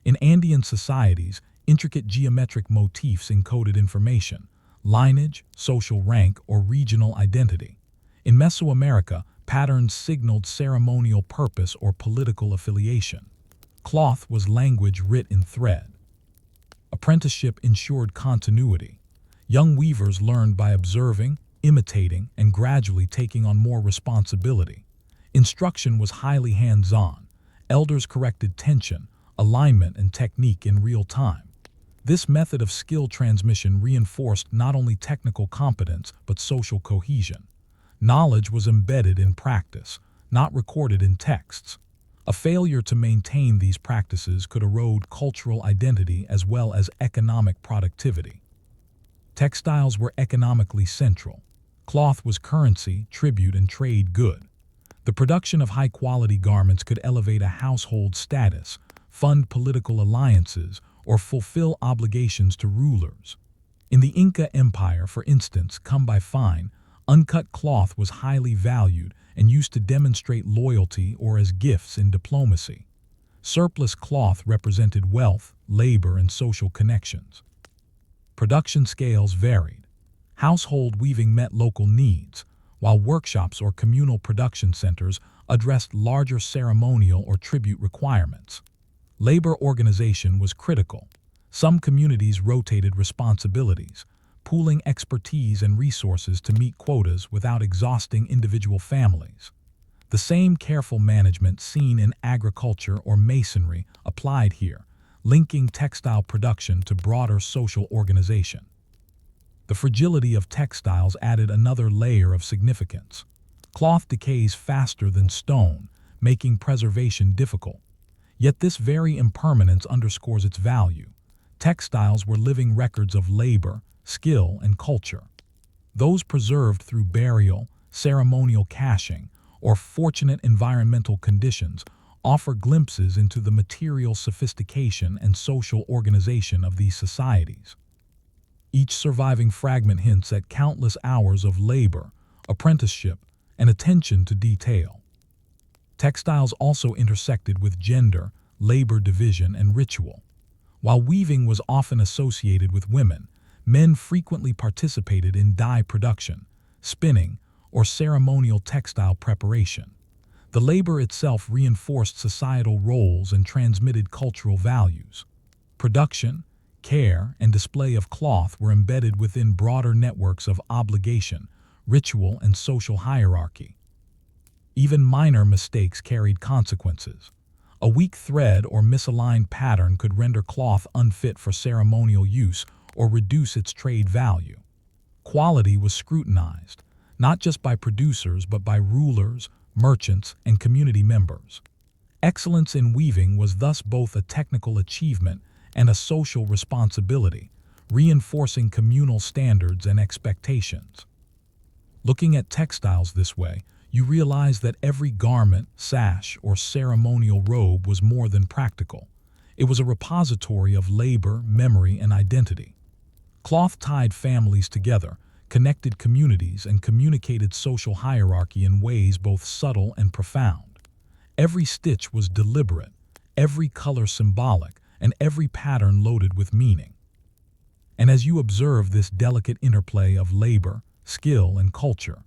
In Andean societies, intricate geometric motifs encoded information, lineage, social rank, or regional identity. In Mesoamerica, patterns signaled ceremonial purpose or political affiliation. Cloth was language writ in thread. Apprenticeship ensured continuity. Young weavers learned by observing, imitating, and gradually taking on more responsibility. Instruction was highly hands-on. Elders corrected tension, alignment, and technique in real time. This method of skill transmission reinforced not only technical competence but social cohesion. Knowledge was embedded in practice, not recorded in texts. A failure to maintain these practices could erode cultural identity as well as economic productivity. Textiles were economically central. Cloth was currency, tribute, and trade good. The production of high-quality garments could elevate a household status, fund political alliances, or fulfill obligations to rulers. In the Inca Empire, for instance, come by fine, uncut cloth was highly valued and used to demonstrate loyalty or as gifts in diplomacy. Surplus cloth represented wealth, labor, and social connections. Production scales varied. Household weaving met local needs, while workshops or communal production centers addressed larger ceremonial or tribute requirements. Labor organization was critical. Some communities rotated responsibilities, pooling expertise and resources to meet quotas without exhausting individual families. The same careful management seen in agriculture or masonry applied here, linking textile production to broader social organization. The fragility of textiles added another layer of significance. Cloth decays faster than stone, making preservation difficult. Yet this very impermanence underscores its value. Textiles were living records of labor, skill, and culture. Those preserved through burial, ceremonial caching, or fortunate environmental conditions offer glimpses into the material sophistication and social organization of these societies. Each surviving fragment hints at countless hours of labor, apprenticeship, and attention to detail. Textiles also intersected with gender, labor division, and ritual. While weaving was often associated with women, men frequently participated in dye production, spinning, or ceremonial textile preparation. The labor itself reinforced societal roles and transmitted cultural values. Production, care, and display of cloth were embedded within broader networks of obligation, ritual, and social hierarchy. Even minor mistakes carried consequences. A weak thread or misaligned pattern could render cloth unfit for ceremonial use or reduce its trade value. Quality was scrutinized, not just by producers but by rulers, merchants, and community members. Excellence in weaving was thus both a technical achievement and a social responsibility, reinforcing communal standards and expectations. Looking at textiles this way, you realize that every garment, sash, or ceremonial robe was more than practical. It was a repository of labor, memory, and identity. Cloth tied families together, connected communities, and communicated social hierarchy in ways both subtle and profound. Every stitch was deliberate, every color symbolic, and every pattern loaded with meaning. And as you observe this delicate interplay of labor, skill, and culture,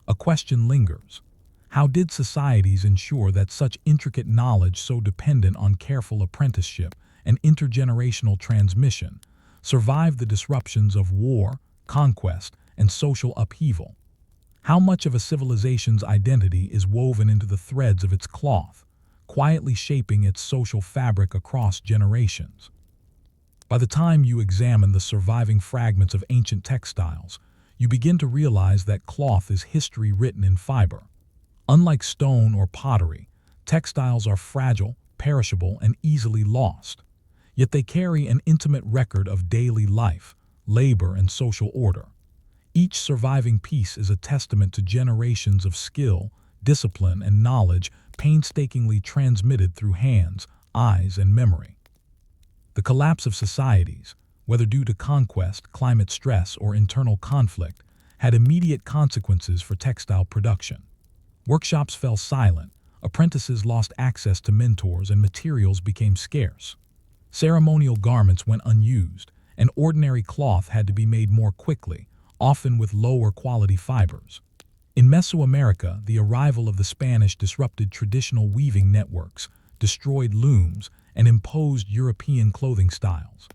a question lingers. How did societies ensure that such intricate knowledge, so dependent on careful apprenticeship and intergenerational transmission, survived the disruptions of war, conquest, and social upheaval? How much of a civilization's identity is woven into the threads of its cloth, quietly shaping its social fabric across generations? By the time you examine the surviving fragments of ancient textiles, you begin to realize that cloth is history written in fiber. Unlike stone or pottery, textiles are fragile, perishable, and easily lost. Yet they carry an intimate record of daily life, labor, and social order. Each surviving piece is a testament to generations of skill, discipline, and knowledge painstakingly transmitted through hands, eyes, and memory. The collapse of societies, whether due to conquest, climate stress, or internal conflict, had immediate consequences for textile production. Workshops fell silent, apprentices lost access to mentors, and materials became scarce. Ceremonial garments went unused, and ordinary cloth had to be made more quickly, often with lower quality fibers. In Mesoamerica, the arrival of the Spanish disrupted traditional weaving networks, destroyed looms, and imposed European clothing styles.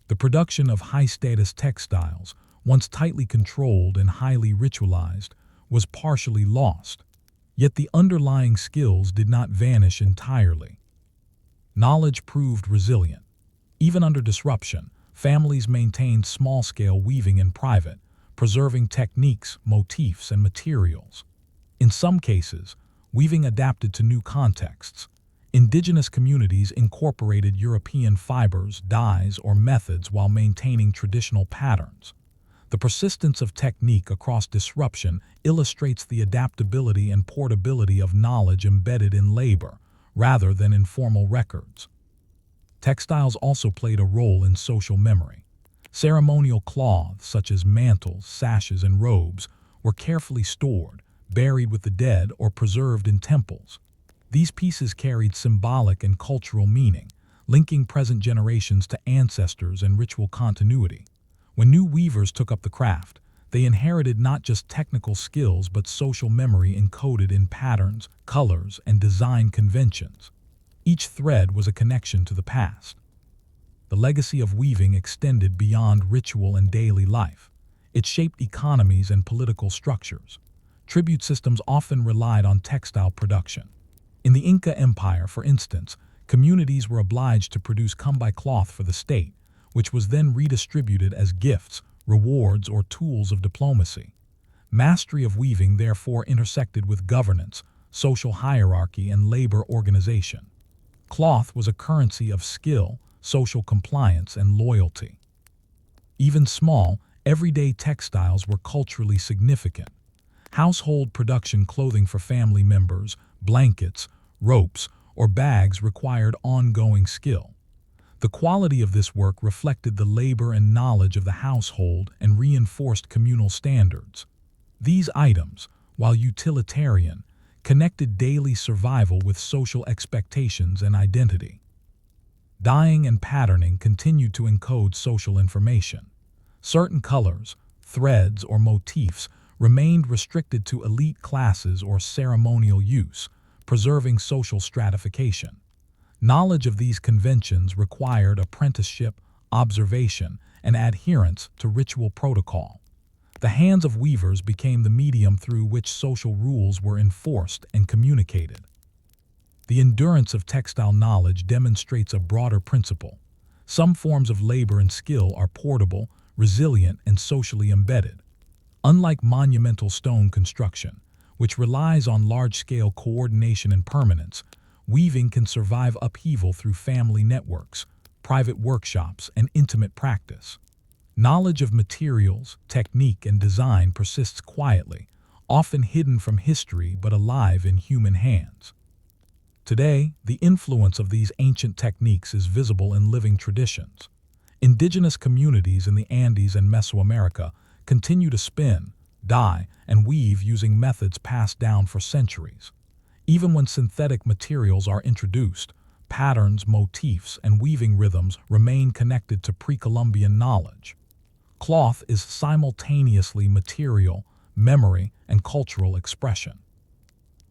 The production of high-status textiles, once tightly controlled and highly ritualized, was partially lost. Yet the underlying skills did not vanish entirely. Knowledge proved resilient. Even under disruption, families maintained small-scale weaving in private, preserving techniques, motifs, and materials. In some cases, weaving adapted to new contexts. Indigenous communities incorporated European fibers, dyes, or methods while maintaining traditional patterns. The persistence of technique across disruption illustrates the adaptability and portability of knowledge embedded in labor, rather than in formal records. Textiles also played a role in social memory. Ceremonial cloths, such as mantles, sashes, and robes, were carefully stored, buried with the dead, or preserved in temples. These pieces carried symbolic and cultural meaning, linking present generations to ancestors and ritual continuity. When new weavers took up the craft, they inherited not just technical skills but social memory encoded in patterns, colors, and design conventions. Each thread was a connection to the past. The legacy of weaving extended beyond ritual and daily life. It shaped economies and political structures. Tribute systems often relied on textile production. In the Inca Empire, for instance, communities were obliged to produce cumbai cloth for the state, which was then redistributed as gifts, rewards, or tools of diplomacy. Mastery of weaving therefore intersected with governance, social hierarchy, and labor organization. Cloth was a currency of skill, social compliance, and loyalty. Even small, everyday textiles were culturally significant. Household production clothing for family members, blankets, ropes, or bags required ongoing skill. The quality of this work reflected the labor and knowledge of the household and reinforced communal standards. These items, while utilitarian, connected daily survival with social expectations and identity. Dyeing and patterning continued to encode social information. Certain colors, threads, or motifs remained restricted to elite classes or ceremonial use, preserving social stratification. Knowledge of these conventions required apprenticeship, observation, and adherence to ritual protocol. The hands of weavers became the medium through which social rules were enforced and communicated. The endurance of textile knowledge demonstrates a broader principle. Some forms of labor and skill are portable, resilient, and socially embedded. Unlike monumental stone construction, which relies on large-scale coordination and permanence, weaving can survive upheaval through family networks, private workshops, and intimate practice. Knowledge of materials, technique, and design persists quietly, often hidden from history but alive in human hands. Today, the influence of these ancient techniques is visible in living traditions. Indigenous communities in the Andes and Mesoamerica continue to spin, dye, and weave using methods passed down for centuries. Even when synthetic materials are introduced, patterns, motifs, and weaving rhythms remain connected to pre-Columbian knowledge. Cloth is simultaneously material, memory, and cultural expression.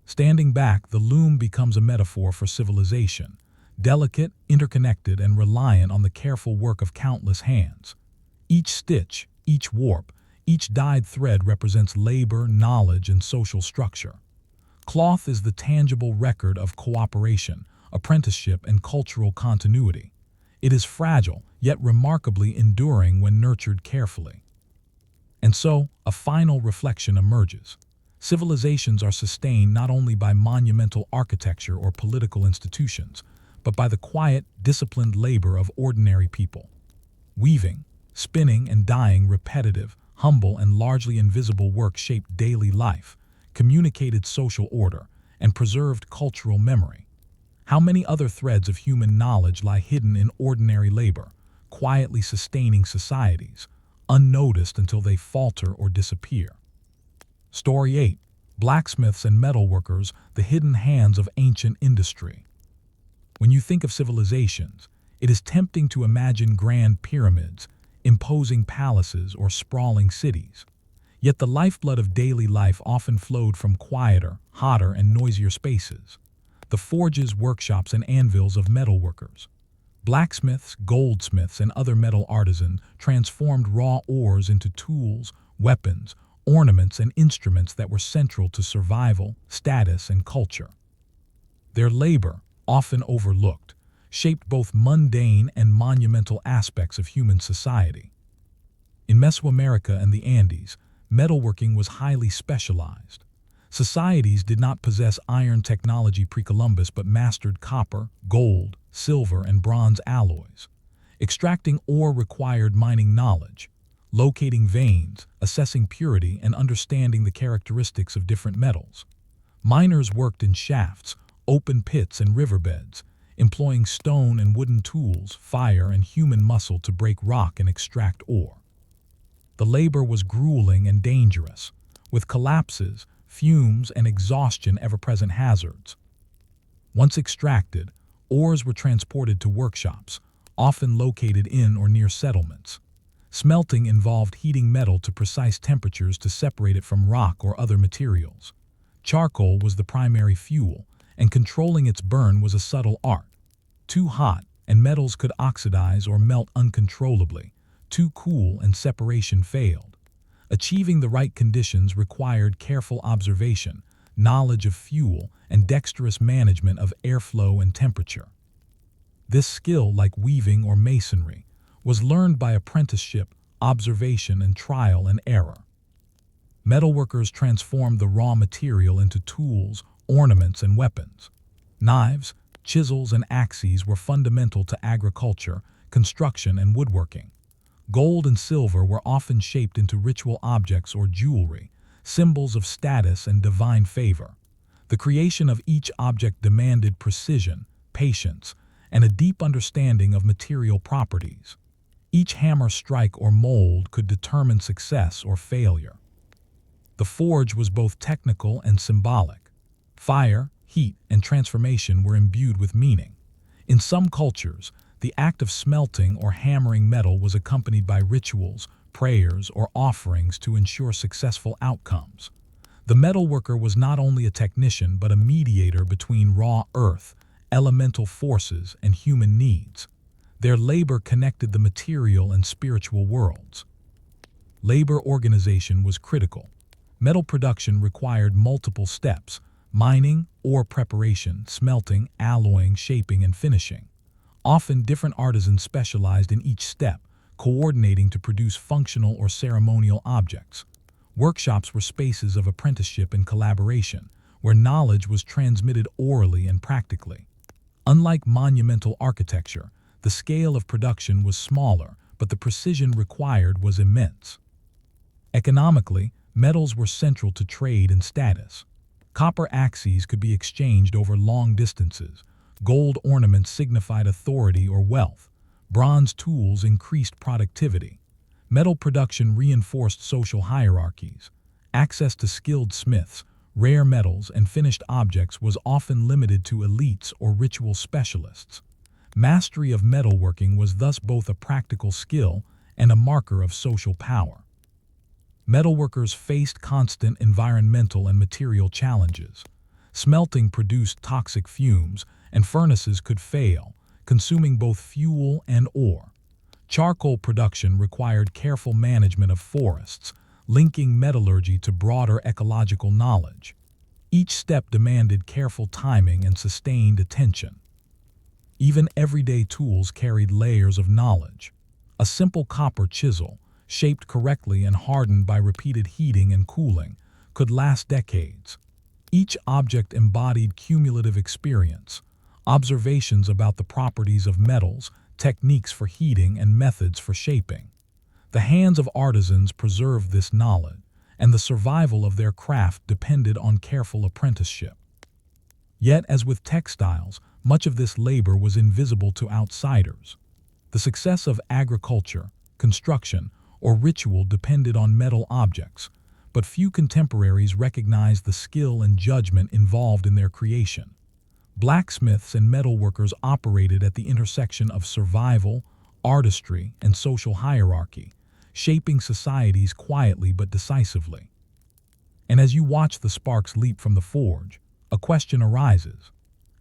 Standing back, the loom becomes a metaphor for civilization, delicate, interconnected, and reliant on the careful work of countless hands. Each stitch, each warp, each dyed thread represents labor, knowledge, and social structure. Cloth is the tangible record of cooperation, apprenticeship, and cultural continuity. It is fragile, yet remarkably enduring when nurtured carefully. And so, a final reflection emerges. Civilizations are sustained not only by monumental architecture or political institutions, but by the quiet, disciplined labor of ordinary people. Weaving, spinning, and dyeing repetitive, humble, and largely invisible work shaped daily life, communicated social order, and preserved cultural memory. How many other threads of human knowledge lie hidden in ordinary labor, quietly sustaining societies, unnoticed until they falter or disappear? Story 8. Blacksmiths and metalworkers, the hidden hands of ancient industry. When you think of civilizations, it is tempting to imagine grand pyramids, imposing palaces, or sprawling cities. Yet the lifeblood of daily life often flowed from quieter, hotter, and noisier spaces. The forges, workshops, and anvils of metalworkers. Blacksmiths, goldsmiths, and other metal artisans transformed raw ores into tools, weapons, ornaments, and instruments that were central to survival, status, and culture. Their labor, often overlooked, shaped both mundane and monumental aspects of human society. In Mesoamerica and the Andes, metalworking was highly specialized. Societies did not possess iron technology pre-Columbus but mastered copper, gold, silver, and bronze alloys. Extracting ore required mining knowledge, locating veins, assessing purity, and understanding the characteristics of different metals. Miners worked in shafts, open pits, and riverbeds, employing stone and wooden tools, fire, and human muscle to break rock and extract ore. The labor was grueling and dangerous, with collapses, fumes, and exhaustion ever-present hazards. Once extracted, ores were transported to workshops, often located in or near settlements. Smelting involved heating metal to precise temperatures to separate it from rock or other materials. Charcoal was the primary fuel, and controlling its burn was a subtle art. Too hot, and metals could oxidize or melt uncontrollably. Too cool, and separation failed. Achieving the right conditions required careful observation, knowledge of fuel, and dexterous management of airflow and temperature. This skill, like weaving or masonry, was learned by apprenticeship, observation, and trial and error. Metalworkers transformed the raw material into tools, ornaments, and weapons. Knives, chisels, and axes were fundamental to agriculture, construction, and woodworking. Gold and silver were often shaped into ritual objects or jewelry, symbols of status and divine favor. The creation of each object demanded precision, patience, and a deep understanding of material properties. Each hammer strike or mold could determine success or failure. The forge was both technical and symbolic. Fire, heat, and transformation were imbued with meaning. In some cultures, the act of smelting or hammering metal was accompanied by rituals, prayers, or offerings to ensure successful outcomes. The metalworker was not only a technician but a mediator between raw earth, elemental forces, and human needs. Their labor connected the material and spiritual worlds. Labor organization was critical. Metal production required multiple steps: mining, ore preparation, smelting, alloying, shaping, and finishing. Often different artisans specialized in each step, coordinating to produce functional or ceremonial objects. Workshops were spaces of apprenticeship and collaboration, where knowledge was transmitted orally and practically. Unlike monumental architecture, the scale of production was smaller, but the precision required was immense. Economically, metals were central to trade and status. Copper axes could be exchanged over long distances. Gold ornaments signified authority or wealth. Bronze tools increased productivity. Metal production reinforced social hierarchies. Access to skilled smiths, rare metals, and finished objects was often limited to elites or ritual specialists. Mastery of metalworking was thus both a practical skill and a marker of social power. Metalworkers faced constant environmental and material challenges. Smelting produced toxic fumes, and furnaces could fail, consuming both fuel and ore. Charcoal production required careful management of forests, linking metallurgy to broader ecological knowledge. Each step demanded careful timing and sustained attention. Even everyday tools carried layers of knowledge. A simple copper chisel, shaped correctly and hardened by repeated heating and cooling, could last decades. Each object embodied cumulative experience, observations about the properties of metals, techniques for heating, and methods for shaping. The hands of artisans preserved this knowledge, and the survival of their craft depended on careful apprenticeship. Yet, as with textiles, much of this labor was invisible to outsiders. The success of agriculture, construction, or ritual depended on metal objects, but few contemporaries recognized the skill and judgment involved in their creation. Blacksmiths and metalworkers operated at the intersection of survival, artistry, and social hierarchy, shaping societies quietly but decisively. And as you watch the sparks leap from the forge, a question arises.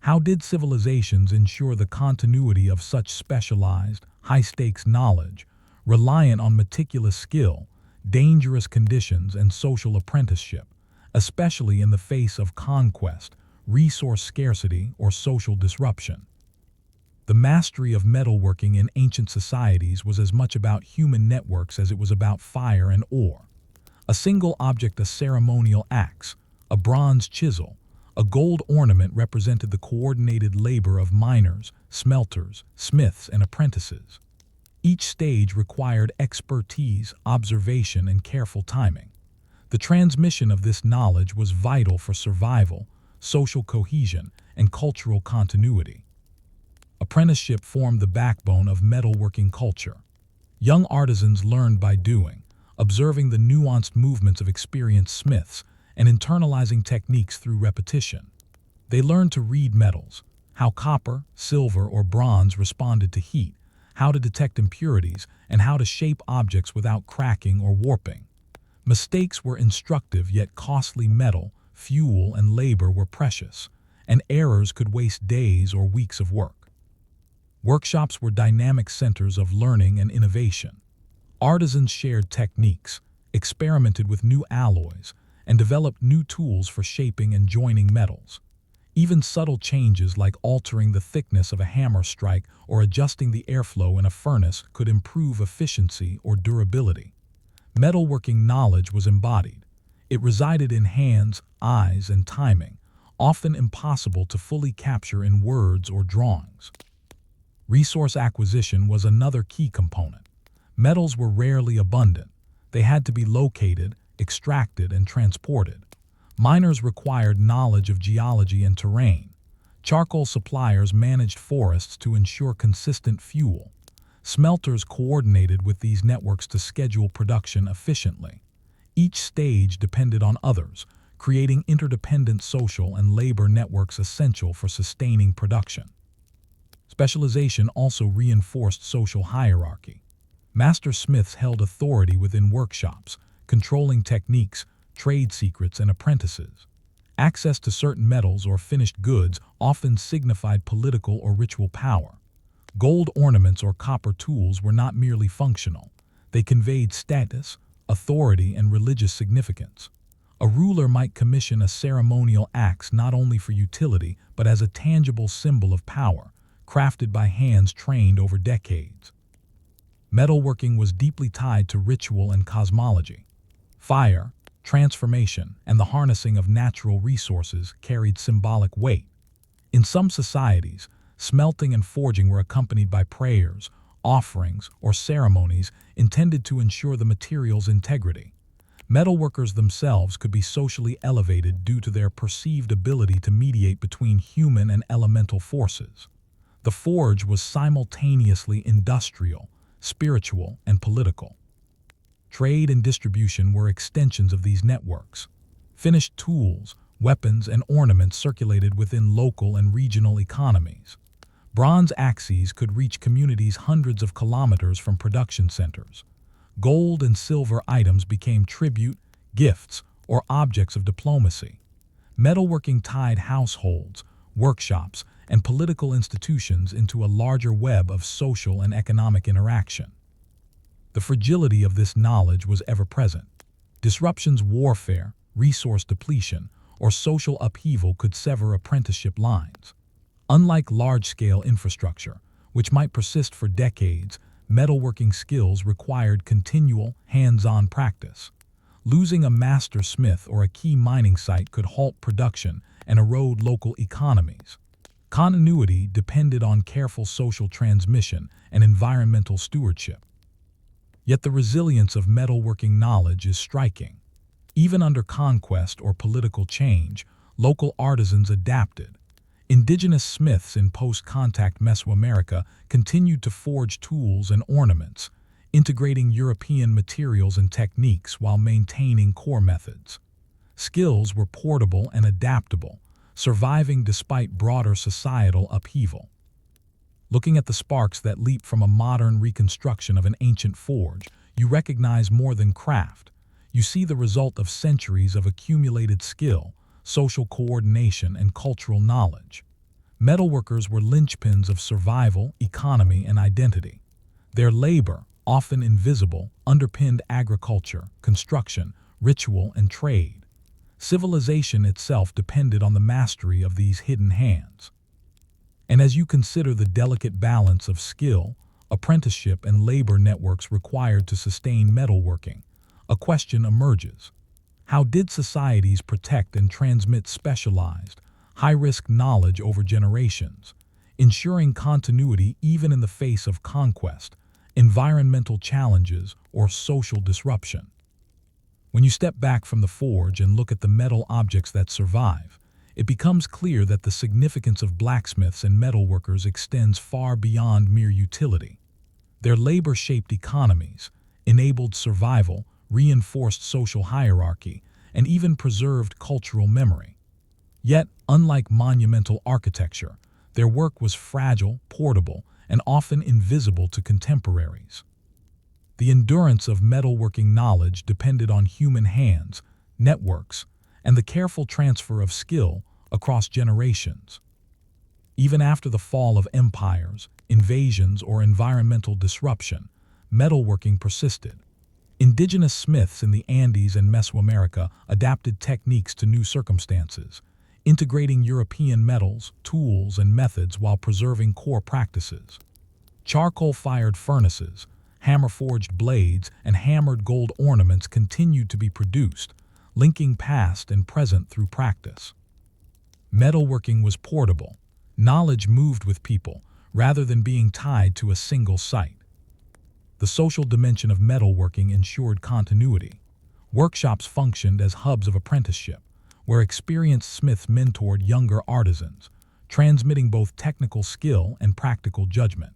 How did civilizations ensure the continuity of such specialized, high-stakes knowledge, reliant on meticulous skill, dangerous conditions, and social apprenticeship, especially in the face of conquest, resource scarcity, or social disruption? The mastery of metalworking in ancient societies was as much about human networks as it was about fire and ore. A single object, a ceremonial axe, a bronze chisel, a gold ornament represented the coordinated labor of miners, smelters, smiths, and apprentices. Each stage required expertise, observation, and careful timing. The transmission of this knowledge was vital for survival, social cohesion, and cultural continuity. Apprenticeship formed the backbone of metalworking culture. Young artisans learned by doing, observing the nuanced movements of experienced smiths, and internalizing techniques through repetition. They learned to read metals, how copper, silver, or bronze responded to heat, how to detect impurities, and how to shape objects without cracking or warping. Mistakes were instructive, yet costly. Metal, fuel, and labor were precious, and errors could waste days or weeks of work. Workshops were dynamic centers of learning and innovation. Artisans shared techniques, experimented with new alloys, and developed new tools for shaping and joining metals. Even subtle changes like altering the thickness of a hammer strike or adjusting the airflow in a furnace could improve efficiency or durability. Metalworking knowledge was embodied. It resided in hands, eyes, and timing, often impossible to fully capture in words or drawings. Resource acquisition was another key component. Metals were rarely abundant. They had to be located, extracted, and transported. Miners required knowledge of geology and terrain. Charcoal suppliers managed forests to ensure consistent fuel. Smelters coordinated with these networks to schedule production efficiently. Each stage depended on others, creating interdependent social and labor networks essential for sustaining production. Specialization also reinforced social hierarchy. Master smiths held authority within workshops, controlling techniques, trade secrets, and apprentices. Access to certain metals or finished goods often signified political or ritual power. Gold ornaments or copper tools were not merely functional. They conveyed status, authority, and religious significance. A ruler might commission a ceremonial axe not only for utility but as a tangible symbol of power, crafted by hands trained over decades. Metalworking was deeply tied to ritual and cosmology. Fire, transformation, and the harnessing of natural resources carried symbolic weight. In some societies, smelting and forging were accompanied by prayers, offerings, or ceremonies intended to ensure the material's integrity. Metalworkers themselves could be socially elevated due to their perceived ability to mediate between human and elemental forces. The forge was simultaneously industrial, spiritual, and political. Trade and distribution were extensions of these networks. Finished tools, weapons, and ornaments circulated within local and regional economies. Bronze axes could reach communities hundreds of kilometers from production centers. Gold and silver items became tribute, gifts, or objects of diplomacy. Metalworking tied households, workshops, and political institutions into a larger web of social and economic interaction. The fragility of this knowledge was ever present. Disruptions, warfare, resource depletion, or social upheaval could sever apprenticeship lines. Unlike large-scale infrastructure, which might persist for decades, metalworking skills required continual, hands-on practice. Losing a master smith or a key mining site could halt production and erode local economies. Continuity depended on careful social transmission and environmental stewardship. Yet the resilience of metalworking knowledge is striking. Even under conquest or political change, local artisans adapted. Indigenous smiths in post-contact Mesoamerica continued to forge tools and ornaments, integrating European materials and techniques while maintaining core methods. Skills were portable and adaptable, surviving despite broader societal upheaval. Looking at the sparks that leap from a modern reconstruction of an ancient forge, you recognize more than craft. You see the result of centuries of accumulated skill, social coordination, and cultural knowledge. Metalworkers were linchpins of survival, economy, and identity. Their labor, often invisible, underpinned agriculture, construction, ritual, and trade. Civilization itself depended on the mastery of these hidden hands. And as you consider the delicate balance of skill, apprenticeship, and labor networks required to sustain metalworking, a question emerges. How did societies protect and transmit specialized, high-risk knowledge over generations, ensuring continuity even in the face of conquest, environmental challenges, or social disruption? When you step back from the forge and look at the metal objects that survive, it becomes clear that the significance of blacksmiths and metalworkers extends far beyond mere utility. Their labor shaped economies, enabled survival, reinforced social hierarchy, and even preserved cultural memory. Yet, unlike monumental architecture, their work was fragile, portable, and often invisible to contemporaries. The endurance of metalworking knowledge depended on human hands, networks, and the careful transfer of skill across generations. Even after the fall of empires, invasions, or environmental disruption, metalworking persisted. Indigenous smiths in the Andes and Mesoamerica adapted techniques to new circumstances, integrating European metals, tools, and methods while preserving core practices. Charcoal-fired furnaces, hammer-forged blades, and hammered gold ornaments continued to be produced, linking past and present through practice. Metalworking was portable. Knowledge moved with people, rather than being tied to a single site. The social dimension of metalworking ensured continuity. Workshops functioned as hubs of apprenticeship, where experienced smiths mentored younger artisans, transmitting both technical skill and practical judgment.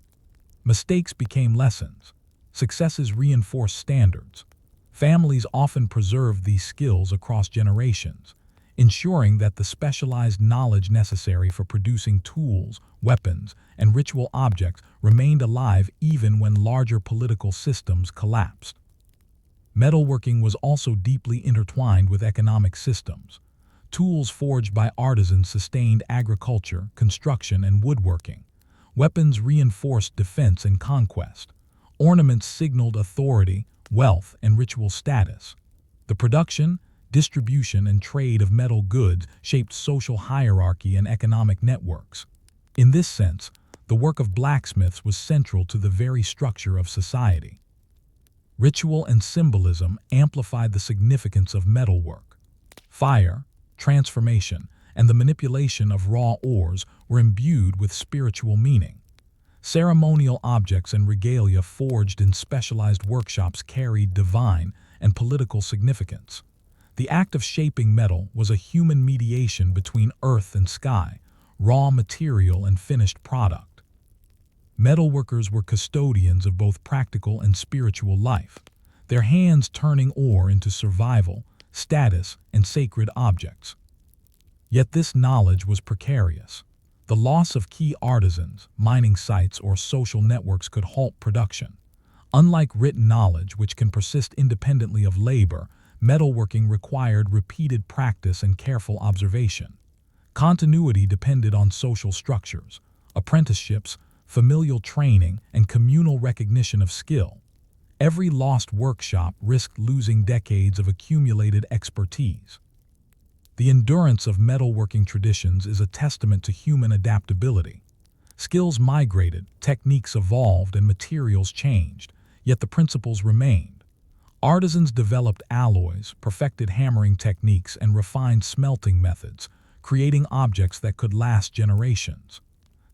Mistakes became lessons. Successes reinforced standards. Families often preserved these skills across generations, ensuring that the specialized knowledge necessary for producing tools, weapons, and ritual objects remained alive even when larger political systems collapsed. Metalworking was also deeply intertwined with economic systems. Tools forged by artisans sustained agriculture, construction, and woodworking. Weapons reinforced defense and conquest. Ornaments signaled authority, wealth, and ritual status. The production, distribution, and trade of metal goods shaped social hierarchy and economic networks. In this sense, the work of blacksmiths was central to the very structure of society. Ritual and symbolism amplified the significance of metalwork. Fire, transformation, and the manipulation of raw ores were imbued with spiritual meaning. Ceremonial objects and regalia forged in specialized workshops carried divine and political significance. The act of shaping metal was a human mediation between earth and sky, raw material and finished product. Metalworkers were custodians of both practical and spiritual life, their hands turning ore into survival, status, and sacred objects. Yet this knowledge was precarious. The loss of key artisans, mining sites, or social networks could halt production. Unlike written knowledge, which can persist independently of labor, metalworking required repeated practice and careful observation. Continuity depended on social structures, apprenticeships, familial training, and communal recognition of skill. Every lost workshop risked losing decades of accumulated expertise. The endurance of metalworking traditions is a testament to human adaptability. Skills migrated, techniques evolved, and materials changed, yet the principles remained. Artisans developed alloys, perfected hammering techniques, and refined smelting methods, creating objects that could last generations.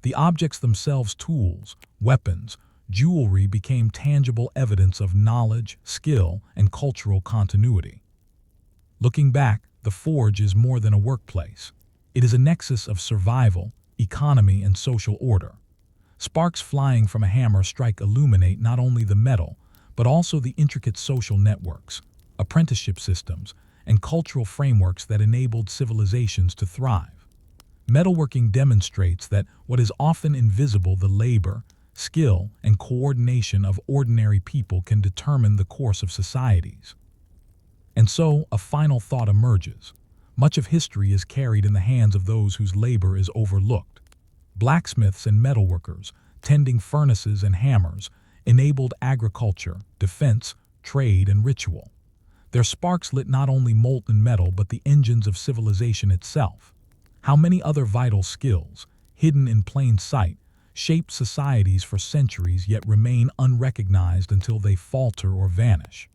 The objects themselves, tools, weapons, jewelry, became tangible evidence of knowledge, skill, and cultural continuity. Looking back, the forge is more than a workplace. It is a nexus of survival, economy, and social order. Sparks flying from a hammer strike illuminate not only the metal, but also the intricate social networks, apprenticeship systems, and cultural frameworks that enabled civilizations to thrive. Metalworking demonstrates that what is often invisible, the labor, skill, and coordination of ordinary people, can determine the course of societies. And so, a final thought emerges. Much of history is carried in the hands of those whose labor is overlooked. Blacksmiths and metalworkers, tending furnaces and hammers, enabled agriculture, defense, trade, and ritual. Their sparks lit not only molten metal but the engines of civilization itself. How many other vital skills, hidden in plain sight, shaped societies for centuries yet remain unrecognized until they falter or vanish?